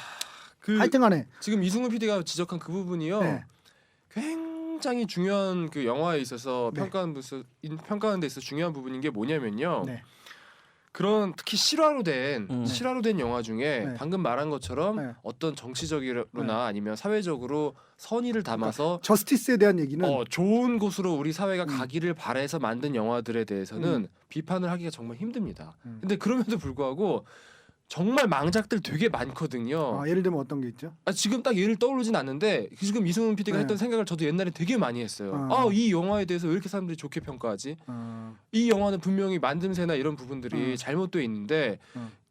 하여튼간에 지금 이승우 PD가 지적한 그 부분이요. 네. 굉장히 중요한 그 영화에 있어서 네. 평가하는 데 있어서 중요한 부분인 게 뭐냐면요. 네. 그런 특히 실화로 된 영화 중에 네. 방금 말한 것처럼 네. 어떤 정치적으로나 네. 아니면 사회적으로 선의를 담아서 저스티스에 대한 얘기는 좋은 곳으로 우리 사회가 가기를 바라서 만든 영화들에 대해서는 비판을 하기가 정말 힘듭니다. 근데 그럼에도 불구하고 정말 망작들 되게 많거든요. 예를 들면 어떤 게 있죠? 지금 딱 예를 떠오르진 않는데 지금 이승훈 PD가 네. 했던 생각을 저도 옛날에 되게 많이 했어요. 이 영화에 대해서 왜 이렇게 사람들이 좋게 평가하지? 이 영화는 분명히 만듦새나 이런 부분들이 잘못되어 있는데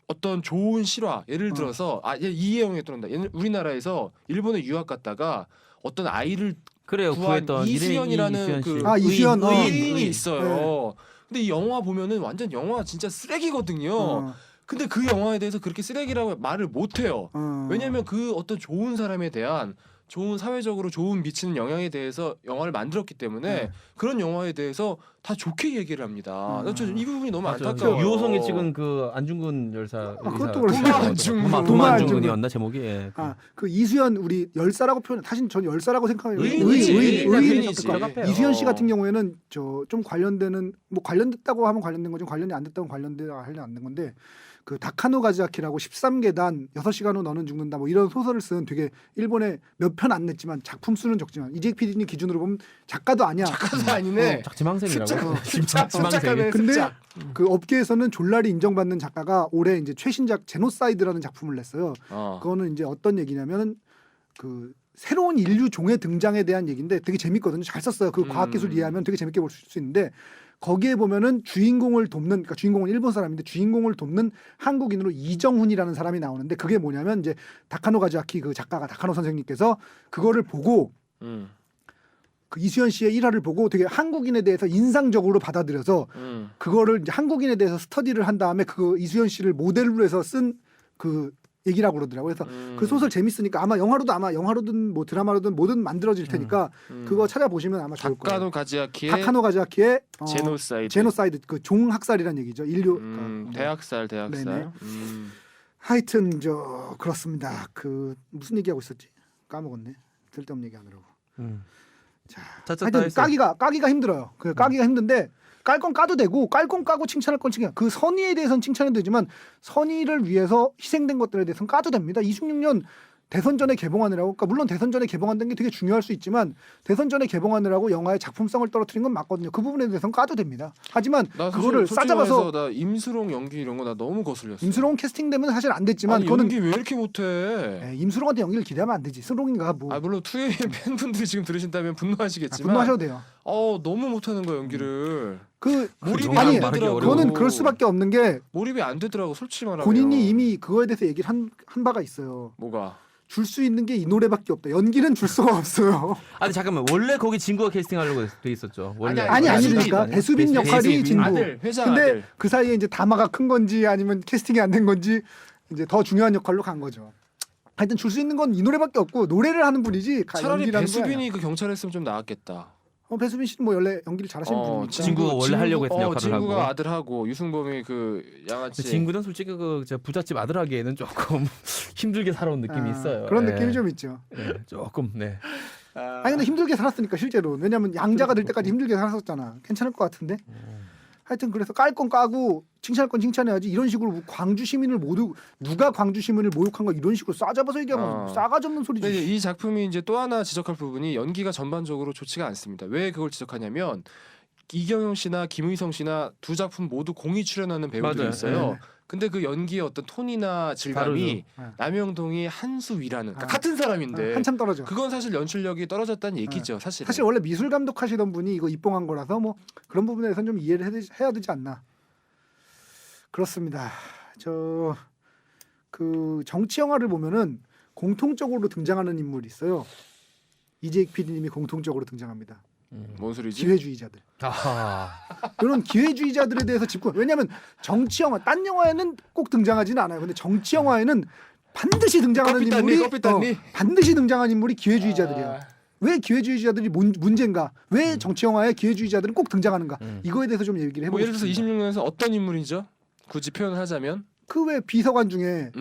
어떤 좋은 실화 예를 들어서 이해영에 떠난다. 우리나라에서 일본에 유학 갔다가 어떤 아이를 그래요. 구한 구했던 이수연이라는 그 이수연 의인이 있어요. 근데 이 영화 보면은 완전 영화 진짜 쓰레기거든요. 근데 그 영화에 대해서 그렇게 쓰레기라고 말을 못 해요. 왜냐면 그 어떤 좋은 사람에 대한 좋은 사회적으로 좋은 미치는 영향에 대해서 영화를 만들었기 때문에 그런 영화에 대해서 다 좋게 얘기를 합니다. 이 부분이 너무 안타까워요. 유호성이 찍은 그 안중근 열사 그것도 도마 안중근이었나 제목이. 예. 그 이수연 우리 열사라고 표현 사실 전 열사라고 생각해요. 의인이지. 이수연 씨 같은 경우에는 좀 관련되는 뭐 관련됐다고 하면 관련된 거죠. 관련이 안 됐다고 관련되다 하려 안 된 건데 그 다카노 가즈아키라고 13계단 6시간 후 너는 죽는다 뭐 이런 소설을 쓴 되게 일본에 몇 편 안 냈지만 작품 수는 적지만 이재익 PD님 기준으로 보면 작가도 아니야. 작가도 아니네. 지망생이라고. 진짜 지망생. 근데 그 업계에서는 졸라리 인정받는 작가가 올해 이제 최신작 제노사이드라는 작품을 냈어요. 그거는 이제 어떤 얘기냐면은 그 새로운 인류 종의 등장에 대한 얘기인데 되게 재밌거든요. 잘 썼어요. 그 과학기술 이해하면 되게 재밌게 볼 수 있는데 거기에 보면은 주인공을 돕는 그러니까 주인공은 일본 사람인데 주인공을 돕는 한국인으로 이정훈이라는 사람이 나오는데 그게 뭐냐면 이제 다카노 가즈아키 그 작가가 다카노 선생님께서 그거를 보고 그 이수연 씨의 일화를 보고 되게 한국인에 대해서 인상적으로 받아들여서 그거를 이제 한국인에 대해서 스터디를 한 다음에 그 이수연 씨를 모델로 해서 쓴 그 얘기라고 그러더라고요. 그래서 그 소설 재밌으니까 아마 영화로든 뭐 드라마로든 뭐든 만들어질 테니까 그거 찾아보시면 아마 좋을 거예요. 다카노 가즈아키의 제노사이드 그 종학살이라는 얘기죠. 인류 대학살. 하여튼 그렇습니다. 그 무슨 얘기하고 있었지? 까먹었네. 쓸데없는 얘기하느라고. 자, 하여튼 까기가 힘들어요. 그 까기가 힘든데 깔 건 까도 되고 깔 건 까고 칭찬할 건 칭찬. 그 선의에 대해서는 칭찬해도 되지만 선의를 위해서 희생된 것들에 대해서는 까도 됩니다. 26년 대선 전에 개봉하느라고 그러니까 물론 대선 전에 개봉한다는 게 되게 중요할 수 있지만 대선 전에 개봉하느라고 영화의 작품성을 떨어뜨린 건 맞거든요. 그 부분에 대해서는 까도 됩니다. 하지만 그거를 싸잡아서 나 임수롱 연기 이런 거 나 너무 거슬렸어. 임수롱 캐스팅되면 사실 안 됐지만 그거는 연기 왜 이렇게 못해? 임수롱한테 연기를 기대하면 안 되지. 수롱인가 뭐. 물론 투의 팬분들이 지금 들으신다면 분노하시겠지만 분노하셔도 돼요. 너무 못하는 거야 연기를. 몰입이 아니 안 그거는 그럴 수밖에 없는 게 몰입이 안 되더라고 솔직히 말하면. 본인이 이미 그거에 대해서 얘기를 한 바가 있어요. 뭐가? 줄 수 있는 게 이 노래밖에 없다. 연기는 줄 수가 없어요. 아니 잠깐만 원래 거기 진구가 캐스팅하려고 돼 있었죠. 원래 아니니까 배수빈 역할이 진구. 회장 근데 아들. 그 사이에 이제 다마가 큰 건지 아니면 캐스팅이 안 된 건지 이제 더 중요한 역할로 간 거죠. 하여튼 줄 수 있는 건 이 노래밖에 없고 노래를 하는 분이지. 차라리 배수빈이 그 경찰 했으면 좀 나았겠다. 배수빈 씨는 뭐 원래 연기를 잘하시는 분이니까. 진구가 원래 하려고 했던 역할을 진구가 하고. 아들하고 유승범이 그 양아치. 진구는 솔직히 그 부잣집 아들 하기에는 조금 힘들게 살아온 느낌이 있어요. 그런 느낌이 좀 있죠. 조금 네. 아니 근데 힘들게 살았으니까 실제로. 왜냐면 양자가 될 때까지 힘들게 살았었잖아. 괜찮을 것 같은데. 하여튼 그래서 깔 건 까고 칭찬할 건 칭찬해야지. 이런 식으로 광주 시민을 모두 누가 광주 시민을 모욕한 거 이런 식으로 싸잡아서 얘기하면 싸가지 없는 소리지. 근데 이 작품이 이제 또 하나 지적할 부분이 연기가 전반적으로 좋지가 않습니다. 왜 그걸 지적하냐면 이경영 씨나 김의성 씨나 두 작품 모두 공이 출연하는 배우들이 맞아요. 있어요. 근데 그 연기의 어떤 톤이나 질감이 다르죠. 남영동이 한 수 위라는 그러니까 아. 같은 사람인데 한참 떨어져. 그건 사실 연출력이 떨어졌다는 얘기죠. 사실. 사실 원래 미술 감독 하시던 분이 이거 입봉한 거라서 뭐 그런 부분에선 좀 이해를 해야 되지 않나. 그렇습니다. 저 그 정치 영화를 보면은 공통적으로 등장하는 인물이 있어요. 이재익 PD님이 공통적으로 등장합니다. 뭔 소리지? 기회주의자들. 아하. 이런 기회주의자들에 대해서 짚고 왜냐하면 정치 영화, 딴 영화에는 꼭 등장하지는 않아요. 근데 정치 영화에는 반드시 등장하는 인물이 반드시 등장하는 인물이 기회주의자들이에요. 왜 기회주의자들이 문제인가? 왜 정치 영화에 기회주의자들은 꼭 등장하는가? 이거에 대해서 좀 얘기를 해보고 뭐 예를 들어서 싶습니다. 26년에서 어떤 인물이죠? 굳이 표현을 하자면 그 왜 비서관 중에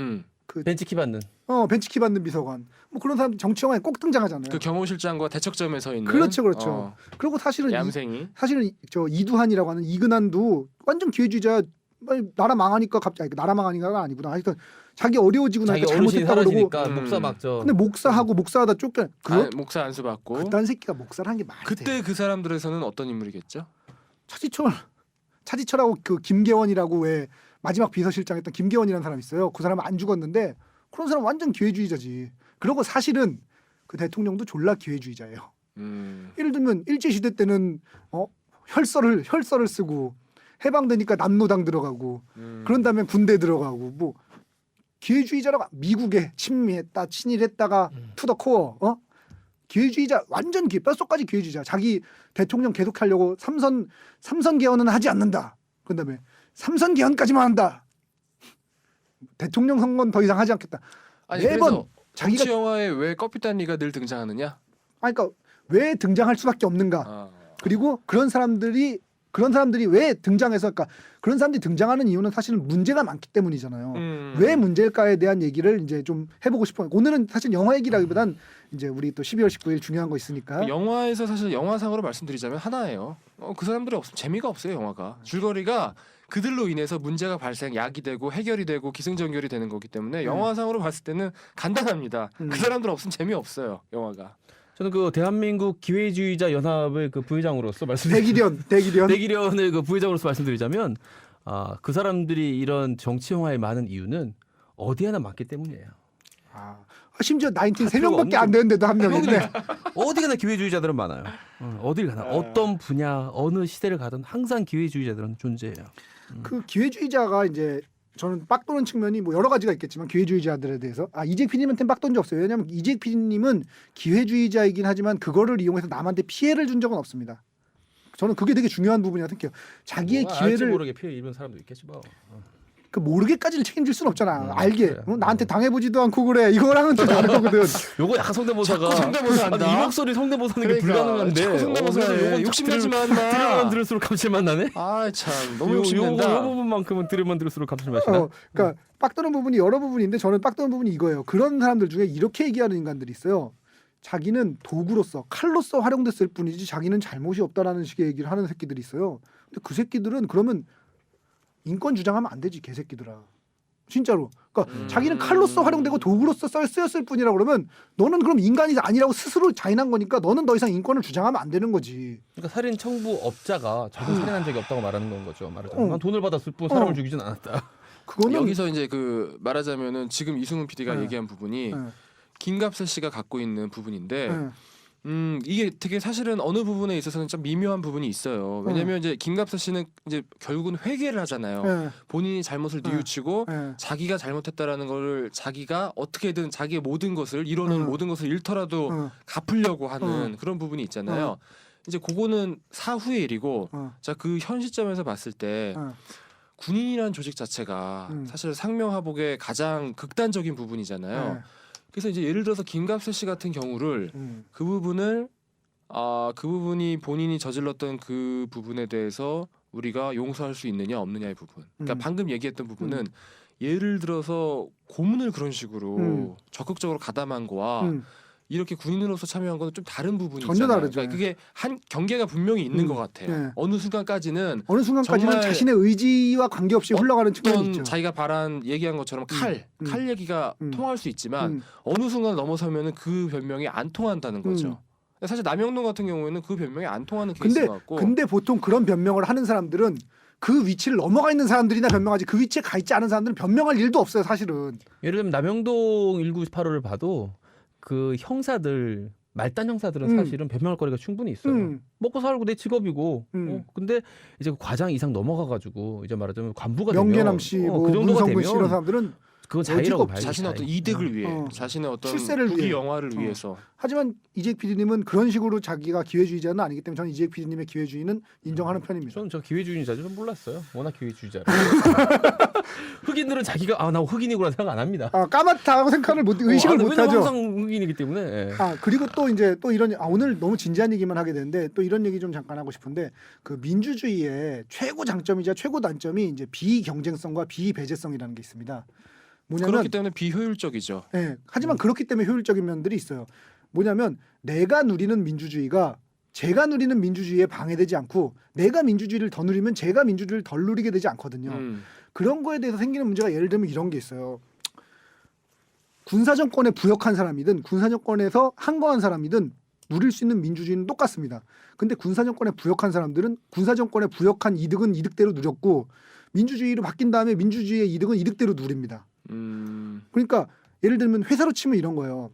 벤치키 받는. 벤치키 받는 비서관 뭐 그런 사람 정치 영화에 꼭 등장하잖아요. 그 경호실장과 대척점에 서 있는 그렇죠, 그렇죠. 그리고 사실은 얌생이 저 이두한이라고 하는 이근한도 완전 기회주의자. 나라 망하니까 갑자기 나라 망하니까가 아니구나. 하여튼 자기 어려워지고 자기 나니까 어르신이 잘못했다고 그러고. 사라지니까 목사 막죠. 근데 목사하고 목사하다 쫓겨. 목사 안수 받고 그딴 새끼가 목사를 한 게 말이 돼. 그때 그 사람들에서는 어떤 인물이겠죠? 차지철하고 그 김계원이라고 왜 마지막 비서실장 했던 김계원이라는 사람 있어요. 그 사람은 안 죽었는데 그런 사람 완전 기회주의자지. 그리고 사실은 그 대통령도 졸라 기회주의자예요. 예를 들면 일제 시대 때는 혈서를 쓰고 해방되니까 남노당 들어가고 그런 다음에 군대 들어가고 뭐 기회주의자라고 미국에 친미했다 친일했다가 투 더 코어 기회주의자 완전 뼛속까지 기회주의자. 자기 대통령 계속하려고 삼선 개헌은 하지 않는다. 그런 다음에 삼선 개헌까지만 한다. 대통령 선거는 더 이상 하지 않겠다. 아니 매번 그래서 자기가 정치 영화에 왜 껍비단리가 늘 등장하느냐? 그러니까 왜 등장할 수밖에 없는가. 그리고 그런 사람들이 왜 등장해서 그러니까 그런 사람들이 등장하는 이유는 사실은 문제가 많기 때문이잖아요. 왜 문제일까에 대한 얘기를 이제 좀 해보고 싶어요. 오늘은 사실 영화 얘기라기보단 이제 우리 또 12월 19일 중요한 거 있으니까. 그 영화에서 사실 영화상으로 말씀드리자면 하나예요. 그 사람들이 없으면 재미가 없어요. 영화가 줄거리가 그들로 인해서 문제가 발생, 야기되고 해결이 되고 기승전결이 되는 거기 때문에 영화상으로 봤을 때는 간단합니다. 그 사람들 없으면 재미없어요. 영화가. 저는 그 대한민국 기회주의자 연합의 그 부회장으로서 말씀드리면 대기련의 그 부회장으로서 말씀드리자면 그 사람들이 이런 정치 영화에 많은 이유는 어디 하나 많기 때문이에요. 심지어 19 3명밖에 안 되는데도 한 명 있네. 어디 가나 기회주의자들은 많아요. 어딜 가나 어떤 분야 어느 시대를 가든 항상 기회주의자들은 존재해요. 그 기회주의자가 이제 저는 빡 도는 측면이 뭐 여러 가지가 있겠지만 기회주의자들에 대해서 이재익 PD님한테는 빡 도는 적 없어요. 왜냐하면 이재익 PD님은 기회주의자이긴 하지만 그거를 이용해서 남한테 피해를 준 적은 없습니다. 저는 그게 되게 중요한 부분이라고 생각해요. 자기의 알지 기회를 모르게 피해 입은 사람도 있겠지 뭐. 그 모르게까지를 책임질 수는 없잖아. 알게. 나한테 당해보지도 않고 그래. 이거랑은 좀 다른 거거든. 요거 약간 성대모사가 자꾸 성대모사 한다. 이 목소리 성대모사는 게 불가능한데. 자꾸 성대모사해. 요건 욕심내지만 들으면 들을수록 감칠맛 나네. 참 너무 욕심낸다. 요 부분만큼은 들으면 들을수록 감칠맛이 나. 그러니까 빡도는 부분이 여러 부분인데 저는 빡도는 부분이 이거예요. 그런 사람들 중에 이렇게 얘기하는 인간들이 있어요. 자기는 도구로서 칼로서 활용됐을 뿐이지 자기는 잘못이 없다라는 식의 얘기를 하는 새끼들이 있어요. 근데 그 새끼들은 그러면 인권 주장하면 안 되지 개새끼들아. 진짜로. 그러니까 자기는 칼로서 활용되고 도구로서 쓰였을 뿐이라 그러면 너는 그럼 인간이 아니라고 스스로 자인한 거니까 너는 더 이상 인권을 주장하면 안 되는 거지. 그러니까 살인 청부업자가 자기 살인한 적이 없다고 말하는 건 거죠. 말하자면 난 돈을 받았을 뿐 사람을 죽이진 않았다. 그거는 여기서 이제 그 말하자면은 지금 이승훈 PD가 얘기한 부분이 김갑세 씨가 갖고 있는 부분인데 이게 되게 사실은 어느 부분에 있어서는 좀 미묘한 부분이 있어요. 왜냐면 이제 김갑세 씨는 이제 결국은 회개를 하잖아요. 본인이 잘못을 뉘우치고 자기가 잘못했다라는 거를 자기가 어떻게든 자기의 모든 것을 이뤄놓은 모든 것을 잃더라도 갚으려고 하는 그런 부분이 있잖아요. 이제 그거는 사후의 일이고 자, 그 현 시점에서 봤을 때 군인이라는 조직 자체가 사실 상명하복의 가장 극단적인 부분이잖아요. 그래서 이제 예를 들어서 김갑세 씨 같은 경우를 그 부분을 그 부분이 본인이 저질렀던 그 부분에 대해서 우리가 용서할 수 있느냐 없느냐의 부분. 그러니까 방금 얘기했던 부분은 예를 들어서 고문을 그런 식으로 적극적으로 가담한 거와 이렇게 군인으로서 참여한 건 좀 다른 부분이 전혀 있잖아요. 다르죠. 그러니까 그게 한 경계가 분명히 있는 것 같아요. 어느 순간까지는 정말 자신의 의지와 관계없이 흘러가는 측면이 있죠. 자기가 얘기한 것처럼 칼 얘기가 통할 수 있지만 어느 순간 넘어서면은 그 변명이 안 통한다는 거죠. 사실 남영동 같은 경우에는 그 변명이 안 통하는 케이스가 같고. 근데 보통 그런 변명을 하는 사람들은 그 위치를 넘어가 있는 사람들이나 변명하지 그 위치에 가 있지 않은 사람들은 변명할 일도 없어요 사실은. 예를 들면 남영동 1998호를 봐도 그 형사들 말단 형사들은 음. 사실은 변명할 거리가 충분히 있어요. 먹고 살고 내 직업이고. 근데 이제 그 과장 이상 넘어가가지고 이제 말하자면 관부가 명계남 되면 씨, 그 뭐 정도가 문성근 씨 되면 이런 사람들은 그건 자의라고 봐야지. 자신의 어떤 이득을 위해, 자신의 어떤 출세를 부귀 위해. 영화를 위해서. 하지만 이재익 PD님은 그런 식으로 자기가 기회주의자는 아니기 때문에 저는 이재익 PD님의 기회주의는 인정하는 편입니다. 저는 저 기회주의자인 줄 몰랐어요. 워낙 기회주의자라. 흑인들은 자기가 나 흑인이구나 생각 안 합니다. 까맣다고 생각을 의식을 못 왜냐면 하죠. 항상 흑인이기 때문에. 예. 그리고 또 이제 또 이런 오늘 너무 진지한 얘기만 하게 되는데 또 이런 얘기 좀 잠깐 하고 싶은데 그 민주주의의 최고 장점이자 최고 단점이 이제 비경쟁성과 비배제성이라는 게 있습니다. 뭐냐면 그렇기 때문에 비효율적이죠. 네, 하지만 그렇기 때문에 효율적인 면들이 있어요. 뭐냐면 내가 누리는 민주주의가 제가 누리는 민주주의에 방해되지 않고 내가 민주주의를 더 누리면 제가 민주주의를 덜 누리게 되지 않거든요. 그런 거에 대해서 생기는 문제가 예를 들면 이런 게 있어요. 군사정권에 부역한 사람이든 군사정권에서 항거한 사람이든 누릴 수 있는 민주주의는 똑같습니다. 근데 군사정권에 부역한 사람들은 군사정권에 부역한 이득은 이득대로 누렸고 민주주의로 바뀐 다음에 민주주의의 이득은 이득대로 누립니다. 그러니까 예를 들면 회사로 치면 이런 거예요.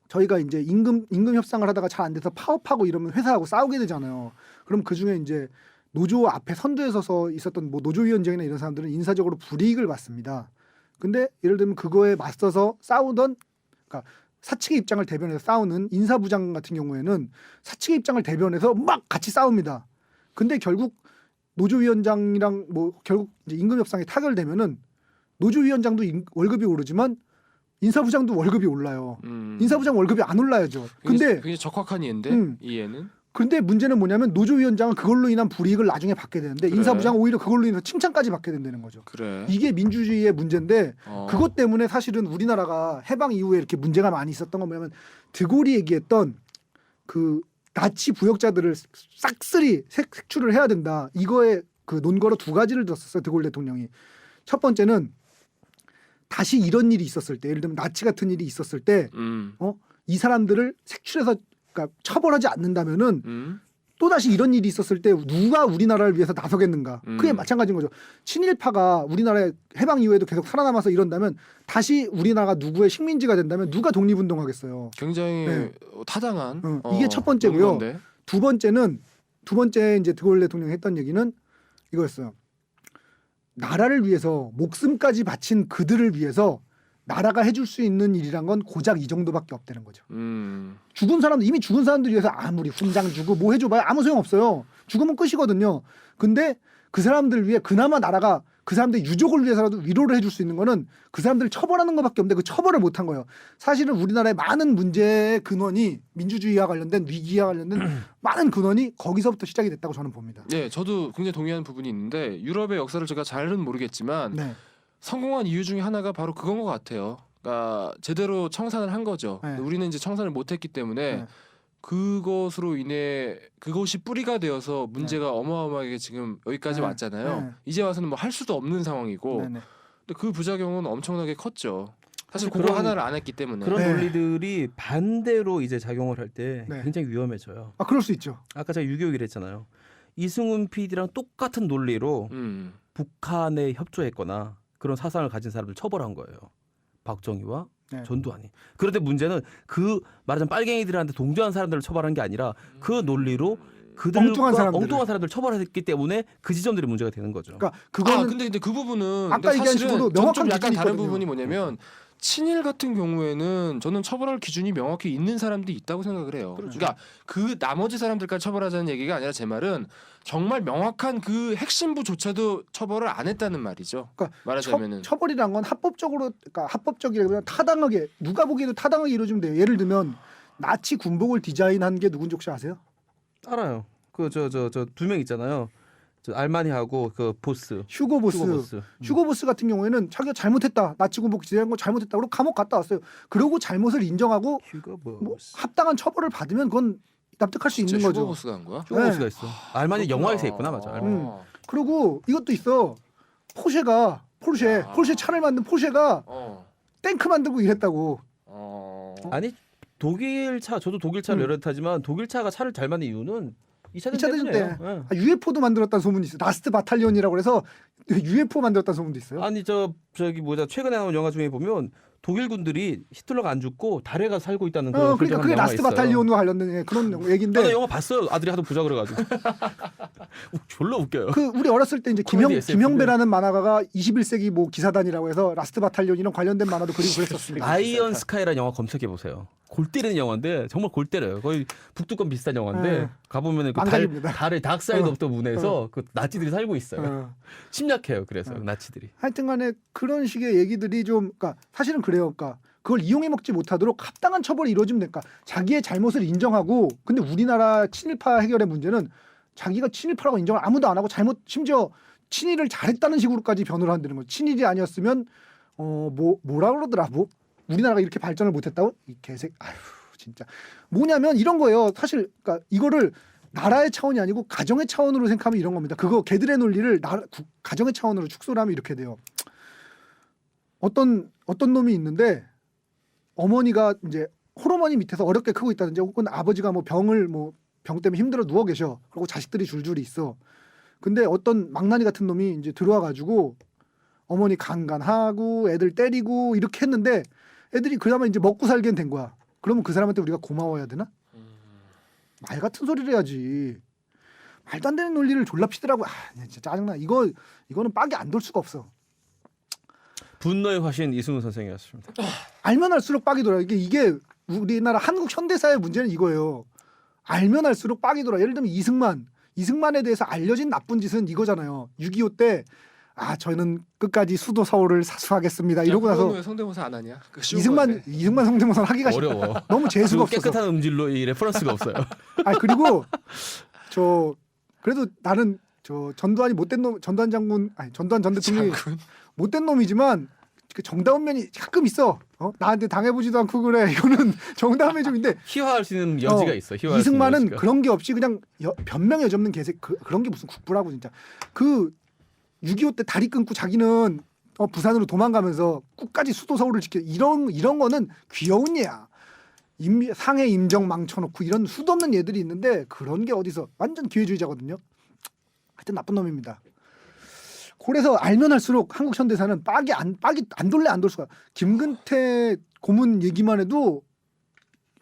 저희가 이제 임금 협상을 하다가 잘 안 돼서 파업하고 이러면 회사하고 싸우게 되잖아요. 그럼 그 중에 이제 노조 앞에 선두에 서서 있었던 뭐 노조위원장이나 이런 사람들은 인사적으로 불이익을 받습니다. 근데 예를 들면 그거에 맞서서 싸우던 그러니까 사측의 입장을 대변해서 싸우는 인사부장 같은 경우에는 사측의 입장을 대변해서 막 같이 싸웁니다. 근데 결국 노조위원장이랑 뭐 결국 이제 임금 협상이 타결되면은 노조위원장도 월급이 오르지만 인사부장도 월급이 올라요. 인사부장 월급이 안 올라야죠. 근데 굉장히 적확한 이해인데 이해는. 근데 문제는 뭐냐면 노조위원장은 그걸로 인한 불이익을 나중에 받게 되는데 그래. 인사부장은 오히려 그걸로 인해서 칭찬까지 받게 된다는 거죠. 그래. 이게 민주주의의 문제인데 그것 때문에 사실은 우리나라가 해방 이후에 이렇게 문제가 많이 있었던 건 뭐냐면 드골이 얘기했던 그 나치 부역자들을 싹쓸이 색출을 해야 된다. 이거에 그 논거로 두 가지를 들었었어요. 드골 대통령이. 첫 번째는 다시 이런 일이 있었을 때 예를 들면 나치 같은 일이 있었을 때 이 사람들을 색출해서 그러니까 처벌하지 않는다면은 또다시 이런 일이 있었을 때 누가 우리나라를 위해서 나서겠는가. 그게 마찬가지인 거죠. 친일파가 우리나라의 해방 이후에도 계속 살아남아서 이런다면 다시 우리나라가 누구의 식민지가 된다면 누가 독립운동하겠어요. 굉장히 네. 타당한 이게 첫 번째고요. 논건데. 두 번째 이제 드골 대통령이 했던 얘기는 이거였어요. 나라를 위해서 목숨까지 바친 그들을 위해서 나라가 해줄 수 있는 일이란 건 고작 이 정도밖에 없다는 거죠. 죽은 사람들 이미 죽은 사람들 위해서 아무리 훈장 주고 뭐 해줘봐야 아무 소용 없어요. 죽으면 끝이거든요. 근데 그 사람들 위해 그나마 나라가 그 사람들 유족을 위해서라도 위로를 해줄 수 있는 거는 그 사람들을 처벌하는 것밖에 없는데 그 처벌을 못한 거예요. 사실은 우리나라의 많은 문제의 근원이 민주주의와 관련된 위기와 관련된 많은 근원이 거기서부터 시작이 됐다고 저는 봅니다. 네, 저도 굉장히 동의하는 부분이 있는데 유럽의 역사를 제가 잘은 모르겠지만 네. 성공한 이유 중에 하나가 바로 그건 것 같아요. 그러니까 제대로 청산을 한 거죠. 네. 우리는 이제 청산을 못했기 때문에 네. 그것으로 인해 그것이 뿌리가 되어서 문제가 어마어마하게 지금 여기까지 네. 왔잖아요. 네. 이제 와서는 뭐 할 수도 없는 상황이고, 네네. 근데 그 부작용은 엄청나게 컸죠. 사실 사실 그거 그런- 하나를 안 했기 때문에. 그런 네. 논리들이 반대로 이제 작용을 할 때 네. 굉장히 위험해져요. 그럴 수 있죠. 아까 제가 유교일 했잖아요. 이승훈 PD랑 똑같은 논리로 북한에 협조했거나 그런 사상을 가진 사람들 처벌한 거예요. 박정희와 네. 전두환이. 그런데 문제는 그 말하자면 빨갱이들한테 동조한 사람들을 처벌한 게 아니라 그 논리로 그들과 엉뚱한 사람들을. 처벌했기 때문에 그 지점들이 문제가 되는 거죠. 그러니까 그거는 근데 그 부분은 아까 근데 얘기한 사실은 식으로 전 명확한 좀 약간 기준이 다른 있거든요. 부분이 뭐냐면 친일 같은 경우에는 저는 처벌할 기준이 명확히 있는 사람들이 있다고 생각을 해요. 그렇죠. 그러니까 그 나머지 사람들까지 처벌하자는 얘기가 아니라 제 말은 정말 명확한 그 핵심부조차도 처벌을 안 했다는 말이죠. 그러니까 말하자면은 처벌이란 건 합법적으로 그러니까 합법적이라면 타당하게 누가 보기에도 타당하게 이루어지면 돼요. 예를 들면 나치 군복을 디자인한 게 누군지 혹시 아세요? 알아요. 그 저 두 명 있잖아요. 저 알마니하고 그 보스. 휴고 보스. 보스. 휴고 보스 같은 경우에는 자기가 잘못했다. 나치 군복 디자인한 거 잘못했다. 그리고 감옥 갔다 왔어요. 그러고 잘못을 인정하고 휴고 뭐 보스. 합당한 처벌을 받으면 그건 납득할 수 진짜 있는 거죠. 슈퍼보스가 한 거야? 휴고 네. 보스가 있어. 알마니 영화에서 있구나 맞아. 그리고 이것도 있어. 포르쉐 차를 만든 포르쉐가 탱크 만들고 이랬다고. 아니 독일 차 저도 독일 차를 여러 타지만 독일 차가 차를 잘 만든 이유는 2차 2차 대전 때 때문에요. UFO도 만들었다는 소문이 있어요. 라스트 바탈리온이라고 해서 UFO 만들었다는 소문도 있어요. 아니 저기 뭐냐 최근에 나온 영화 중에 보면 독일 군들이 히틀러가 안 죽고 달에 가서 살고 있다는 그런 그러니까 설정한 그게 영화가 라스트 있어요. 바탈리온과 관련된 그런 얘기인데. 나도 영화 봤어요. 아들이 하도 보자 그래가지고 졸라 웃겨요. 그 우리 어렸을 때 이제 코미디 SF. 김형배라는 만화가가 21세기 뭐 기사단이라고 해서 라스트 바탈리온 이런 관련된 만화도 그리고 그랬었습니다. 아이언 스카이라는 영화 검색해 보세요. 골 때리는 영화인데 정말 골 때려요. 거의 북두권 비슷한 영화인데 네. 가보면은 그 망가집니다. 달의 다크사이드 오브 더 문에서 그 나치들이 살고 있어요. 침략해요. 그래서 나치들이. 하여튼간에 그런 식의 얘기들이 좀, 그러니까 사실은 그래요. 그러니까 그걸 이용해 먹지 못하도록 합당한 처벌이 이루어지면 될까? 자기의 잘못을 인정하고, 근데 우리나라 친일파 해결의 문제는 자기가 친일파라고 인정을 아무도 안 하고 잘못, 심지어 친일을 잘했다는 식으로까지 변호를 한다는 거죠. 친일이 아니었으면 뭐라 그러더라. 우리나라가 이렇게 발전을 못했다고? 이 개색. 아휴 진짜. 뭐냐면 이런 거예요. 사실 그러니까 이거를 나라의 차원이 아니고 가정의 차원으로 생각하면 이런 겁니다. 그거 걔들의 논리를 가정의 차원으로 축소를 하면 이렇게 돼요. 어떤 놈이 있는데 어머니가 이제 홀어머니 밑에서 어렵게 크고 있다든지 혹은 아버지가 병 때문에 힘들어 누워 계셔. 그리고 자식들이 줄줄이 있어. 근데 어떤 망나니 같은 놈이 이제 들어와 가지고 어머니 강간하고 애들 때리고 이렇게 했는데 애들이 그나마 이제 먹고 살게 된 거야. 그러면 그 사람한테 우리가 고마워야 되나? 말 같은 소리를 해야지. 말도 안 되는 논리를 졸라 피더라고. 진짜 짜증나. 이거는 빡이 안 돌 수가 없어. 분노의 화신 이승우 선생이었습니다. 알면 알수록 빡이 돌아. 이게 우리나라 한국 현대사의 문제는 이거예요. 알면 알수록 빡이 돌아. 예를 들면 이승만에 대해서 알려진 나쁜 짓은 이거잖아요. 6.25 때 저는 끝까지 수도 서울을 사수하겠습니다. 이러고 나서 왜 성대모사 안 하냐? 이승만 성대모사 하기가 어려워. 너무 재수가 그리고 없어서. 깨끗한 음질로 이 레퍼런스가 없어요. 그리고 그래도 나는 전두환이 못된 놈, 전두환 전 대통령이 못된 놈이지만 그 정다운 면이 가끔 있어. 나한테 당해보지도 않고 그래. 이거는 정다운이 좀 있는데 희화할 수 있는 여지가 있어. 희화할 이승만은 수 있는 여지가. 그런 게 없이 그냥 변명에 여접는 개색 그런 게 무슨 국부라고 진짜. 그 6.25 때 다리 끊고 자기는 부산으로 도망가면서 끝까지 수도 서울을 지켜 이런 거는 귀여운 얘야. 상해 임정 망쳐놓고 이런 수도 없는 얘들이 있는데 그런 게 어디서 완전 기회주의자거든요. 하여튼 나쁜 놈입니다. 그래서 알면 할수록 한국 현대사는 빡이 안 돌래 안 돌 수가. 김근태 고문 얘기만 해도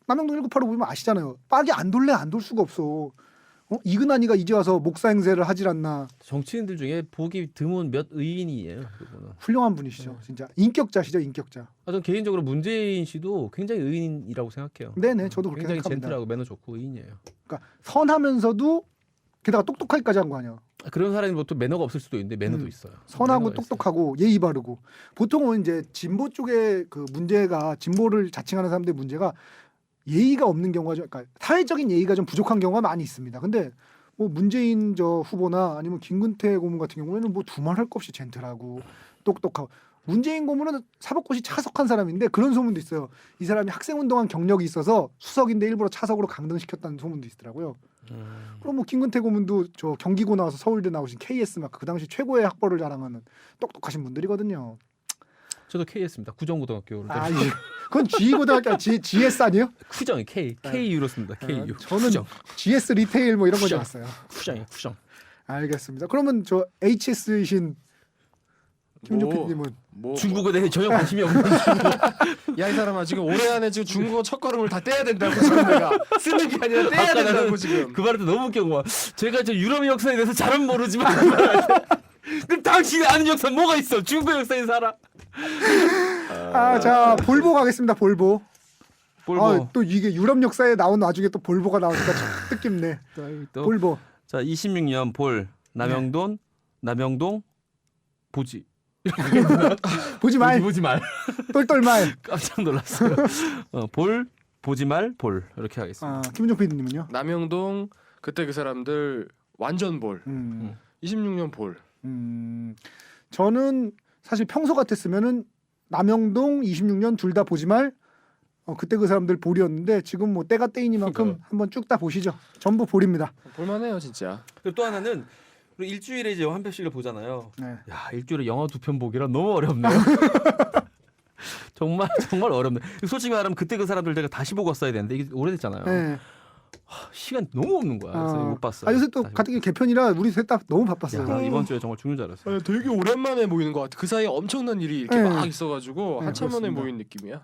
남영동 198호 보면 아시잖아요. 빡이 안 돌래 안 돌 수가 없어. 이근한이가 이제 와서 목사 행세를 하질 않나. 정치인들 중에 보기 드문 몇 의인이에요. 그분은. 훌륭한 분이시죠. 진짜 인격자시죠. 인격자. 전 개인적으로 문재인 씨도 굉장히 의인이라고 생각해요. 네네 저도 그렇게 굉장히 생각합니다. 젠틀하고 매너 좋고 의인이에요. 그러니까 선하면서도 게다가 똑똑하기까지 한 거 아니야. 그런 사람이 보통 매너가 없을 수도 있는데 매너도 있어요. 선하고 매너가 똑똑하고 예의 바르고. 보통은 이제 진보 쪽의 그 문제가 진보를 자칭하는 사람들의 문제가 예의가 없는 경우가 그러니까 사회적인 예의가 좀 부족한 경우가 많이 있습니다. 근데 뭐 문재인 후보나 아니면 김근태 고문 같은 경우에는 뭐 두말할 것 없이 젠틀하고 똑똑하고. 문재인 고문은 사법고시 차석한 사람인데 그런 소문도 있어요. 이 사람이 학생운동한 경력이 있어서 수석인데 일부러 차석으로 강등시켰다는 소문도 있더라고요. 그럼 뭐 김근태 고문도 경기고 나와서 서울대 나오신 KS 막 그 당시 최고의 학벌을 자랑하는 똑똑하신 분들이거든요. 저도 KS입니다. 구정고등학교를. 그건 G고등학교 GS 아니에요? 쿠정 KU로 씁니다. KU. 저는 쿠정. GS 리테일 뭐 이런 거 쿠정. 나왔어요. 쿠정이에요. 쿠정. 알겠습니다. 그러면 HS이신 김은종 PD님은 중국에 대해 전혀 관심이 없는 야 이 사람아 지금 올해 안에 지금 중국어 첫 걸음을 다 떼야 된다고 지금 내가 쓰는 게 아니라 떼야 된다고 지금. 그 말할 때 너무 웃겨. 제가 유럽 역사에 대해서 잘은 모르지만 그럼 당신이 아는 역사 뭐가 있어? 중국 역사에 살아. 자 볼보 가겠습니다. 볼보. 볼보. 또 이게 유럽 역사에 나온 와중에 또 볼보가 나오니까 참 뜻깊네. 또. 볼보. 자 26년 볼 남영동 보지 보지 말. 보지 말. 똘똘말. 깜짝 놀랐어요. 보지 말 볼 이렇게 하겠습니다. 김은종 PD님은요? 남영동 그때 그 사람들 완전 볼. 26년 볼. 저는 사실 평소 같았으면은 남영동 26년 둘 다 보지 말. 그때 그 사람들 볼이었는데 지금 뭐 때가 때이니만큼 한번 쭉 다 보시죠. 전부 볼입니다. 볼만해요 진짜. 그리고 또 하나는 일주일에 이제 한 편씩을 보잖아요. 네. 야 일주일에 영화 2편 보기라 너무 어렵네요. 정말 어렵네. 솔직히 말하면 그때 그 사람들 제가 다시 보고 왔어야 되는데 이게 오래됐잖아요. 네. 시간 너무 없는 거야. 그래서 못 봤어요. 아 요새 또 다시 같은 게 개편이라 우리 셋 다 너무 바빴어요. 야, 이번 주에 정말 죽는 줄 알았어요. 아, 되게 오랜만에 모이는 것 같아. 그 사이에 엄청난 일이 이렇게 네. 막 있어가지고 네, 한참 만에 그렇습니다. 모인 느낌이야.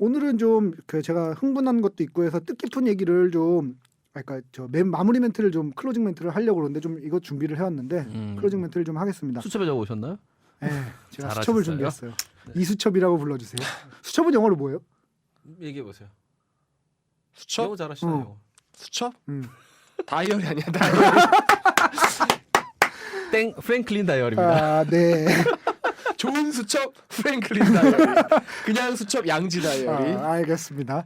오늘은 좀 그 제가 흥분한 것도 있고 해서 뜻깊은 얘기를 좀 그러니까 맨 마무리 멘트를 좀 클로징 멘트를 하려고 그러는데 좀 이거 준비를 해왔는데 클로징 멘트를 좀 하겠습니다. 수첩에 적어 오셨나요? 네, 제가 잘하셨어요. 수첩을 준비했어요. 네. 이수첩이라고 불러주세요. 수첩은 영어로 뭐예요? 얘기해 보세요. 수첩? 영어 잘하시나요? 수첩? 음. 다이어리 아니야 다이어리. 땡 프랭클린 다이어리입니다. 아, 네. 좋은 수첩 프랭클린 다이어리. 그냥 수첩 양지 다이어리. 알겠습니다.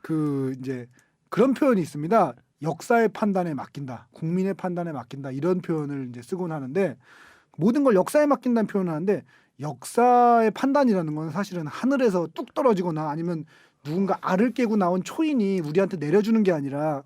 그 이제 그런 표현이 있습니다. 역사의 판단에 맡긴다, 국민의 판단에 맡긴다 이런 표현을 이제 쓰곤 하는데 모든 걸 역사에 맡긴다는 표현을 하는데 역사의 판단이라는 건 사실은 하늘에서 뚝 떨어지거나 아니면 누군가 알을 깨고 나온 초인이 우리한테 내려주는 게 아니라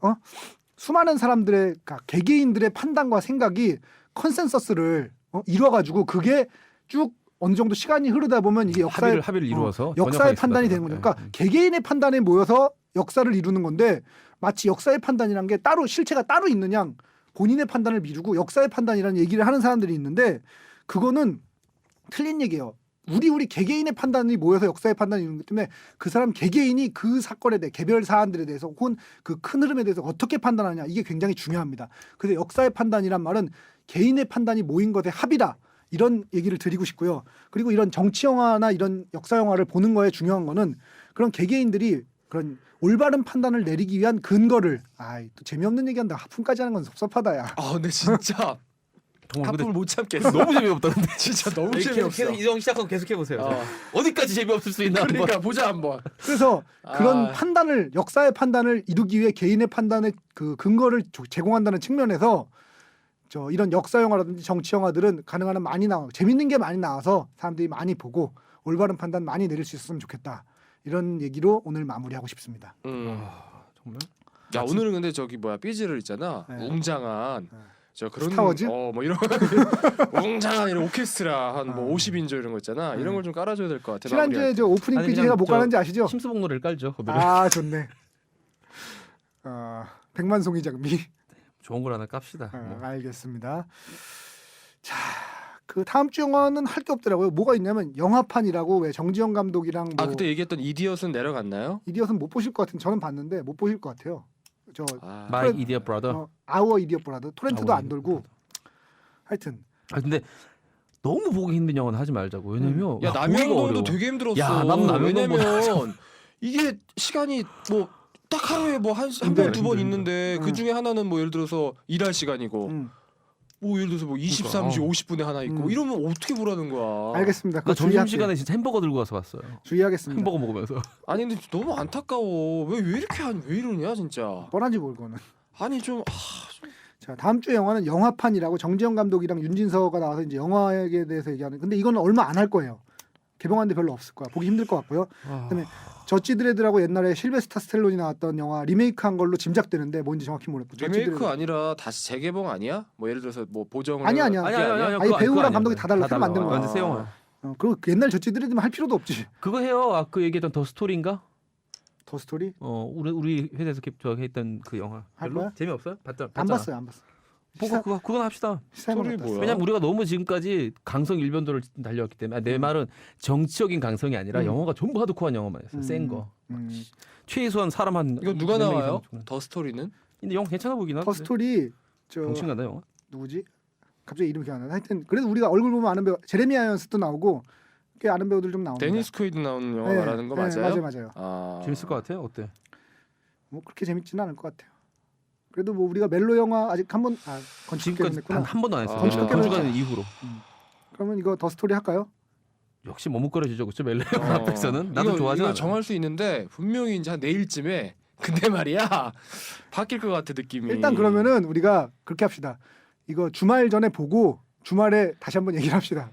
수많은 사람들의 그러니까 개개인들의 판단과 생각이 컨센서스를 이뤄가지고 그게 쭉 어느 정도 시간이 흐르다 보면 이게 역사의 합의를 이루어서 역사의 번역하겠습니다. 판단이 되는 거죠. 그러니까 개개인의 판단에 모여서 역사를 이루는 건데 마치 역사의 판단이란 게 따로 실체가 따로 있는 양 본인의 판단을 미루고 역사의 판단이라는 얘기를 하는 사람들이 있는데 그거는 틀린 얘기예요. 우리 개개인의 판단이 모여서 역사의 판단이 있는 것 때문에 그 사람 개개인이 그 사건에 대해 개별 사안들에 대해서 혹은 그 큰 흐름에 대해서 어떻게 판단하냐 이게 굉장히 중요합니다. 그래서 역사의 판단이란 말은 개인의 판단이 모인 것의 합이다. 이런 얘기를 드리고 싶고요. 그리고 이런 정치 영화나 이런 역사 영화를 보는 거에 중요한 거는 그런 개개인들이 그런 올바른 판단을 내리기 위한 근거를 또 재미없는 얘기한다. 하품까지 하는 건 섭섭하다 야. 아 근데 진짜 정말 근데 하품을 못 참겠어. 너무 재미없다는데. 진짜 너무 계속 재미없어. 이정 시작하고 계속 해보세요. 어. 어디까지 재미없을 수 있나 한번. 그러니까 보자 한번. 그래서 그런 아. 판단을 역사의 판단을 이루기 위해 개인의 판단의 그 근거를 제공한다는 측면에서 이런 역사 영화라든지 정치 영화들은 가능한 한 많이 나와 재밌는 게 많이 나와서 사람들이 많이 보고 올바른 판단 많이 내릴 수 있었으면 좋겠다. 이런 얘기로 오늘 마무리하고 싶습니다. 정말. 야 오늘은 근데 저기 뭐야 삐지를 있잖아. 네. 웅장한 네. 저 그런 스타워즈? 뭐 이런 웅장한 이런 오케스트라 한 뭐 50인조 이런 거 있잖아. 이런 걸 좀 깔아줘야 될 것 같아. 지난주에 저 오프닝 아니, 퀴즈 그냥 제가 못 가는지 아시죠? 심수봉 노래를 깔죠. 거기를. 아 좋네. 백만송이 장미. 좋은 걸 하나 깝시다. 뭐. 알겠습니다. 자, 그 다음 주 영화는 할 게 없더라고요. 뭐가 있냐면 영화판이라고 왜 정지영 감독이랑 뭐 그때 얘기했던 이디엇은 내려갔나요? 이디엇은 못 보실 것 같은 저는 봤는데 못 보실 것 같아요. My Idiot Brother. 아워 이디엇 브라더 토렌트도 Our 안 돌고 하여튼 근데 너무 보기 힘든 영화는 하지 말자고. 왜냐면 야 보기가 남영동도 어려워. 되게 힘들었어. 야, 나도 남영동 왜냐면 이게 시간이 뭐 딱 하루에 뭐 한 번 두 번 있는데 그 중에 하나는 뭐 예를 들어서 일할 시간이고 뭐 예를 들어서 뭐 23시 50분에 하나 있고 이러면 어떻게 보라는 거야. 알겠습니다. 나 그거 점심 주의할게요. 시간에 진짜 햄버거 들고 와서 봤어요. 주의하겠습니다. 햄버거 먹으면서. 아니 근데 너무 안타까워. 왜 이렇게 왜 이러냐 진짜. 뻔하지 뭘 거는. 아니 좀 자 다음 주 영화는 영화판이라고 정지영 감독이랑 윤진서가 나와서 이제 영화에 대해서 얘기하는. 근데 이거는 얼마 안 할 거예요. 개봉하는데 별로 없을 거야. 보기 힘들 것 같고요. 그다음에 저지 드레드라고 옛날에 실베스타 스텔론이 나왔던 영화 리메이크한 걸로 짐작되는데 뭔지 정확히 모르겠고. 저지 리메이크 드레드. 아니라 다시 재개봉 아니야? 뭐 예를 들어서 뭐 보정을 아니야. 아니 아니, 배우랑 감독이 다 달라. 새로 만든 거야. 완전 새 영화. 그리고 옛날 저지 드레드만 할 필요도 없지. 그거 해요. 그 얘기했던 더 스토리인가? 더 스토리 우리 회사에서 저 했던 그 영화. 할 별로 거야? 재미없어요? 안 봤어요. 그건 합시다. 스토리 뭐야? 왜냐면 우리가 너무 지금까지 강성 일변도를 달려왔기 때문에 내 말은 정치적인 강성이 아니라 영화가 전부 하드코어한 영화만 했어요. 센 거. 최소한 사람 한 이거 누가 몇 명이 나와요? 이상 더 스토리는? 근데 영화 괜찮아 보이긴 하는데. 더 스토리 정신가나 영화? 누구지? 갑자기 이름이 기억 안 나. 하여튼 그래도 우리가 얼굴 보면 아는 배우 제레미 아이언스도 나오고 꽤 아는 배우들 좀 나옵니다. 데니스 퀘이드 나오는 영화 말하는 거 맞아요? 맞아요. 아. 재밌을 것 같아요. 어때? 뭐 그렇게 재밌지는 않을 것 같아요. 그래도 뭐 우리가 멜로 영화 아직 한번 건축 지금까지 했구나. 한 번도 안 했어요. 건축 건축하는 이후로. 그러면 이거 더 스토리 할까요? 역시 머뭇거려지죠, 그렇죠? 멜레 영화 앞에서는 나도 이거, 좋아하지 이거 않아. 정할 수 있는데 분명히 이제 한 내일쯤에 근데 말이야 바뀔 것 같아 느낌이. 일단 그러면은 우리가 그렇게 합시다. 이거 주말 전에 보고 주말에 다시 한번 얘기를 합시다.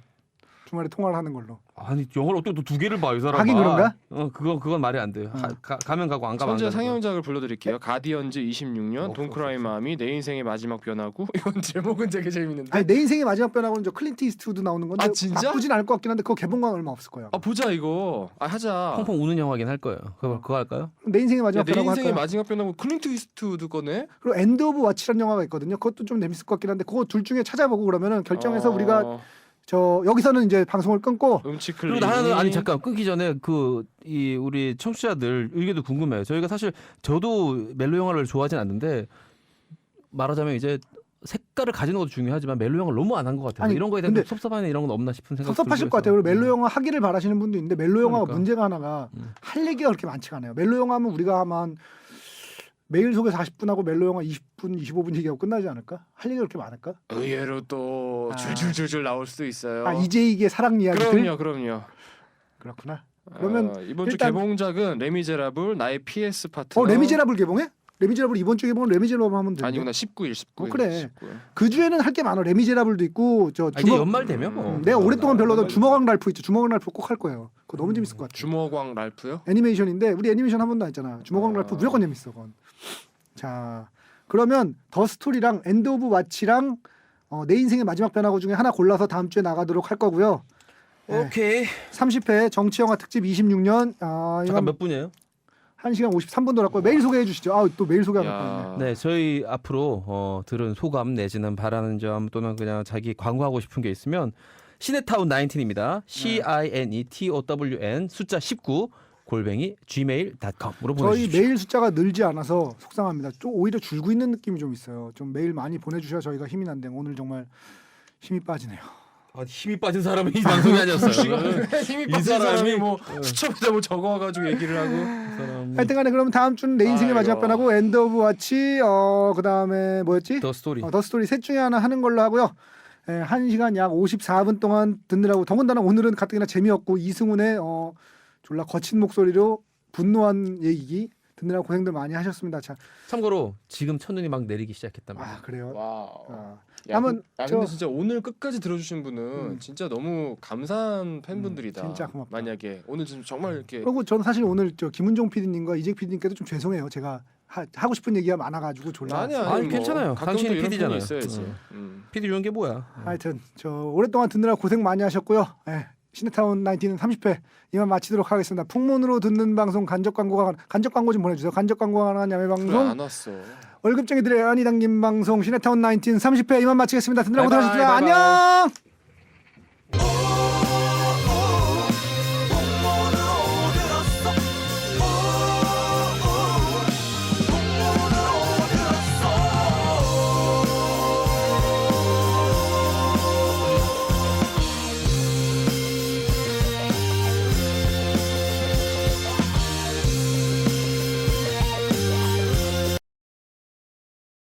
주말에 통화를 하는 걸로. 아니 영화를 어떻게 또 두 개를 봐 이 사람. 하긴 그런가? 그건 말이 안 돼요. 가면 가고 안 가면 안 현재 가는 상영작을 불러드릴게요. 가디언즈 26년, 동크라이 마미, 내 인생의 마지막 변화구. 이건 제목은 되게 재밌는데. 아니 내 인생의 마지막 변화고는 저 클린트 이스트우드 나오는 건데 아, 진짜? 나쁘진 않을 것 같긴 한데 그거 개봉관 얼마 없을 거예요. 아 보자 이거. 아 하자. 펑펑 우는 영화긴 할 거예요. 그거 할까요? 내 인생의 야, 마지막 내 변화고 인생의 할까요? 마지막 변화구 클린트 이스트우드 거네. 그리고 엔드 오브 와치라는 영화가 있거든요. 그것도 좀 재밌을 것 같긴 한데 그거 둘 중에 찾아보고 그러면은 결정해서 우리가 저 여기서는 이제 방송을 끊고 음치 그리고 클린. 나는 아니 잠깐 끊기 전에 이 우리 청취자들 의견도 궁금해요. 저희가 사실 저도 멜로 영화를 좋아하진 않는데 말하자면 이제 색깔을 가지는 것도 중요하지만 멜로 영화를 너무 안 한 것 같아요. 아니, 이런 거에 대한 근데 섭섭한 이런 건 없나 싶은 생각. 섭섭하실 것 같아요. 그리고 멜로 영화 하기를 바라시는 분도 있는데 멜로 영화가 그러니까. 문제가 하나가 할 얘기가 그렇게 많지가 않아요. 멜로 영화 하면 우리가 한 매일 속에 40분 하고 멜로 영화 20분, 25분 얘기하고 끝나지 않을까? 할 얘기가 그렇게 많을까? 의외로 또 아. 줄줄줄줄 나올 수도 있어요. 아 이재익의 사랑 이야기들? 그럼요. 그렇구나. 그러면 이번 주 일단- 개봉작은 레미제라블 나의 PS 파트. 레미제라블 개봉해? 레미제라블 이번 주 개봉은 레미제라블 하면 되는데. 아니구나 19일. 그래. 그 주에는 할 게 많아. 레미제라블도 있고 저 이제 연말 되면 뭐. 내가 오랫동안 별로던 주먹왕 랄프 있죠. 주먹왕 랄프 꼭 할 거예요. 그거 너무 재밌을 것 같아. 주먹왕 랄프요? 애니메이션인데 우리 애니메이션 한 번도 안 했잖아. 주먹왕 랄프 무조건 재밌어. 그건. 자 그러면 더 스토리랑 엔드 오브 와치랑 내 인생의 마지막 변화구 중에 하나 골라서 다음 주에 나가도록 할 거고요. 오케이. 30회 정치영화 특집 26년 잠깐 몇 분이에요? 1시간 53분 돌았고요. 메일 소개해 주시죠. 또 메일 소개하고 있네. 네, 저희 앞으로 들은 소감 내지는 바라는 점 또는 그냥 자기 광고하고 싶은 게 있으면 시네타운 19입니다. CINETOWN 숫자 19 @gmail.com으로 저희 보내주십시오. 메일 숫자가 늘지 않아서 속상합니다. 좀 오히려 줄고 있는 느낌이 좀 있어요. 좀 메일 많이 보내주셔야 저희가 힘이 난데 오늘 정말 힘이 빠지네요. 힘이 빠진 사람은 이 방송이 아니었어요. 힘이 빠진 사람이 뭐 수첩에다 뭐 적어가지고 얘기를 하고. 하여튼간에 그러면 다음 주는 내 인생의 마지막 변화고 엔드 오브 와치 그 다음에 뭐였지? 더 스토리. 더 스토리 셋 중에 하나 하는 걸로 하고요. 1시간 약 54분 동안 듣느라고 더군다나 오늘은 가뜩이나 재미없고 이승훈의 졸라 거친 목소리로 분노한 얘기 듣느라고 고생들 많이 하셨습니다. 자, 참고로 지금 첫눈이 막 내리기 시작했답니다. 그래요? 와우. 한번 근데 진짜 오늘 끝까지 들어주신 분은 진짜 너무 감사한 팬분들이다. 진짜 고맙다. 만약에 오늘 지금 정말 이렇게 그리고 저는 사실 오늘 저 김은종 PD님과 이재 PD님께도 좀 죄송해요. 제가 하고 싶은 얘기가 많아가지고 졸라. 아니, 괜찮아요. 당신이 PD잖아요. 있어야지. PD 이런 게 뭐야? 하여튼 저 오랫동안 듣느라 고생 많이 하셨고요. 시네타운 19는 30회 이만 마치도록 하겠습니다. 풍문으로 듣는 방송 간접 광고 좀 보내주세요. 간접 광고가 가능한 야매 방송. 안 왔어. 월급쟁이들의 안이 담긴 방송 시네타운 19 30회 이만 마치겠습니다. 듣느라 바이바이, 고생하셨습니다. 바이바이. 안녕.